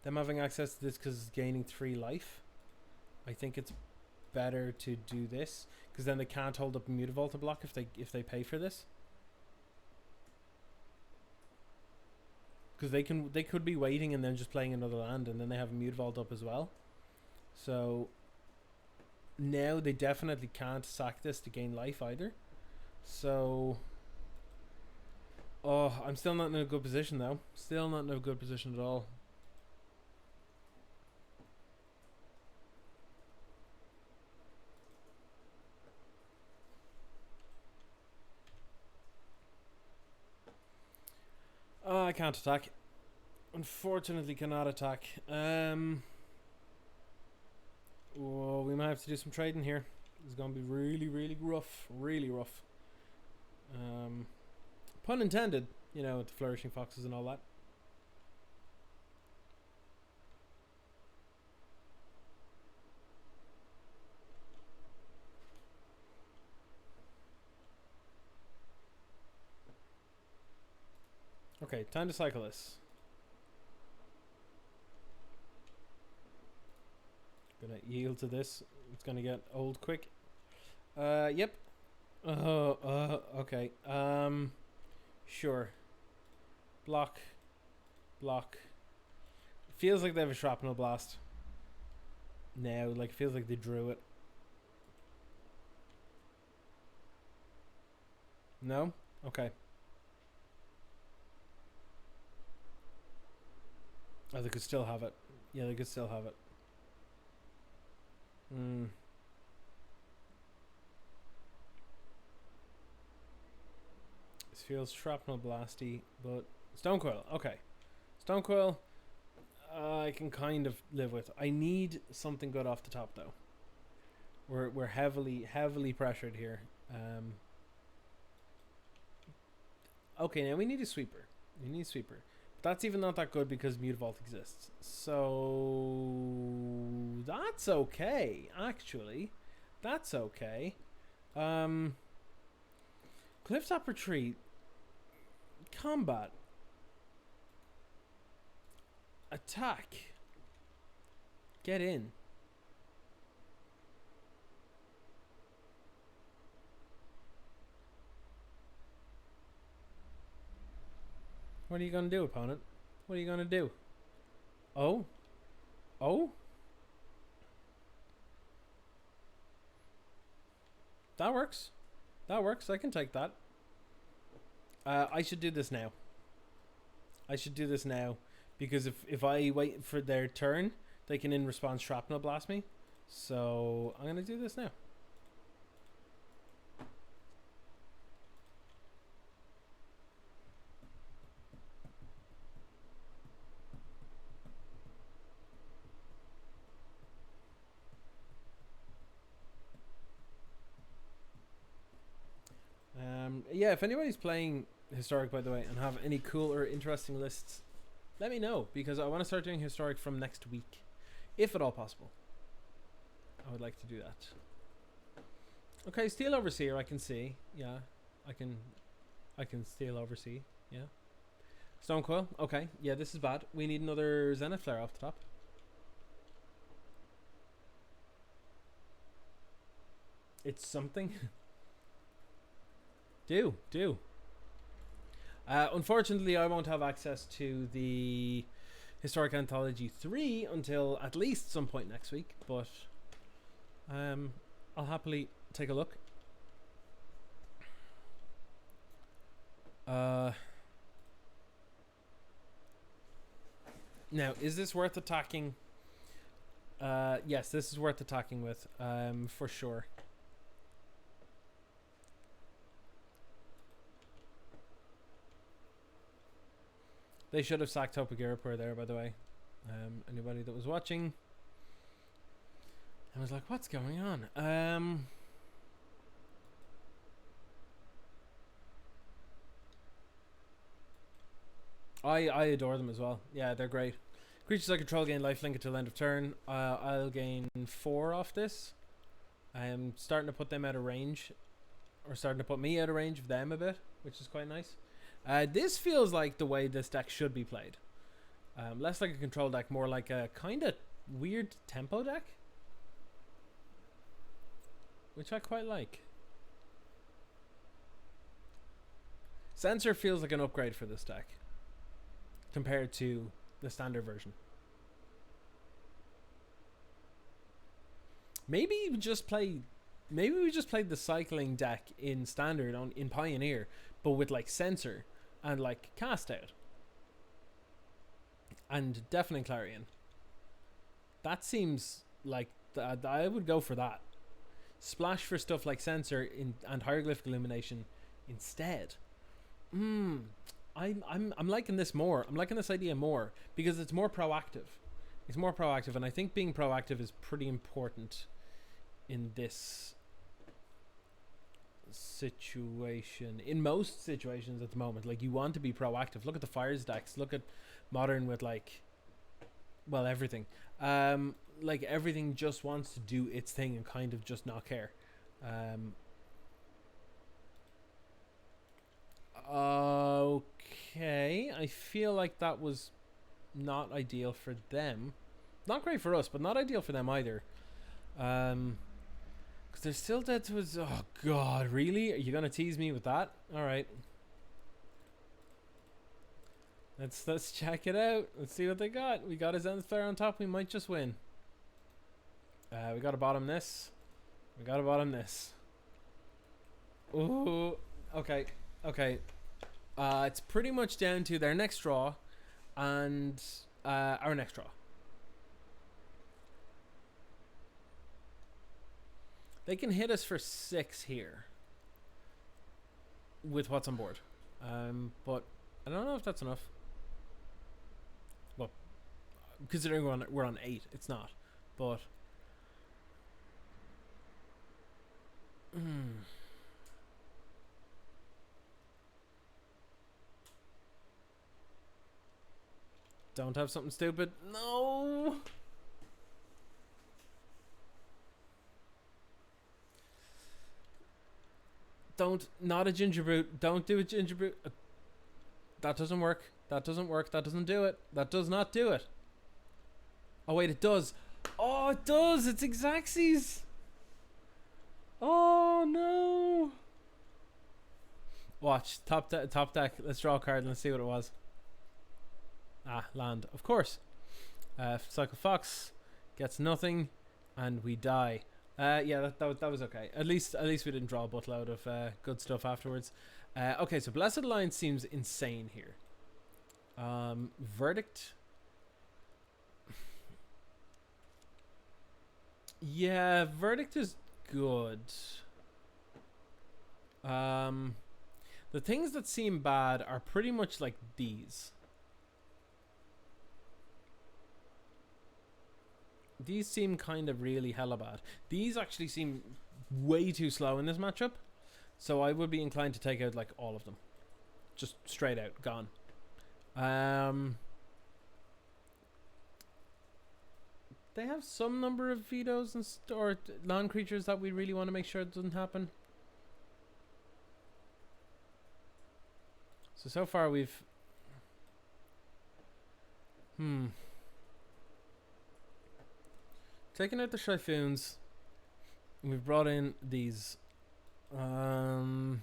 them having access to this because it's gaining 3 life. I think it's better to do this because then they can't hold up a Mutavault to block if they pay for this. Because they could be waiting and then just playing another land and then they have a Mutavault up as well. So now they definitely can't sack this to gain life either. So I'm still not in a good position though. Still not in a good position at all. I can't attack. Unfortunately cannot attack. Oh, we might have to do some trading here. It's gonna be really, really rough. Really rough. Pun intended, you know, with the flourishing foxes and all that. Okay, time to cycle this. Gonna yield to this. It's gonna get old quick. Yep. Okay. Sure. Block. Feels like they have a shrapnel blast. Now, like, feels like they drew it. No? Okay. Oh, they could still have it. Yeah, they could still have it. This feels shrapnel blasty, but Stonecoil. Okay, Stonecoil, I can kind of live with. I need something good off the top though. We're heavily pressured here. Okay, now we need a sweeper. We need a sweeper. But that's even not that good because Mutavault exists. So that's okay, actually. That's okay. Clifftop retreat. Combat. Attack. Get in. What are you gonna do, opponent? What are you gonna do? Oh? Oh? That works. That works. I can take that. I should do this now. I should do this now. Because if I wait for their turn, they can in response shrapnel blast me. So I'm gonna do this now. Yeah, if anybody's playing Historic, by the way, and have any cool or interesting lists, let me know, because I want to start doing Historic from next week, if at all possible. I would like to do that. Okay, Steel Overseer, I can see. Yeah, I can Steel Oversee. Yeah. Stonecoil, okay. Yeah, this is bad. We need another Zenith Flare off the top. It's something. Do. Unfortunately, I won't have access to the Historic Anthology 3 until at least some point next week, but I'll happily take a look. Now, is this worth attacking? Yes, this is worth attacking with, for sure. They should have sacked Topagirapur there, by the way. Anybody that was watching, I was like, what's going on? I adore them as well. Yeah, they're great. Creatures I control gain lifelink until end of turn. I'll gain 4 off this. I'm starting to put them out of range, or starting to put me out of range of them a bit, which is quite nice. This feels like the way this deck should be played. Less like a control deck, more like a kind of weird tempo deck, which I quite like. Sensor feels like an upgrade for this deck compared to the standard version. Maybe we just played the cycling deck in standard in Pioneer, but with like Sensor and like Cast Out and Deafening Clarion. That seems like I would go for that. Splash for stuff like Sensor and Hieroglyphic Illumination instead. I'm liking this more. I'm liking this idea more because it's more proactive. It's more proactive, and I think being proactive is pretty important in this situation. In most situations at the moment, like, you want to be proactive. Look at the Fires decks. Look at Modern with like, well, everything. Like, everything just wants to do its thing and kind of just not care. Okay, I feel like that was not ideal for them. Not great for us, but not ideal for them either. Because they're still dead to us. Oh god, really? Are you gonna tease me with that? Alright. Let's check it out. Let's see what they got. We got a Zenith player on top. We might just win. We gotta bottom this. We gotta bottom this. Ooh. Okay. Okay. It's pretty much down to their next draw and our next draw. They can hit us for 6 here with what's on board. But I don't know if that's enough. Well, considering we're on 8, it's not. But don't have something stupid. No. Not a ginger brute. Don't do a ginger brute. That doesn't work. That doesn't work. That doesn't do it. That does not do it. Oh wait, it does. Oh, it does. It's Xaxes. Oh no. Watch. Top deck. Let's draw a card and let's see what it was. Ah, land. Of course. Cycle Fox gets nothing, and we die. Yeah, that was okay. At least we didn't draw a buttload of good stuff afterwards. Okay, so Blessed Alliance seems insane here. Verdict. Yeah, Verdict is good. The things that seem bad are pretty much like these. These seem kind of really hella bad. These actually seem way too slow in this matchup. So I would be inclined to take out like all of them. Just straight out, gone. They have some number of vetoes and or land creatures that we really want to make sure it doesn't happen. So far we've taken out the Typhoons. We've brought in these. The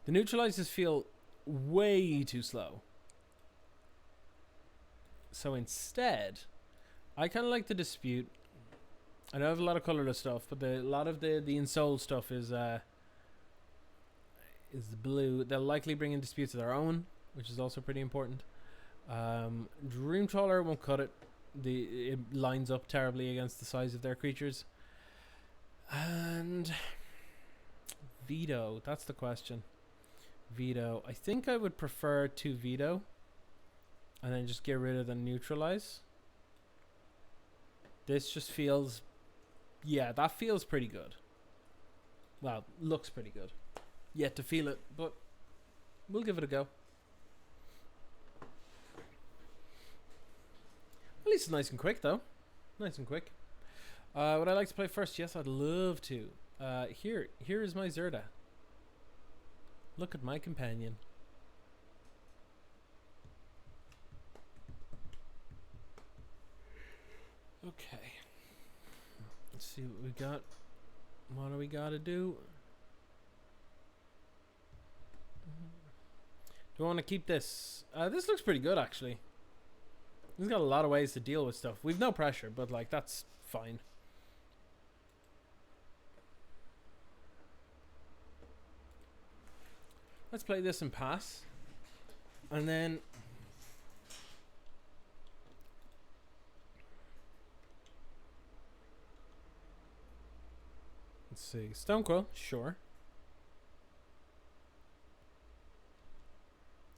neutralizers feel way too slow. So instead, I kind of like the Dispute. I know I have a lot of colorless stuff, but a lot of the Ensoul stuff is blue. They'll likely bring in Disputes of their own, which is also pretty important. Dream Trawler won't cut it. It lines up terribly against the size of their creatures. And veto, that's the question. Veto. I think I would prefer to veto and then just get rid of the neutralize. This just feels, yeah, that feels pretty good. Well, looks pretty good. Yet to feel it, but We'll give it a go. At least it's nice and quick, though. Nice and quick. Would I like to play first? Yes, I'd love to. Here is my Zerda. Look at my companion. Okay. Let's see what we got. What do we gotta do? Do I want to keep this? This looks pretty good, actually. He's got a lot of ways to deal with stuff. We've no pressure, but like that's fine. Let's play this and pass. And then let's see. Stonequill, sure.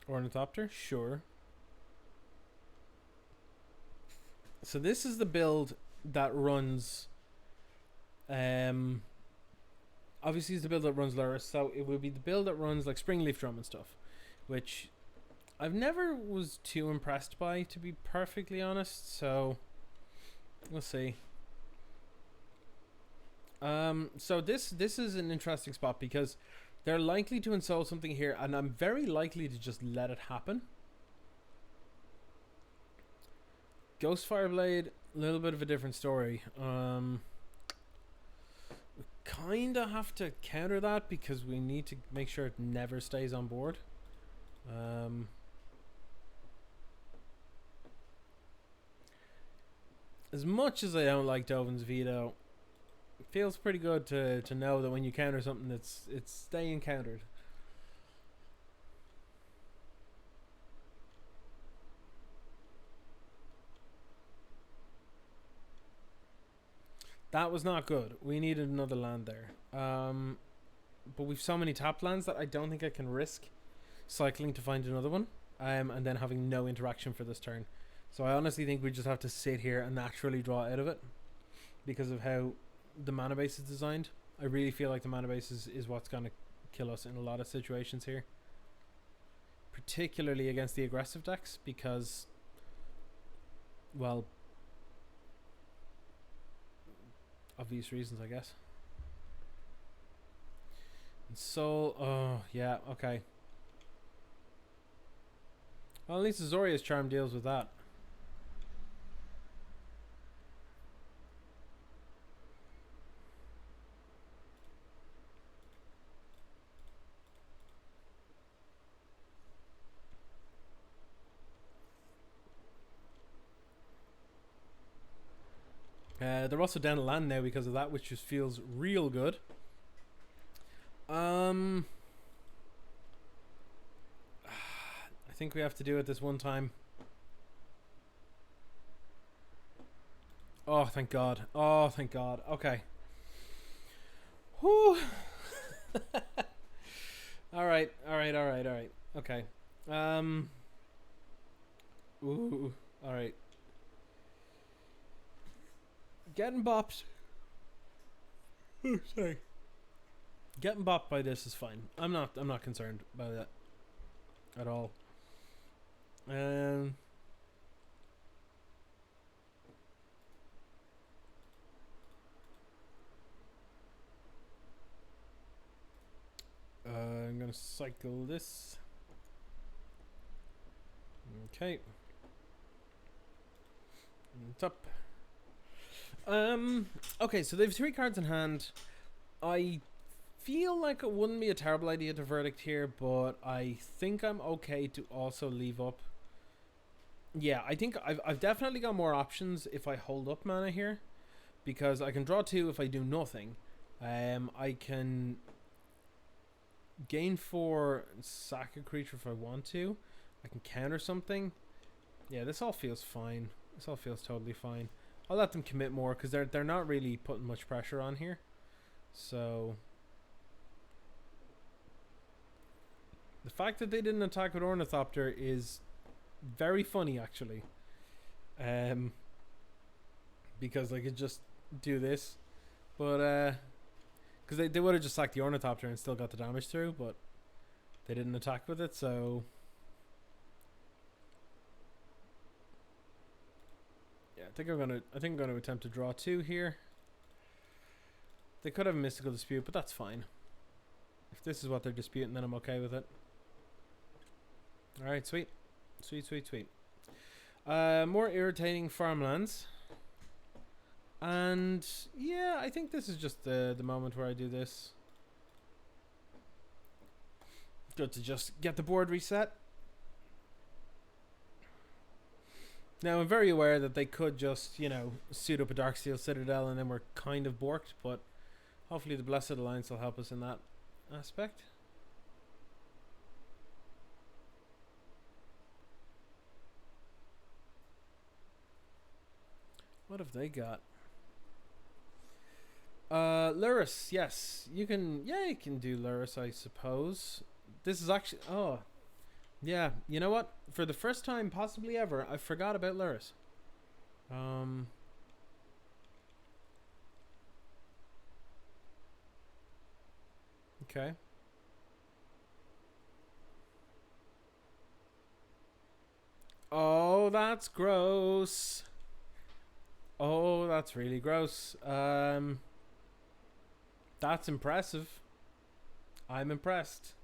Ornithopter, sure. So this is the build that runs obviously it's the build that runs Lurrus, so it would be the build that runs like Springleaf Drum and stuff, which I've never was too impressed by, to be perfectly honest, so we'll see. So this is an interesting spot because they're likely to install something here, and I'm very likely to just let it happen. Ghost Fireblade, a little bit of a different story. We kind of have to counter that because we need to make sure it never stays on board. As much as I don't like Dovin's veto, it feels pretty good to know that when you counter something, it's staying countered. That was not good. We needed another land there. But we've so many tap lands that I don't think I can risk cycling to find another one. And then having no interaction for this turn. So I honestly think we just have to sit here and naturally draw out of it. Because of how the mana base is designed. I really feel like the mana base is what's going to kill us in a lot of situations here. Particularly against the aggressive decks. Because, well, obvious reasons, I guess. And Soul, oh yeah, okay. Well, at least Azorius Charm deals with that. They're also down a land now because of that, which just feels real good. I think we have to do it this one time. Oh, thank God. Oh, thank God. Okay. Whew. Alright. Okay. Ooh. Alright. Getting bopped. Oh, sorry. Getting bopped by this is fine. I'm not concerned by that at all. I'm gonna cycle this. Okay. It's up. Okay, so they have 3 cards in hand. I feel like it wouldn't be a terrible idea to verdict here, but I think I'm okay to also leave up. Yeah, I think I've definitely got more options if I hold up mana here, because I can draw 2 if I do nothing. I can gain 4, sack a creature if I want to. I can counter something. Yeah, this all feels fine. This all feels totally fine. I'll let them commit more because they're not really putting much pressure on here. So the fact that they didn't attack with Ornithopter is very funny, actually. Because I could just do this, but because they would have just sacked the Ornithopter and still got the damage through. But They didn't attack with it, so yeah, I think I'm gonna attempt to draw 2 here. They could have a mystical dispute, but that's fine. If this is what they're disputing, then I'm okay with it. Alright, sweet. Sweet. More irritating farmlands. And yeah, I think this is just the moment where I do this. Good to just get the board reset. Now I'm very aware that they could just, you know, suit up a Darksteel Citadel and then we're kind of borked, but hopefully the Blessed Alliance will help us in that aspect. What have they got? Luris, yes. You can do Luris, I suppose. This is actually, oh. Yeah, you know what? For the first time possibly ever, I forgot about Luris. Okay. Oh, that's gross. Oh, that's really gross. That's impressive. I'm impressed.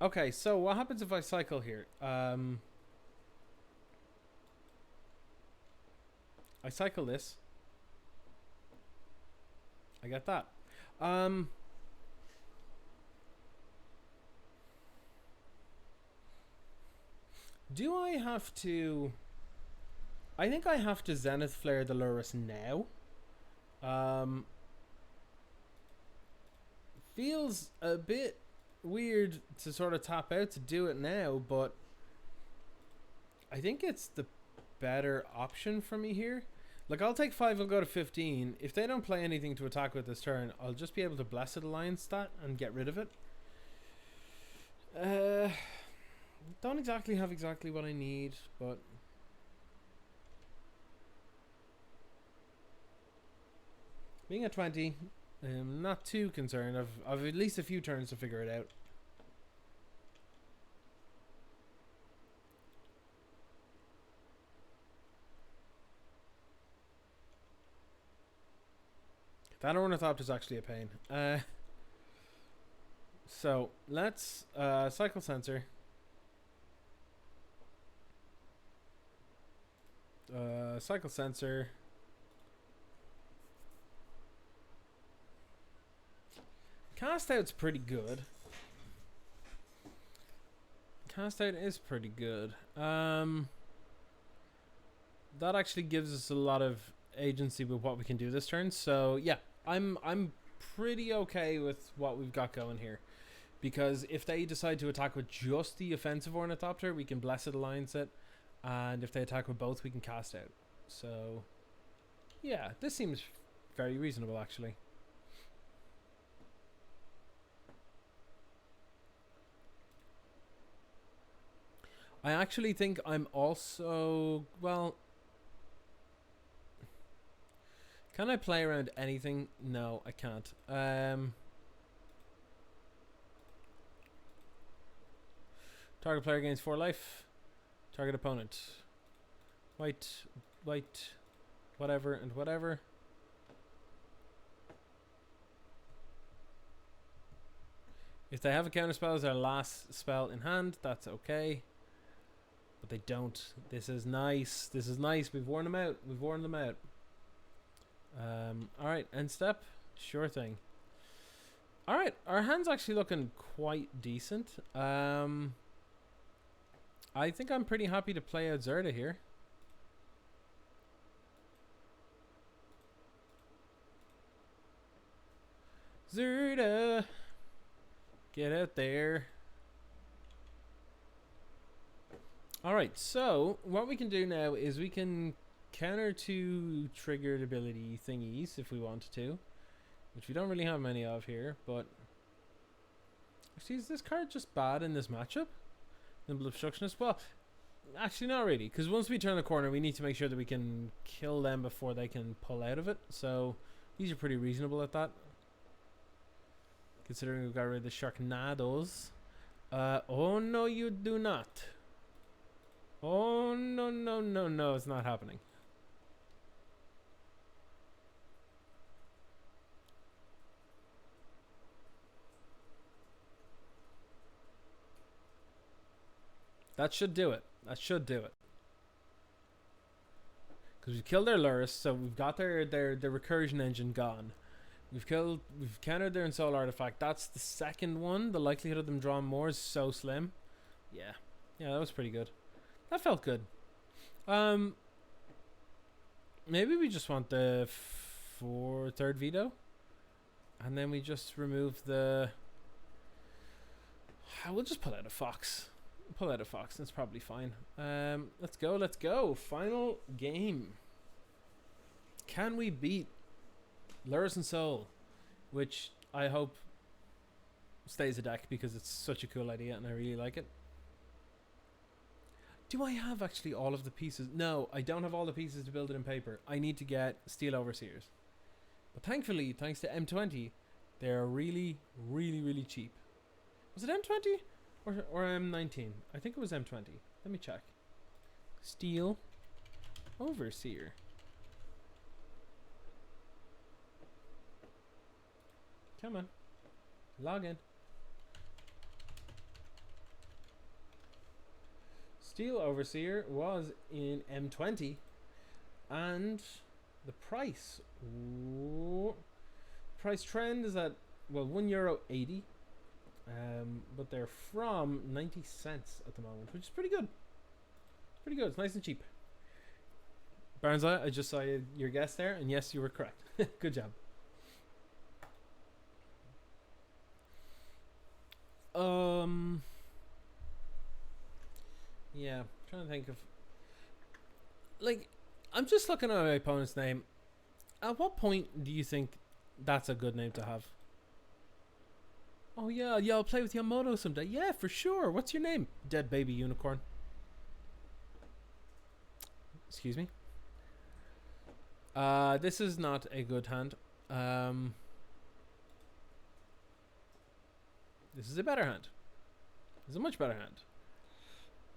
Okay, so what happens if I cycle here? I cycle this. I get that. Do I have to... I think I have to Zenith Flare the Luris now. Feels a bit weird to sort of tap out to do it now, but I think it's the better option for me here. Like, I'll take 5, I'll go to 15. If they don't play anything to attack with this turn, I'll just be able to Blessed Alliance that and get rid of it. Don't exactly have what I need, but... Being at 20, I'm not too concerned. I've at least a few turns to figure it out. That Ornithopter is actually a pain. So let's Cycle Sensor. Cycle Sensor. Cast Out's pretty good. Cast Out is pretty good. That actually gives us a lot of agency with what we can do this turn. So yeah, I'm pretty okay with what we've got going here. Because if they decide to attack with just the offensive Ornithopter, we can Blessed Alliance it. And if they attack with both, we can Cast Out. So yeah, this seems very reasonable actually. I actually think I'm also, well, can I play around anything? No, I can't. Target player gains 4 life. Target opponent. White, whatever, and whatever. If they have a counterspell as their last spell in hand, that's okay. But they don't. This is nice. This is nice. We've worn them out. We've worn them out. Alright, end step. Sure thing. Alright, our hand's actually looking quite decent. I think I'm pretty happy to play out Zerda here. Zerda! Get out there. Alright, so what we can do now is we can counter 2 triggered ability thingies if we wanted to, which we don't really have many of here, but actually is this card just bad in this matchup? Nimble Obstructionist? Well, actually not really, because once we turn the corner we need to make sure that we can kill them before they can pull out of it, so these are pretty reasonable at that. Considering we got rid of the Sharknadoes. Oh no, you do not. Oh no, no, no, no, it's not happening. That should do it. That should do it. Because we've killed their Lurus, so we've got their recursion engine gone. We've countered their Ensoul artifact. That's the second one. The likelihood of them drawing more is so slim. Yeah. Yeah, that was pretty good. That felt good. Maybe we just want the third veto. And then we just remove the... We'll just pull out a Fox. Pull out a Fox. That's probably fine. Let's go. Let's go. Final game. Can we beat Lurus and Soul? Which I hope stays a deck because it's such a cool idea and I really like it. Do I have actually all of the pieces? No, I don't have all the pieces to build it in paper. I need to get Steel Overseers. But thankfully, thanks to M20, they're really, really, really cheap. Was it M20 or M19? I think it was M20. Let me check. Steel Overseer. Come on. Log in. Steel Overseer was in M20 and the price trend is at, well, €1.80, but they're from 90 cents at the moment, which is pretty good. Pretty good. It's nice and cheap. Barneseye, I just saw your guess there, and yes, you were correct. Good job. Yeah, I'm trying to think of, like, I'm just looking at my opponent's name. At what point do you think that's a good name to have? Oh yeah, I'll play with Yamamoto someday. Yeah, for sure. What's your name? Dead Baby Unicorn. Excuse me. This is not a good hand. This is a better hand. This is a much better hand.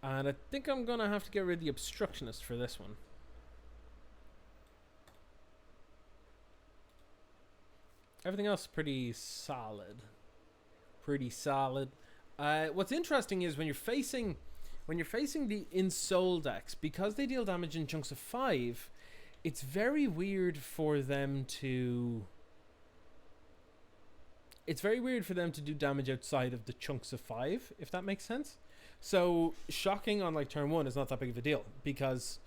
And I think I'm going to have to get rid of the Obstructionist for this one. Everything else is pretty solid. Pretty solid. What's interesting is when you're facing the Ensoul decks, because they deal damage in chunks of 5, it's very weird for them to... It's very weird for them to do damage outside of the chunks of 5, if that makes sense. So shocking on like turn 1 is not that big of a deal because,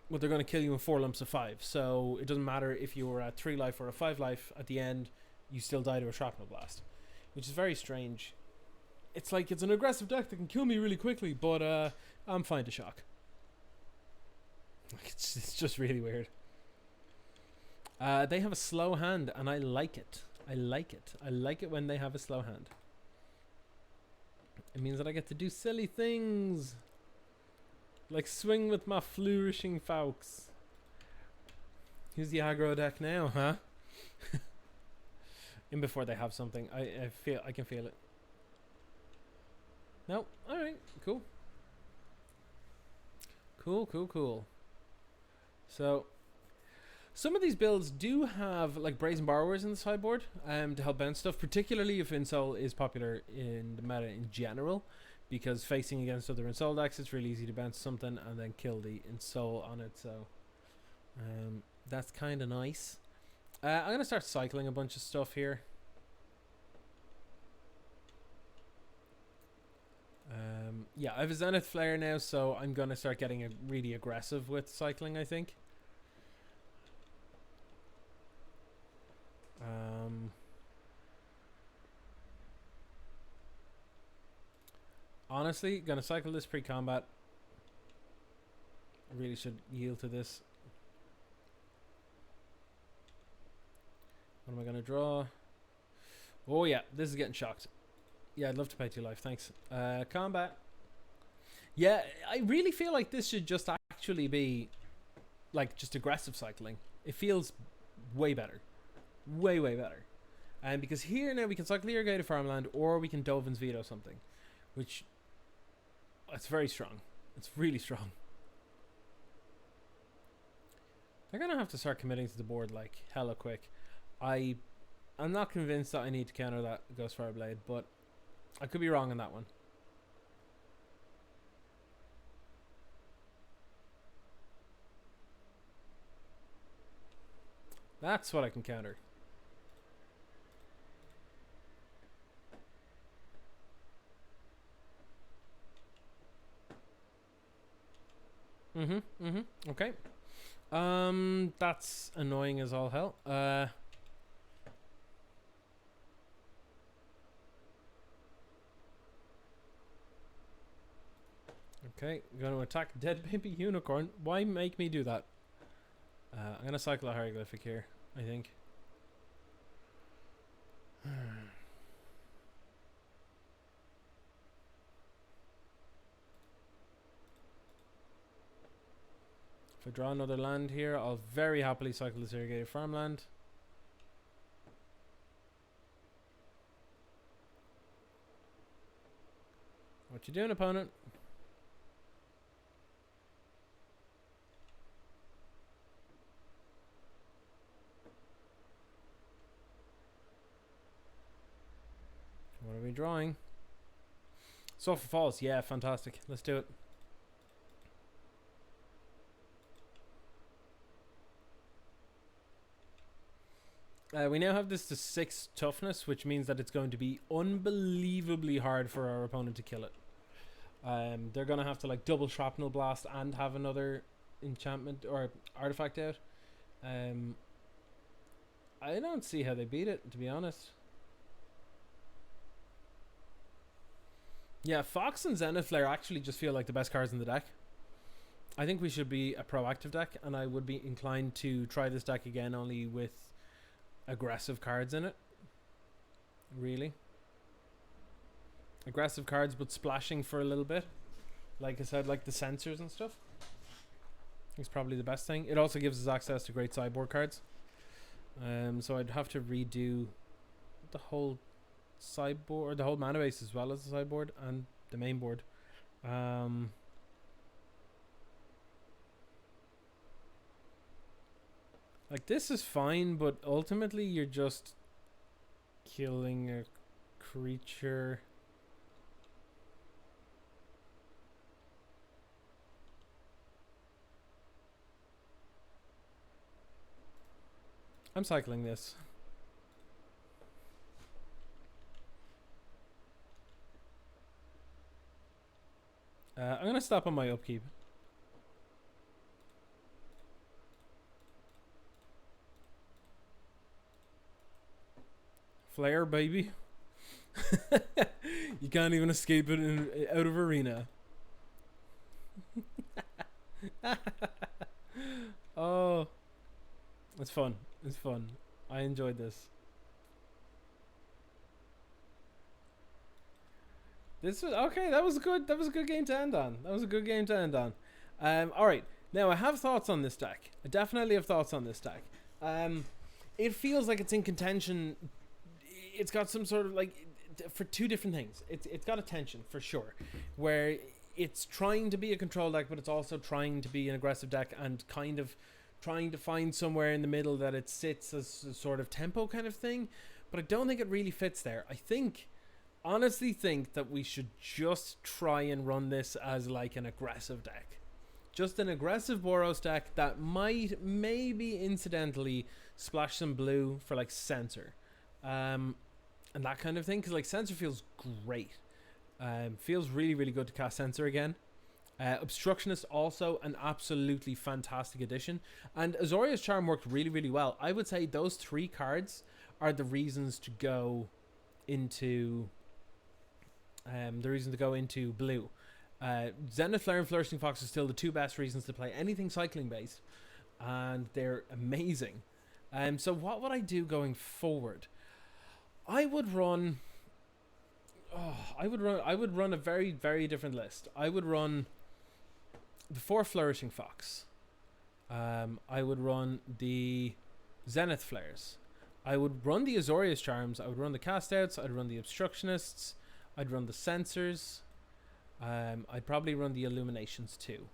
well, they're going to kill you in 4 lumps of 5. So it doesn't matter if you were at 3 life or a 5 life. At the end, you still die to a shrapnel blast, which is very strange. It's like it's an aggressive deck that can kill me really quickly, but I'm fine to shock. It's just really weird. They have a slow hand, and I like it. I like it. I like it when they have a slow hand. It means that I get to do silly things. Like swing with my flourishing Faux. Who's the aggro deck now, huh? In before they have something. I can feel it. No, alright, cool. Cool. So some of these builds do have like Brazen Borrowers in the sideboard to help bounce stuff, particularly if Ensoul is popular in the meta in general, because facing against other Ensoul decks, it's really easy to bounce something and then kill the Ensoul on it, so that's kind of nice. I'm going to start cycling a bunch of stuff here. Yeah, I have a Zenith Flare now, so I'm going to start getting really aggressive with cycling, I think. Honestly, gonna cycle this pre-combat. I really should yield to this. What am I gonna draw? Oh yeah, this is getting shocked. Yeah, I'd love to pay 2 life, thanks. Combat. Yeah, I really feel like this should just actually be like just aggressive cycling. It feels way better. Way better. Because here now we can cycle irrigated farmland, or we can Dovin's Veto something, which it's very strong. It's really strong. They're gonna have to start committing to the board like hella quick. I'm not convinced that I need to counter that Ghost Fire Blade, but I could be wrong on that one. That's what I can counter. Okay. That's annoying as all hell. Okay, going to attack Dead Baby Unicorn. Why make me do that? I'm going to cycle a Hieroglyphic here, I think. If I draw another land here, I'll very happily cycle this irrigated farmland. What you doing, opponent? What are we drawing? Sulphur Falls, yeah, fantastic. Let's do it. We now have this to 6 toughness, which means that it's going to be unbelievably hard for our opponent to kill it. They're going to have to like double Shrapnel Blast and have another enchantment or artifact out. I don't see how they beat it, to be honest. Yeah, Fox and Zenith Flare actually just feel like the best cards in the deck. I think we should be a proactive deck, and I would be inclined to try this deck again only with aggressive cards in it. Really. Aggressive cards, but splashing for a little bit. Like I said, like the sensors and stuff. It's probably the best thing. It also gives us access to great sideboard cards. So I'd have to redo the whole sideboard, or the whole mana base as well as the sideboard and the main board. Like this is fine, but ultimately you're just killing a creature. I'm cycling this. I'm gonna stop on my upkeep. Flare, baby. You can't even escape it out of arena. Oh, it's fun. It's fun. I enjoyed this. This was okay. That was good. That was a good game to end on. That was a good game to end on. All right. Now I have thoughts on this deck. I definitely have thoughts on this deck. It feels like it's in contention. It's got some sort of like for two different things. It's got a tension for sure, where it's trying to be a control deck, but it's also trying to be an aggressive deck and kind of trying to find somewhere in the middle that it sits as a sort of tempo kind of thing. But I don't think it really fits there. Honestly think that we should just try and run this as like an aggressive deck. Just an aggressive Boros deck that might maybe incidentally splash some blue for like Censor. And that kind of thing, because like Censor feels great. Feels really, really good to cast Censor again. Obstructionist also an absolutely fantastic addition. And Azoria's Charm worked really, really well. I would say those 3 cards are the reasons to go into blue. Zenith Flare and Flourishing Fox are still the 2 best reasons to play anything cycling based, and they're amazing. So what would I do going forward? I would run a very, very different list. I would run the 4 Flourishing Fox. I would run the Zenith Flares. I would run the Azorius Charms, I would run the Castouts, I'd run the Obstructionists, I'd run the Censors, I'd probably run the Illuminations too.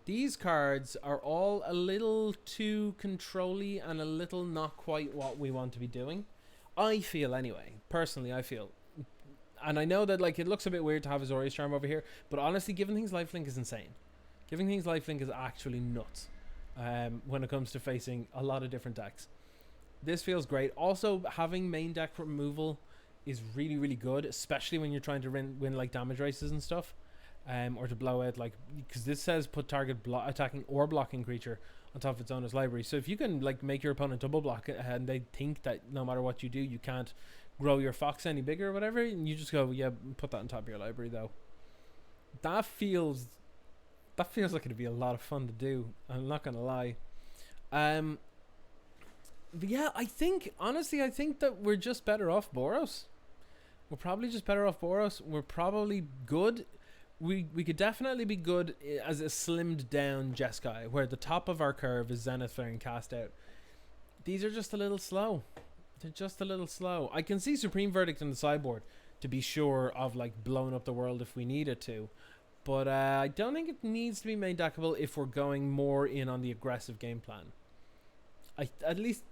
These cards are all a little too control-y and a little not quite what we want to be doing. I feel anyway. Personally, I feel. And I know that like it looks a bit weird to have Azorius Charm over here, but honestly, giving things lifelink is insane. Giving things lifelink is actually nuts when it comes to facing a lot of different decks. This feels great. Also, having main deck removal is really, really good, especially when you're trying to win like damage races and stuff. Or to blow out, like, because this says put target attacking or blocking creature on top of its owner's library. So if you can like make your opponent double block and they think that no matter what you do, you can't grow your fox any bigger or whatever, and you just go, yeah, put that on top of your library though. That feels like it'd be a lot of fun to do. I'm not gonna lie. But yeah, I think that we're just better off Boros. We're probably just better off Boros. We're probably good. We could definitely be good as a slimmed down Jeskai, where the top of our curve is Zenith and Cast Out. These are just a little slow. They're just a little slow. I can see Supreme Verdict in the sideboard to be sure of like blowing up the world if we needed to. But I don't think it needs to be main deckable if we're going more in on the aggressive game plan. At least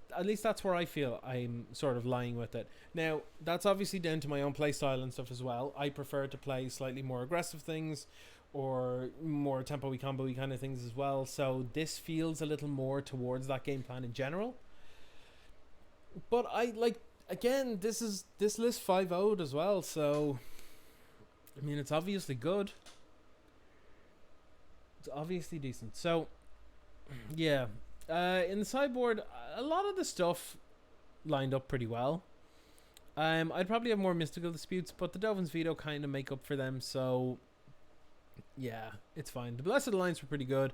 that's where I feel I'm sort of lying with it. Now, that's obviously down to my own play style and stuff as well. I prefer to play slightly more aggressive things or more tempo-y, combo-y kind of things as well. So this feels a little more towards that game plan in general. But I like, again, this list 5-0'd as well. So, I mean, it's obviously good. It's obviously decent. So, yeah. In the sideboard, a lot of the stuff lined up pretty well. I'd probably have more Mystical Disputes, but the Dovin's Veto kind of make up for them, so yeah, it's fine. The Blessed Alliance were pretty good.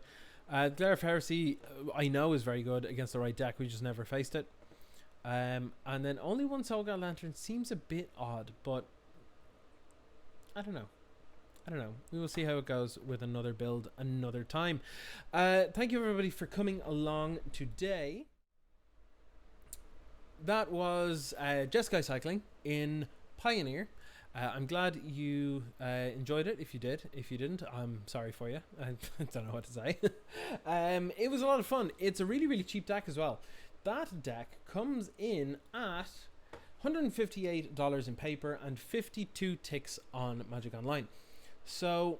Glare of Heresy, I know, is very good against the right deck. We just never faced it. And then only one Soulguard Lantern seems a bit odd, but I don't know. We will see how it goes with another build another time. Thank you everybody for coming along today. That was Jeskai Cycling in Pioneer. I'm glad you enjoyed it. If you did, if you didn't, I'm sorry for you. I don't know what to say. It was a lot of fun. It's a really, really cheap deck as well. That deck comes in at $158 in paper and 52 ticks on Magic Online. So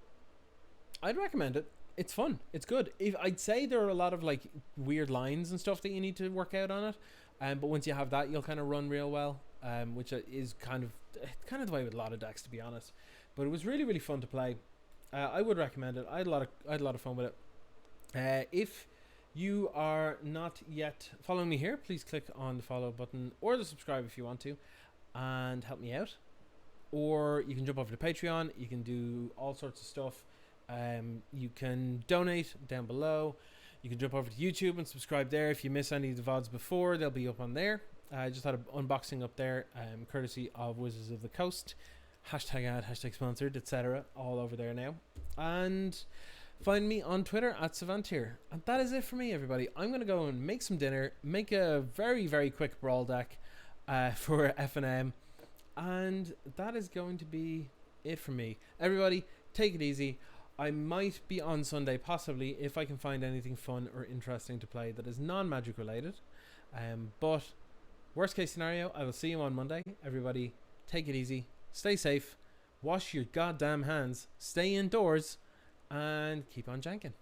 I'd recommend it. It's fun. It's good. I'd say there are a lot of like weird lines and stuff that you need to work out on it. But once you have that, you'll kind of run real well. Which is kind of the way with a lot of decks, to be honest. But it was really, really fun to play. I would recommend it. I had a lot of fun with it. If you are not yet following me here, please click on the follow button or the subscribe if you want to, and help me out. Or you can jump over to Patreon. You can do all sorts of stuff. You can donate down below. You can jump over to YouTube and subscribe there. If you miss any of the VODs before, they'll be up on there. I just had an unboxing up there, courtesy of Wizards of the Coast. Hashtag ad, hashtag sponsored, etc. All over there now. And find me on Twitter at Savantier. And that is it for me, everybody. I'm going to go and make some dinner. Make a very, very quick brawl deck for F&M. And that is going to be it for me. Everybody, take it easy. I might be on Sunday, possibly, if I can find anything fun or interesting to play that is non-Magic related. But worst case scenario, I will see you on Monday. Everybody, take it easy. Stay safe. Wash your goddamn hands. Stay indoors. And keep on janking.